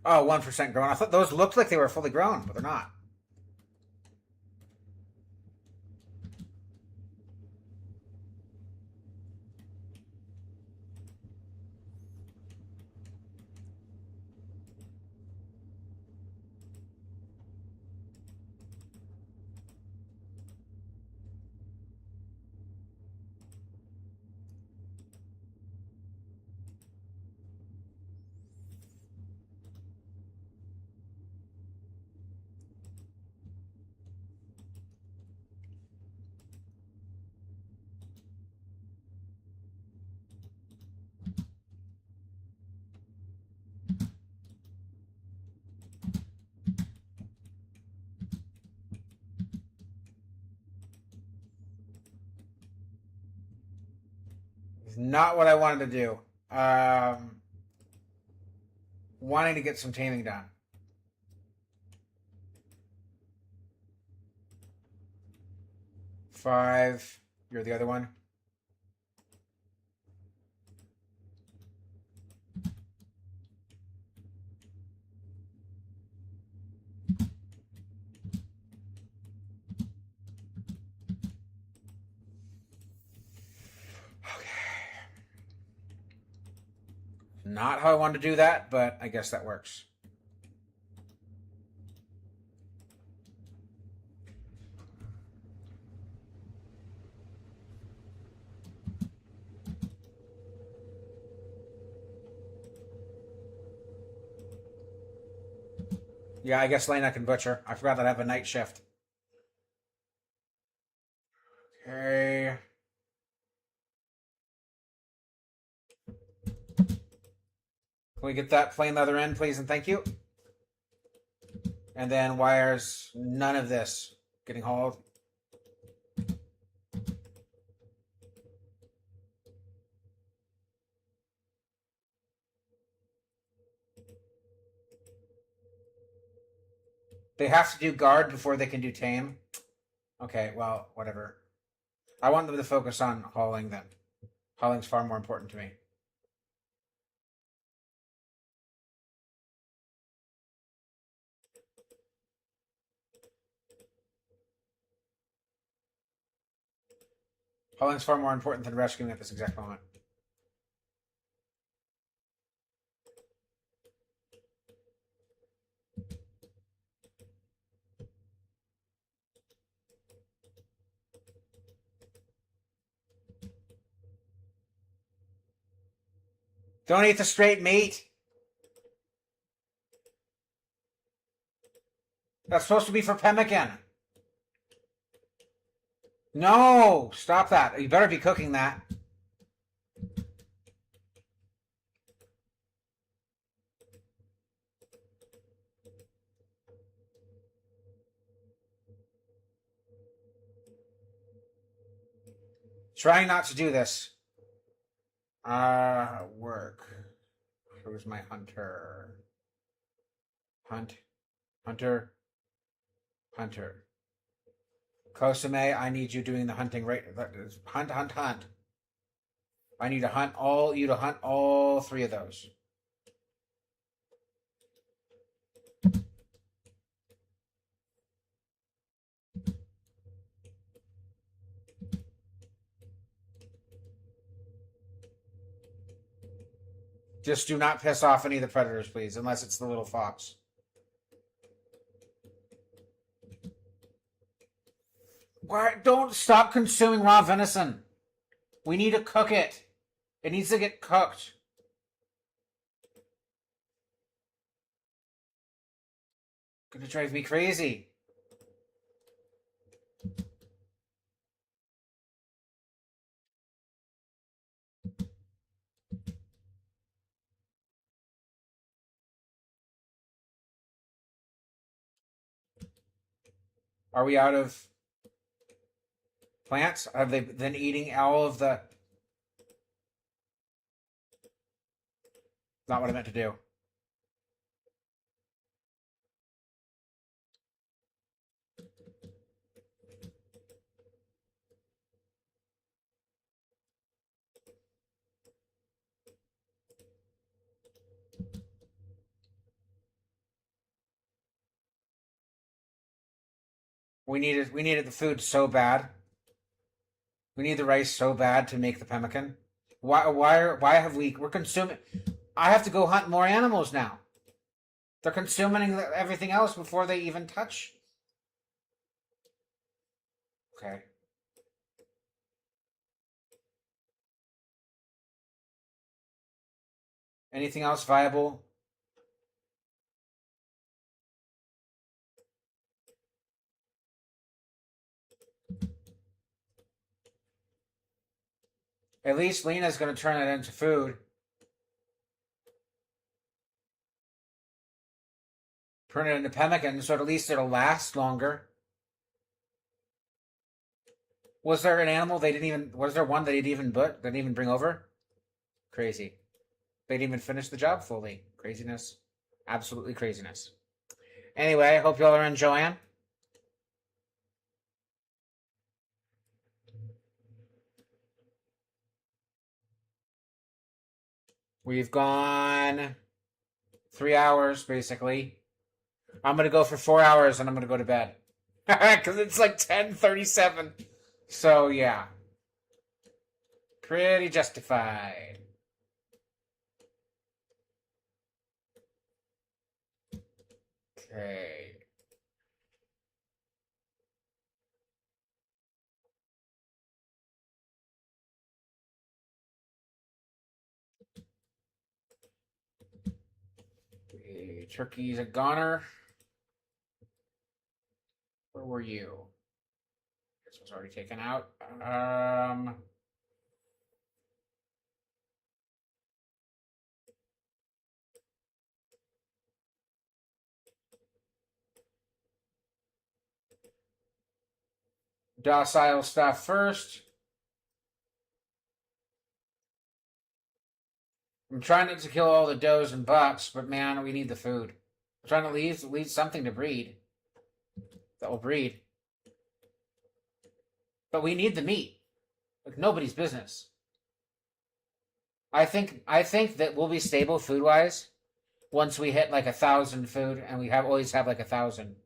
S1: Oh, 1% grown. I thought those looked like they were fully grown, but they're not. It's not what I wanted to do. Wanting to get some taming done. Five. You're the other one. Not how I wanted to do that, but I guess that works. Yeah, I guess Lena can butcher. I forgot that I have a night shift. Okay. Can we get that plain leather in, please, and thank you? And then wires, none of this getting hauled. They have to do guard before they can do tame. Okay, well, whatever. I want them to focus on hauling them. Hauling's far more important to me. Hauling's far more important than rescuing at this exact moment. Don't eat the straight meat. That's supposed to be for pemmican. No! Stop that. You better be cooking that. Trying not to do this. Work. Who's my hunter? Hunt. Hunter. Hunter. Kosume, I need you doing the hunting right. Hunt, hunt, hunt. I need to hunt you to hunt all three of those. Just do not piss off any of the predators, please, unless it's the little fox. Why? Don't stop consuming raw venison. We need to cook it. It needs to get cooked. Gonna drive me crazy. Are we out of plants? Have they been eating all of the... Not what I meant to do. We needed the food so bad. We need the rice so bad to make the pemmican. Why have we're consuming... I have to go hunt more animals now. They're consuming everything else before they even touch. Okay. Anything else viable? At least Lena's going to turn it into food. Turn it into pemmican, so at least it'll last longer. Was there an animal they didn't even... Was there one they didn't even bring over? Crazy. They didn't even finish the job fully. Craziness. Absolutely craziness. Anyway, I hope y'all are enjoying. We've gone 3 hours, basically. I'm going to go for 4 hours, and I'm going to go to bed. Because it's like 10:37. So, yeah. Pretty justified. Okay. The turkey's a goner. Where were you? This was already taken out. Docile stuff first. I'm trying not to kill all the does and bucks, but man, we need the food. I'm trying to leave something to breed. That will breed. But we need the meat. Like nobody's business. I think that we'll be stable food wise once we hit like 1,000 food, and we always have like 1,000.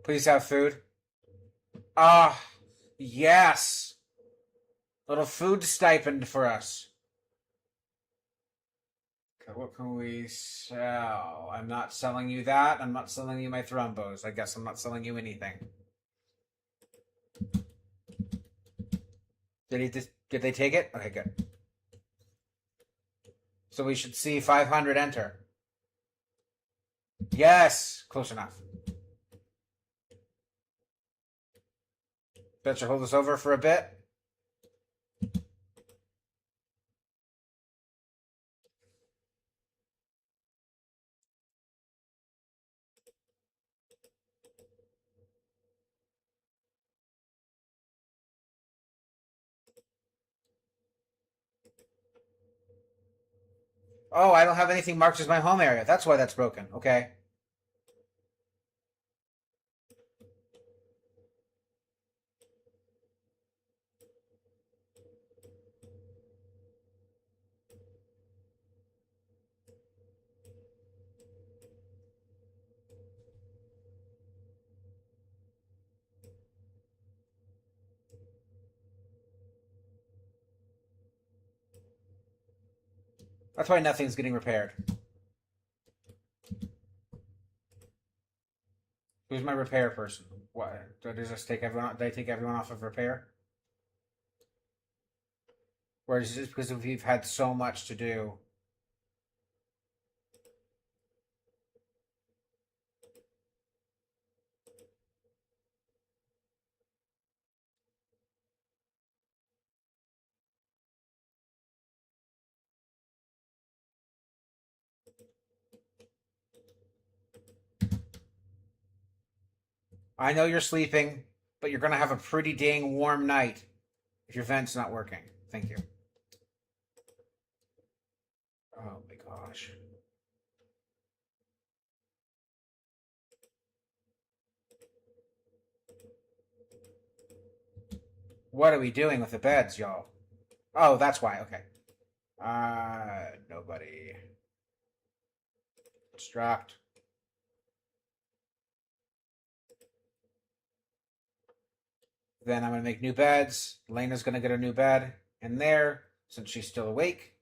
S1: Please have food. Ah, yes. Little food stipend for us. Okay, what can we sell? I'm not selling you that. I'm not selling you my thrombos. I guess I'm not selling you anything. Did they take it? Okay, good. So we should see 500 enter. Yes, close enough. Spencer, hold us over for a bit. Oh, I don't have anything marked as my home area. That's why that's broken. Okay. That's why nothing's getting repaired. Who's my repair person? What? Did I just take everyone? Did I take everyone off of repair? Or is it just because we've had so much to do? I know you're sleeping, but you're gonna have a pretty dang warm night if your vent's not working. Thank you. Oh my gosh. What are we doing with the beds, y'all? Oh, that's why. Okay. Nobody. It's dropped. Then I'm gonna make new beds. Lena's gonna get a new bed in there since she's still awake.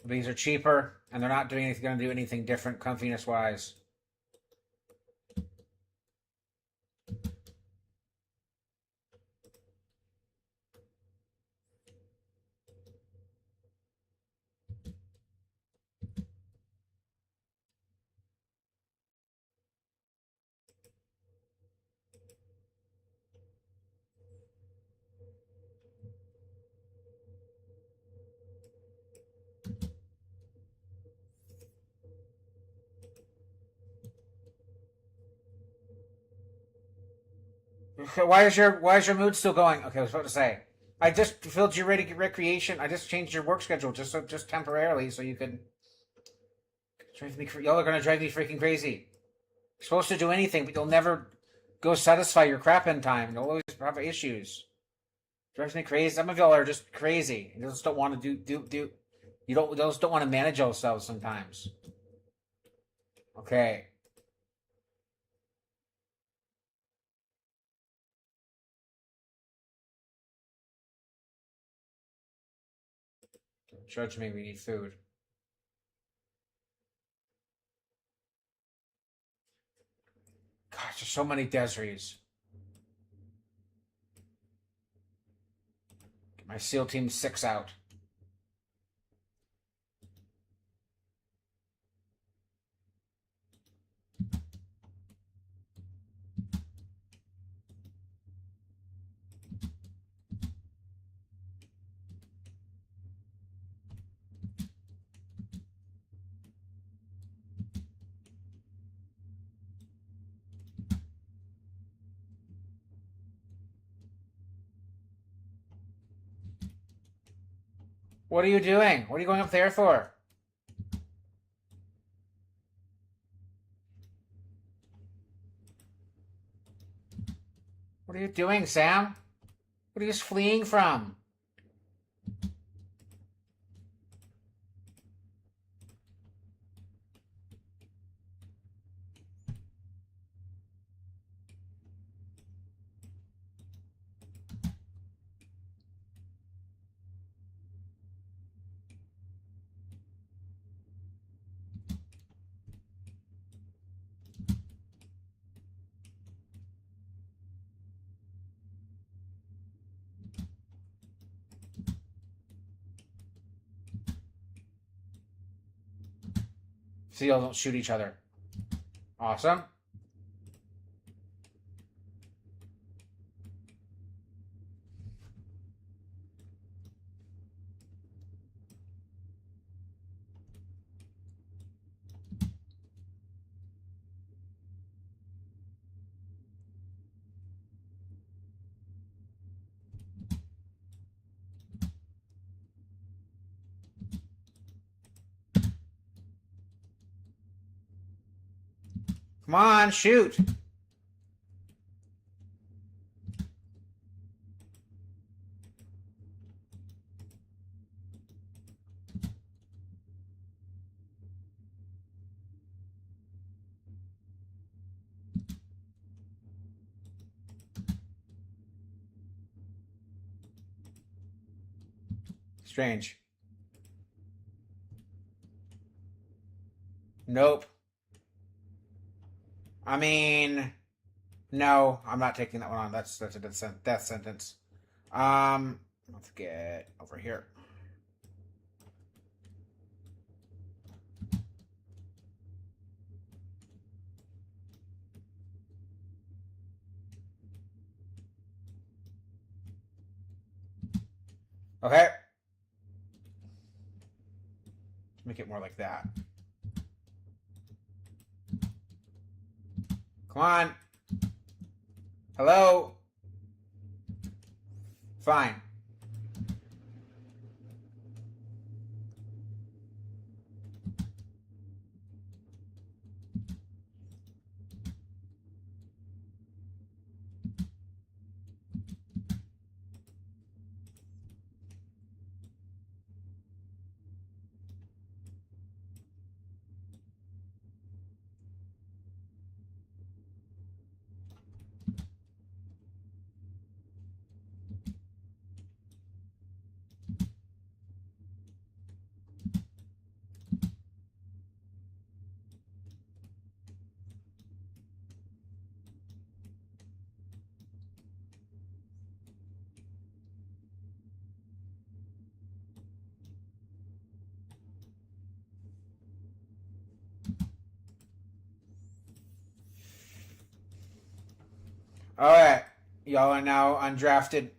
S1: These are cheaper, and they're not doing anything. Going to do anything different, comfiness wise. Why is your mood still going? Okay, I was about to say. I just filled your recreation. I just changed your work schedule just temporarily so you could drive me. Y'all are gonna drive me freaking crazy. You're supposed to do anything, but you'll never go satisfy your crap in time. You'll always have issues. Drives me crazy. Some of y'all are just crazy. You just don't want to do. You just don't want to manage yourselves sometimes. Okay. Don't judge me. We need food. Gosh, there's so many Desries. Get my SEAL Team 6 out. What are you doing? What are you going up there for? What are you doing, Sam? What are you fleeing from? So y'all don't shoot each other. Awesome. Come on, shoot. Strange. Nope. I mean, no, I'm not taking that one on. That's a death sentence. Let's get over here. Okay. Make it more like that. Come on. Hello? Fine. Alright. Y'all are now undrafted.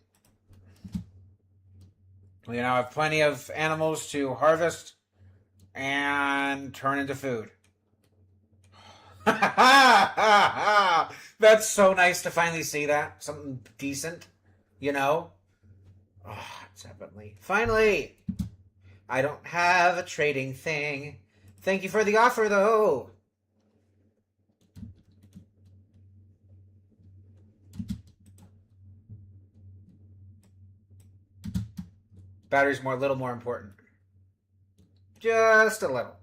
S1: We now have plenty of animals to harvest and turn into food. That's so nice to finally see that. Something decent, you know? Oh, it's heavenly. Finally! I don't have a trading thing. Thank you for the offer, though. Battery's a little more important. Just a little.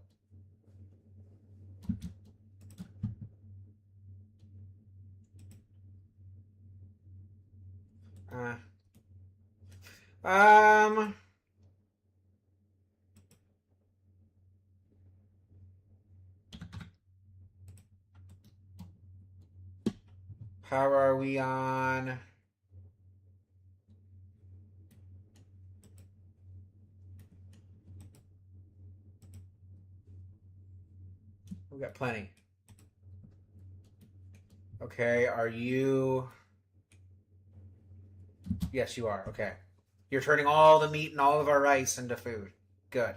S1: Um. How are we on? We've got plenty. Okay, are you... Yes, you are. Okay. You're turning all the meat and all of our rice into food. Good.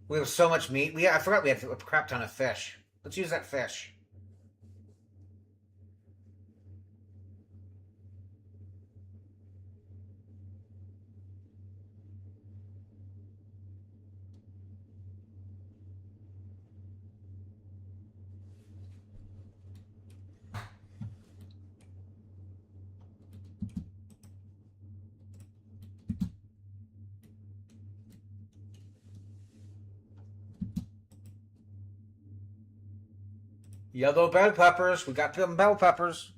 S1: We have so much meat. I forgot we had a crap ton of fish. Let's use that fish. Yellow bell peppers. We got them bell peppers.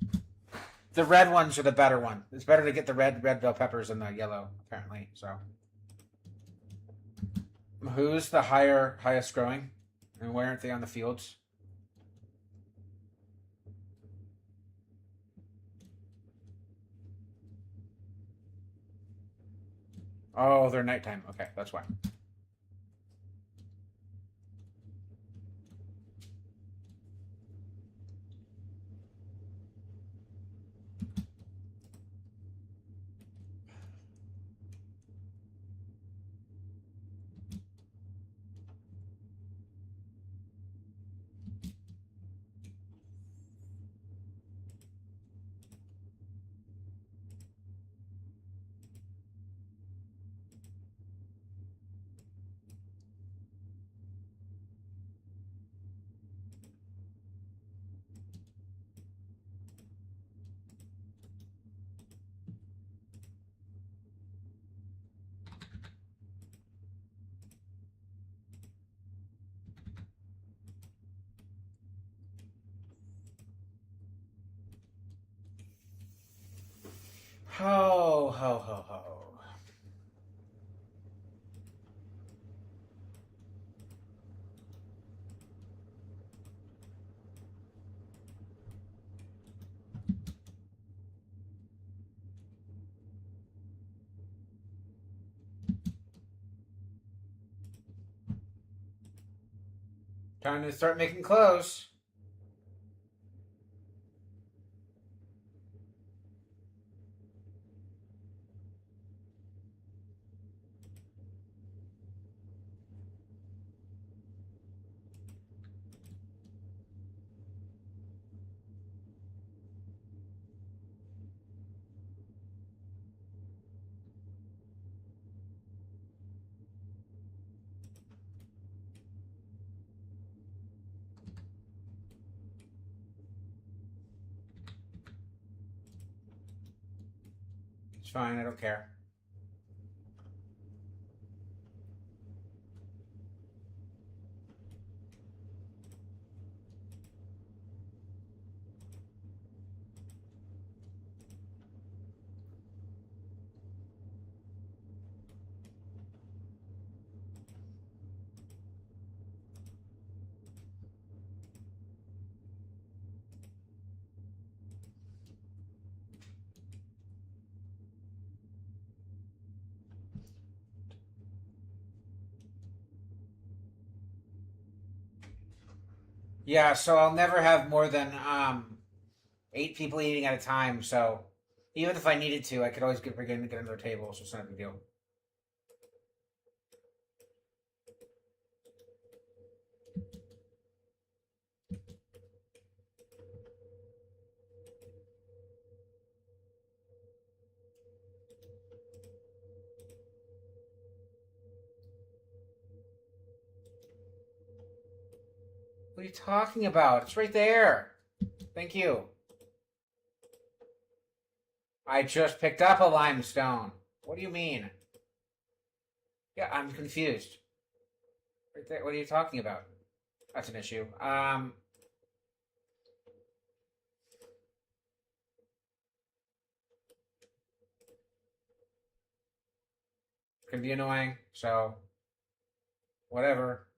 S1: The red ones are the better one. It's better to get the red bell peppers than the yellow, apparently. So, who's the highest growing, and why aren't they on the fields? Oh, they're nighttime. Okay, that's why. Ho, ho, ho, ho. Time to start making clothes. It's fine, I don't care. Yeah, so I'll never have more than 8 people eating at a time. So even if I needed to, I could always get another table. So it's not a big deal. What are you talking about? It's right there. Thank you. I just picked up a limestone. What do you mean? Yeah, I'm confused. Right there. What are you talking about? That's an issue. Can be annoying. So whatever.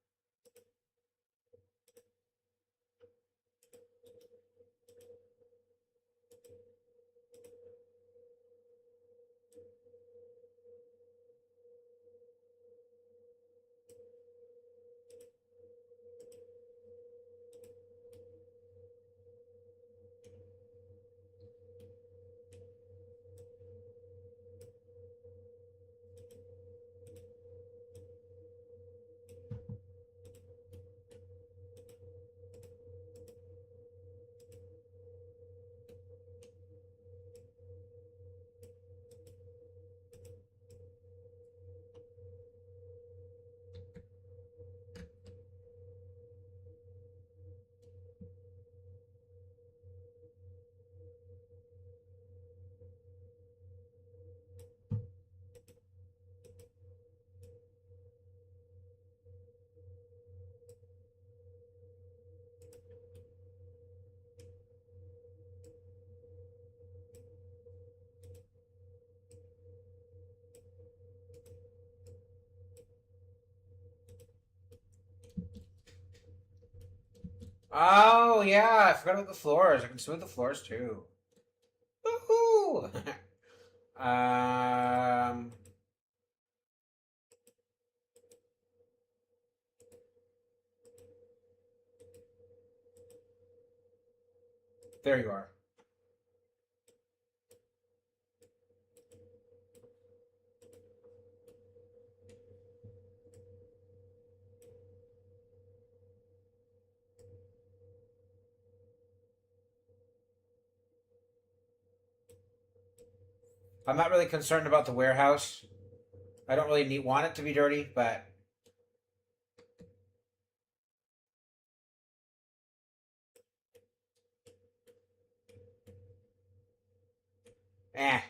S1: Oh yeah, I forgot about the floors. I can smooth the floors too. Woohoo! um, there you are. I'm not really concerned about the warehouse. I don't really want it to be dirty, but eh.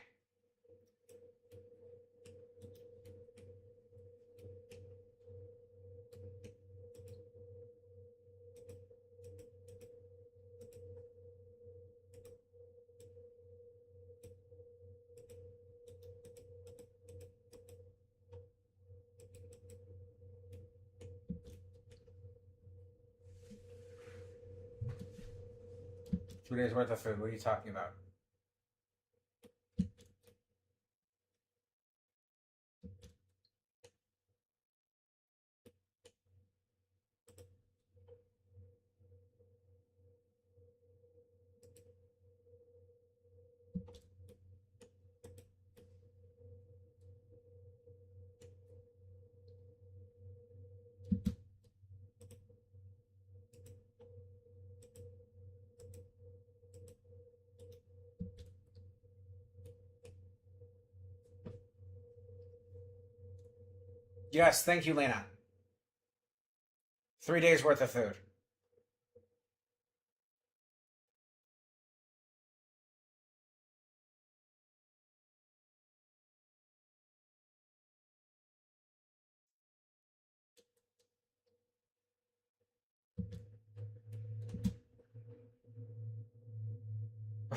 S1: 2 days worth of food. What are you talking about? Yes, thank you, Lena. 3 days worth of food.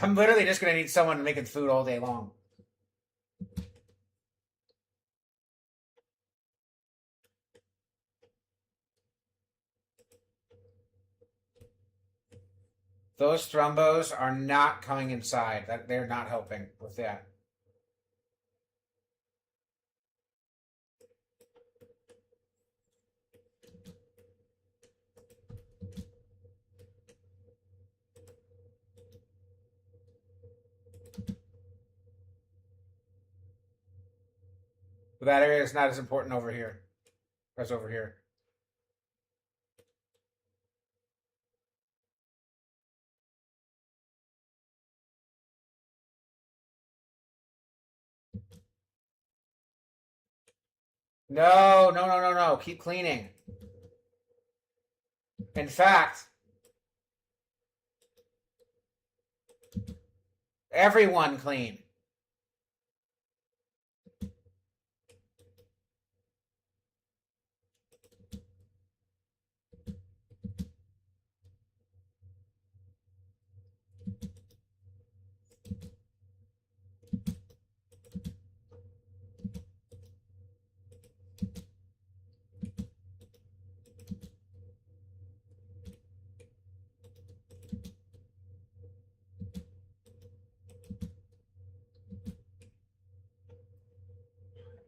S1: I'm literally just gonna need someone making food all day long. Those thrombos are not coming inside. That they're not helping with that. But that area is not as important over here as over here. No, no, no, no, no. Keep cleaning. In fact, everyone clean.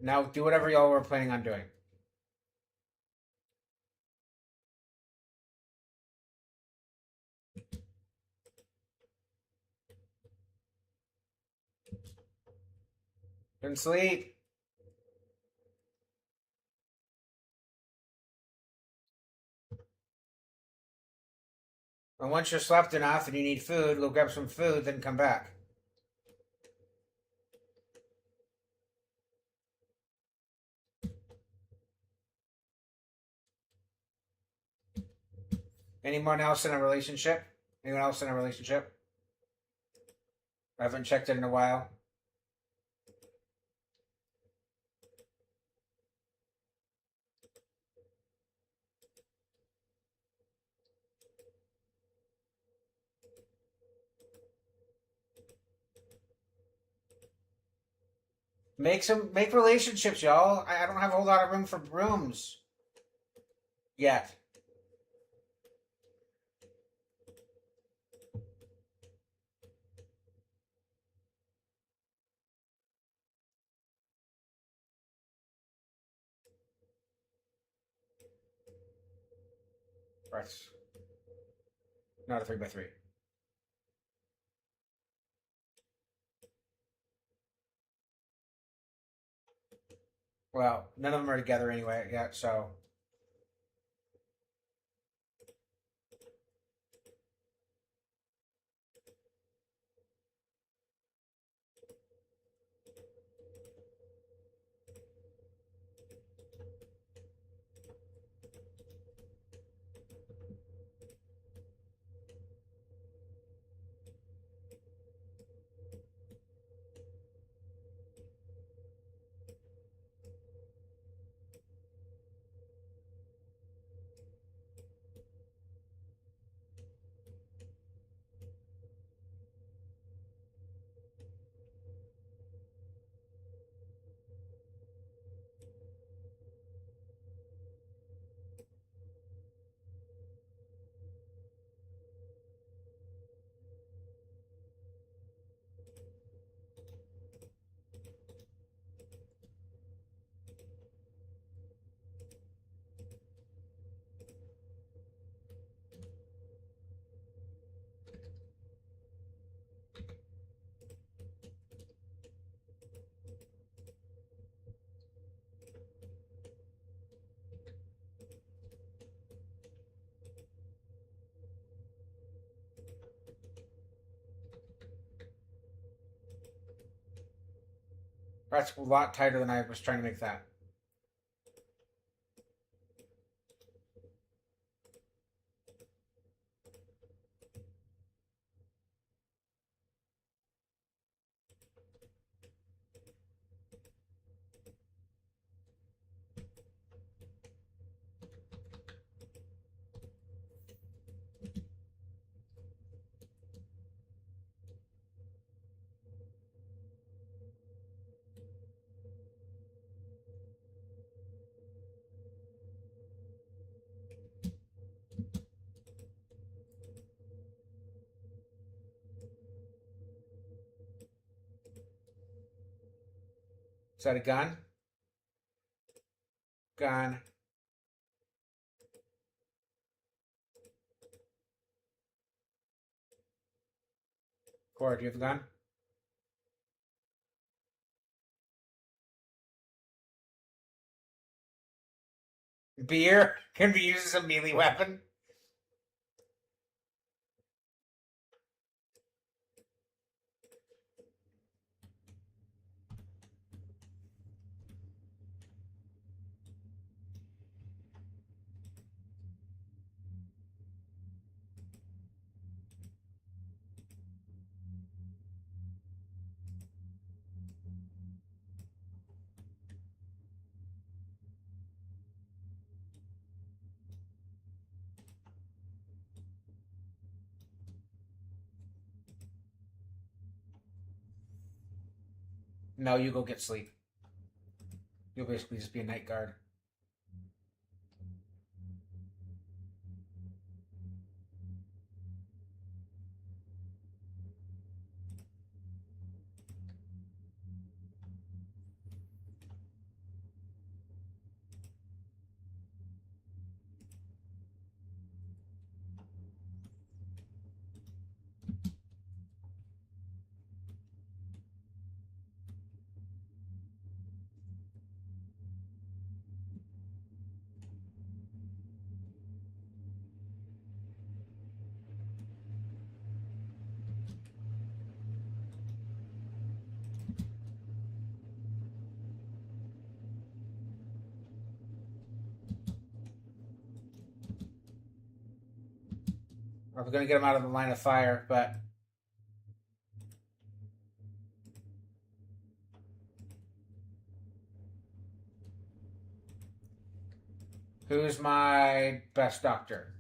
S1: Now do whatever y'all were planning on doing. Then sleep. And once you're slept enough and you need food, go grab some food, then come back. Anyone else in a relationship? Anyone else in a relationship? I haven't checked it in a while. Make relationships, y'all. I don't have a whole lot of room for rooms yet. Right. Not a 3x3. Well, none of them are together anyway yet, so. That's a lot tighter than I was trying to make that. Is that a gun? Gun. Cora, do you have a gun? Beer can be used as a melee weapon. No, you go get sleep. You'll basically just be a night guard. I was going to get him out of the line of fire, but who's my best doctor?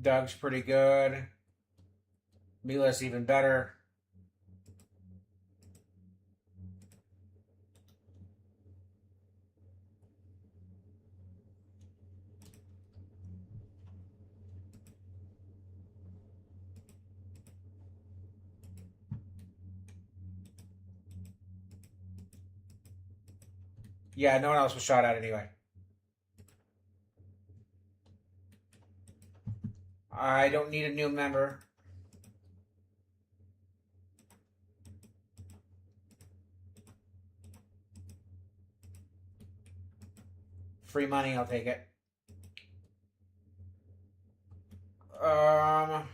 S1: Doug's pretty good. Mila's even better. Yeah, no one else was shot at anyway. I don't need a new member. Free money, I'll take it. Um,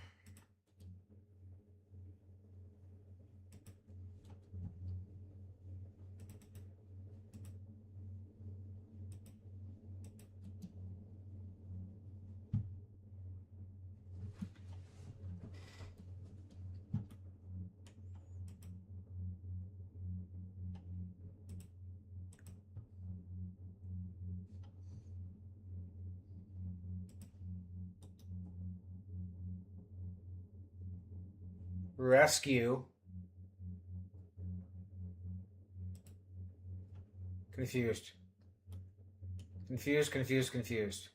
S1: rescue. Confused. Confused, confused, confused.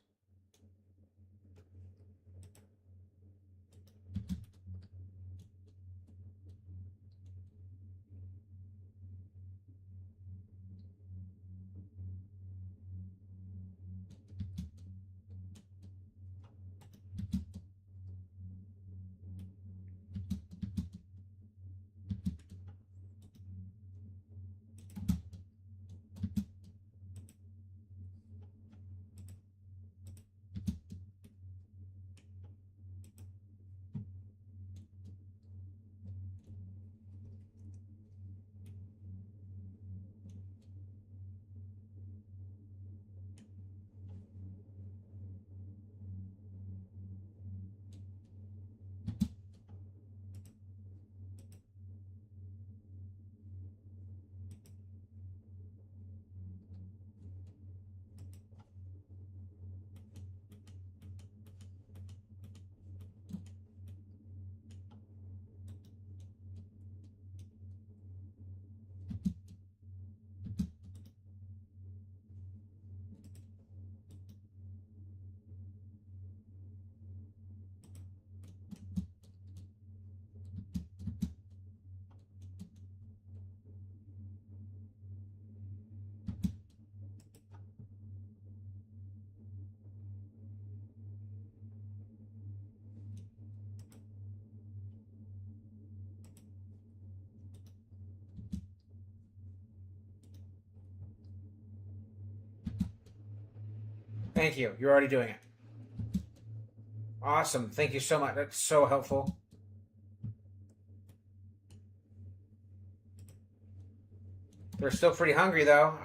S1: Thank you. You're already doing it. Awesome. Thank you so much. That's so helpful. They're still pretty hungry though.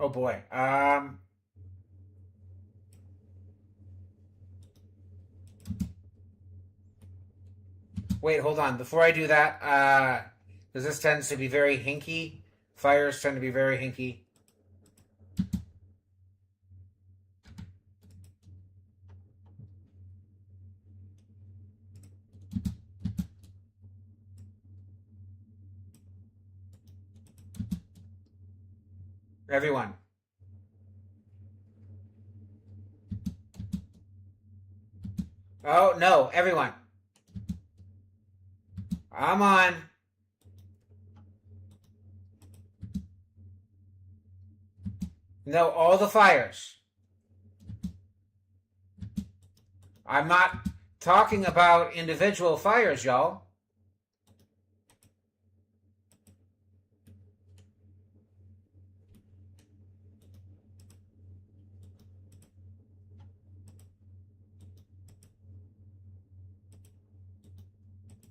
S1: Oh boy. Wait, hold on. Before I do that, because this tends to be very hinky. Fires tend to be very hinky. Everyone. Oh no, everyone. I'm on. No, all the fires. I'm not talking about individual fires, y'all.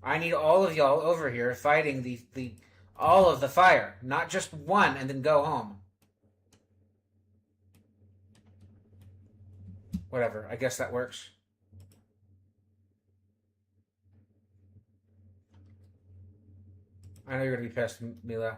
S1: I need all of y'all over here fighting the all of the fire, not just one and then go home. Whatever. I guess that works. I know you're gonna be pissed, Mila.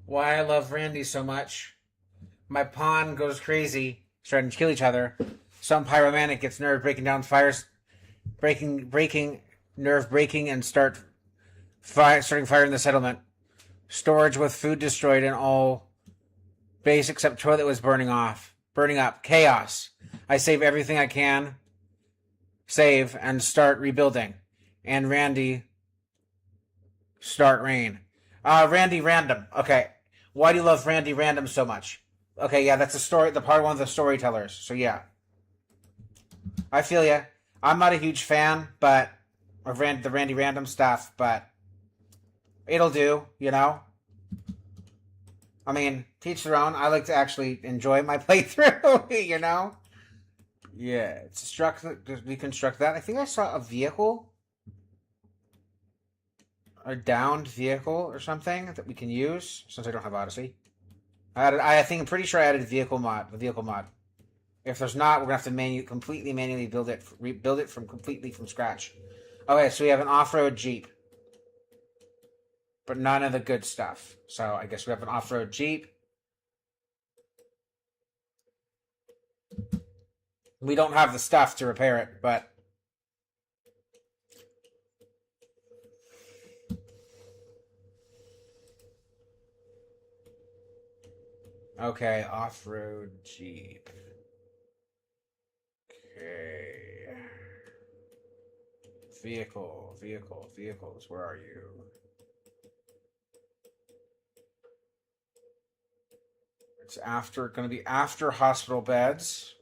S1: Why I love Randy so much. My pawn goes crazy, starting to kill each other. Some pyromanic gets nerve breaking down fires, breaking, nerve breaking, and starting fire in the settlement. Storage with food destroyed and all base except toilet was burning up. Chaos. I save everything I can, save and start rebuilding. And Randy, start rain. Randy Random. Okay, why do you love Randy Random so much? Okay, yeah, that's the story. The part one of the storytellers. So yeah, I feel ya. I'm not a huge fan, but of the Randy Random stuff, but it'll do. You know. I mean, teach their own. I like to actually enjoy my playthrough. You know. Yeah, it's reconstruct that. I think I saw a vehicle, a downed vehicle or something that we can use since I don't have Odyssey. I think I'm pretty sure I added a vehicle mod. The vehicle mod. If there's not, we're gonna have to completely manually build it, rebuild it completely from scratch. Okay, so we have an off-road Jeep, but none of the good stuff. So I guess we have an off-road Jeep. We don't have the stuff to repair it, but okay, off-road Jeep. Okay. Vehicles. Where are you? It's going to be after hospital beds.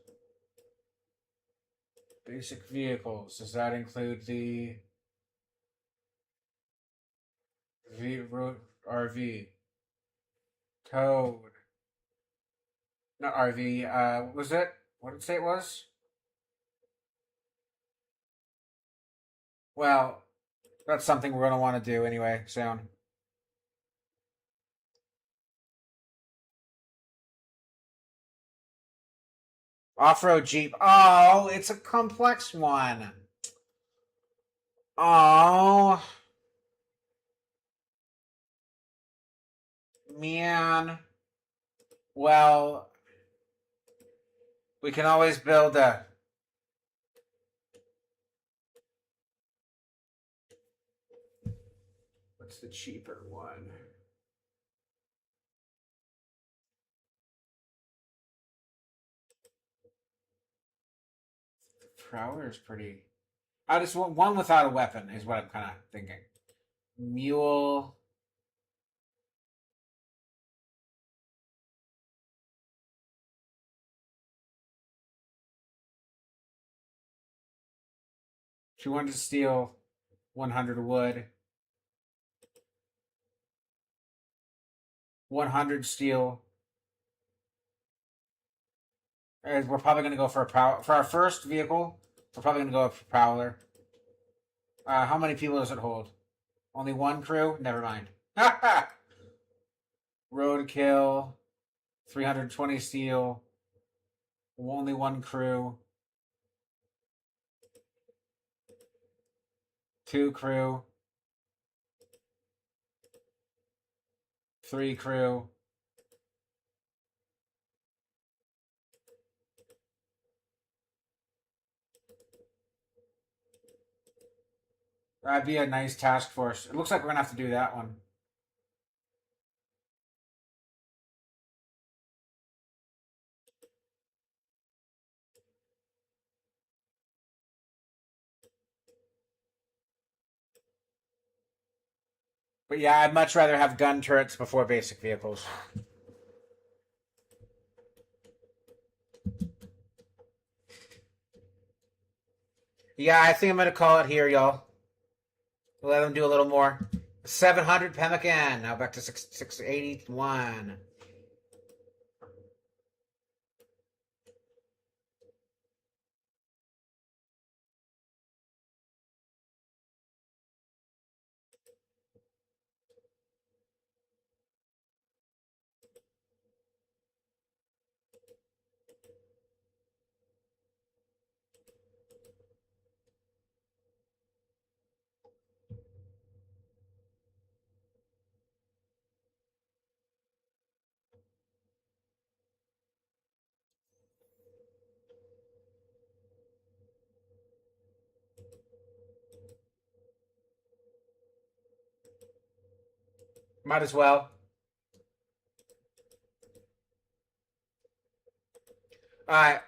S1: Basic vehicles. Does that include the RV? Code. Not RV. What was it? What did it say it was? Well, that's something we're going to want to do anyway soon. Off-road Jeep. Oh, it's a complex one. Oh, man. Well, we can always build a. What's the cheaper one? Prowler is pretty. I just want one without a weapon, is what I'm kind of thinking. Mule. She wanted to steal 100 wood. 100 steel. And we're probably going to go for a for our first vehicle. We're probably going to go for Prowler. How many people does it hold? Only one crew? Never mind. Roadkill. 320 steel. Only one crew. 2 crew. 3 crew. That'd be a nice task force. It looks like we're going to have to do that one. But yeah, I'd much rather have gun turrets before basic vehicles. Yeah, I think I'm going to call it here, y'all. Let them do a little more. 700 pemmican. Now back to 681. Might as well. All right.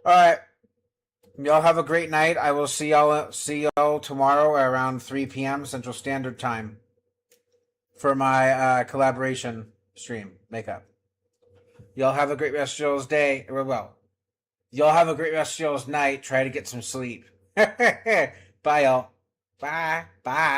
S1: All right. Y'all have a great night. I will see y'all tomorrow around 3 p.m. Central Standard Time for my collaboration stream makeup. Y'all have a great rest of y'all's day. Well, y'all have a great rest of y'all's night. Try to get some sleep. Bye, y'all. Bye. Bye.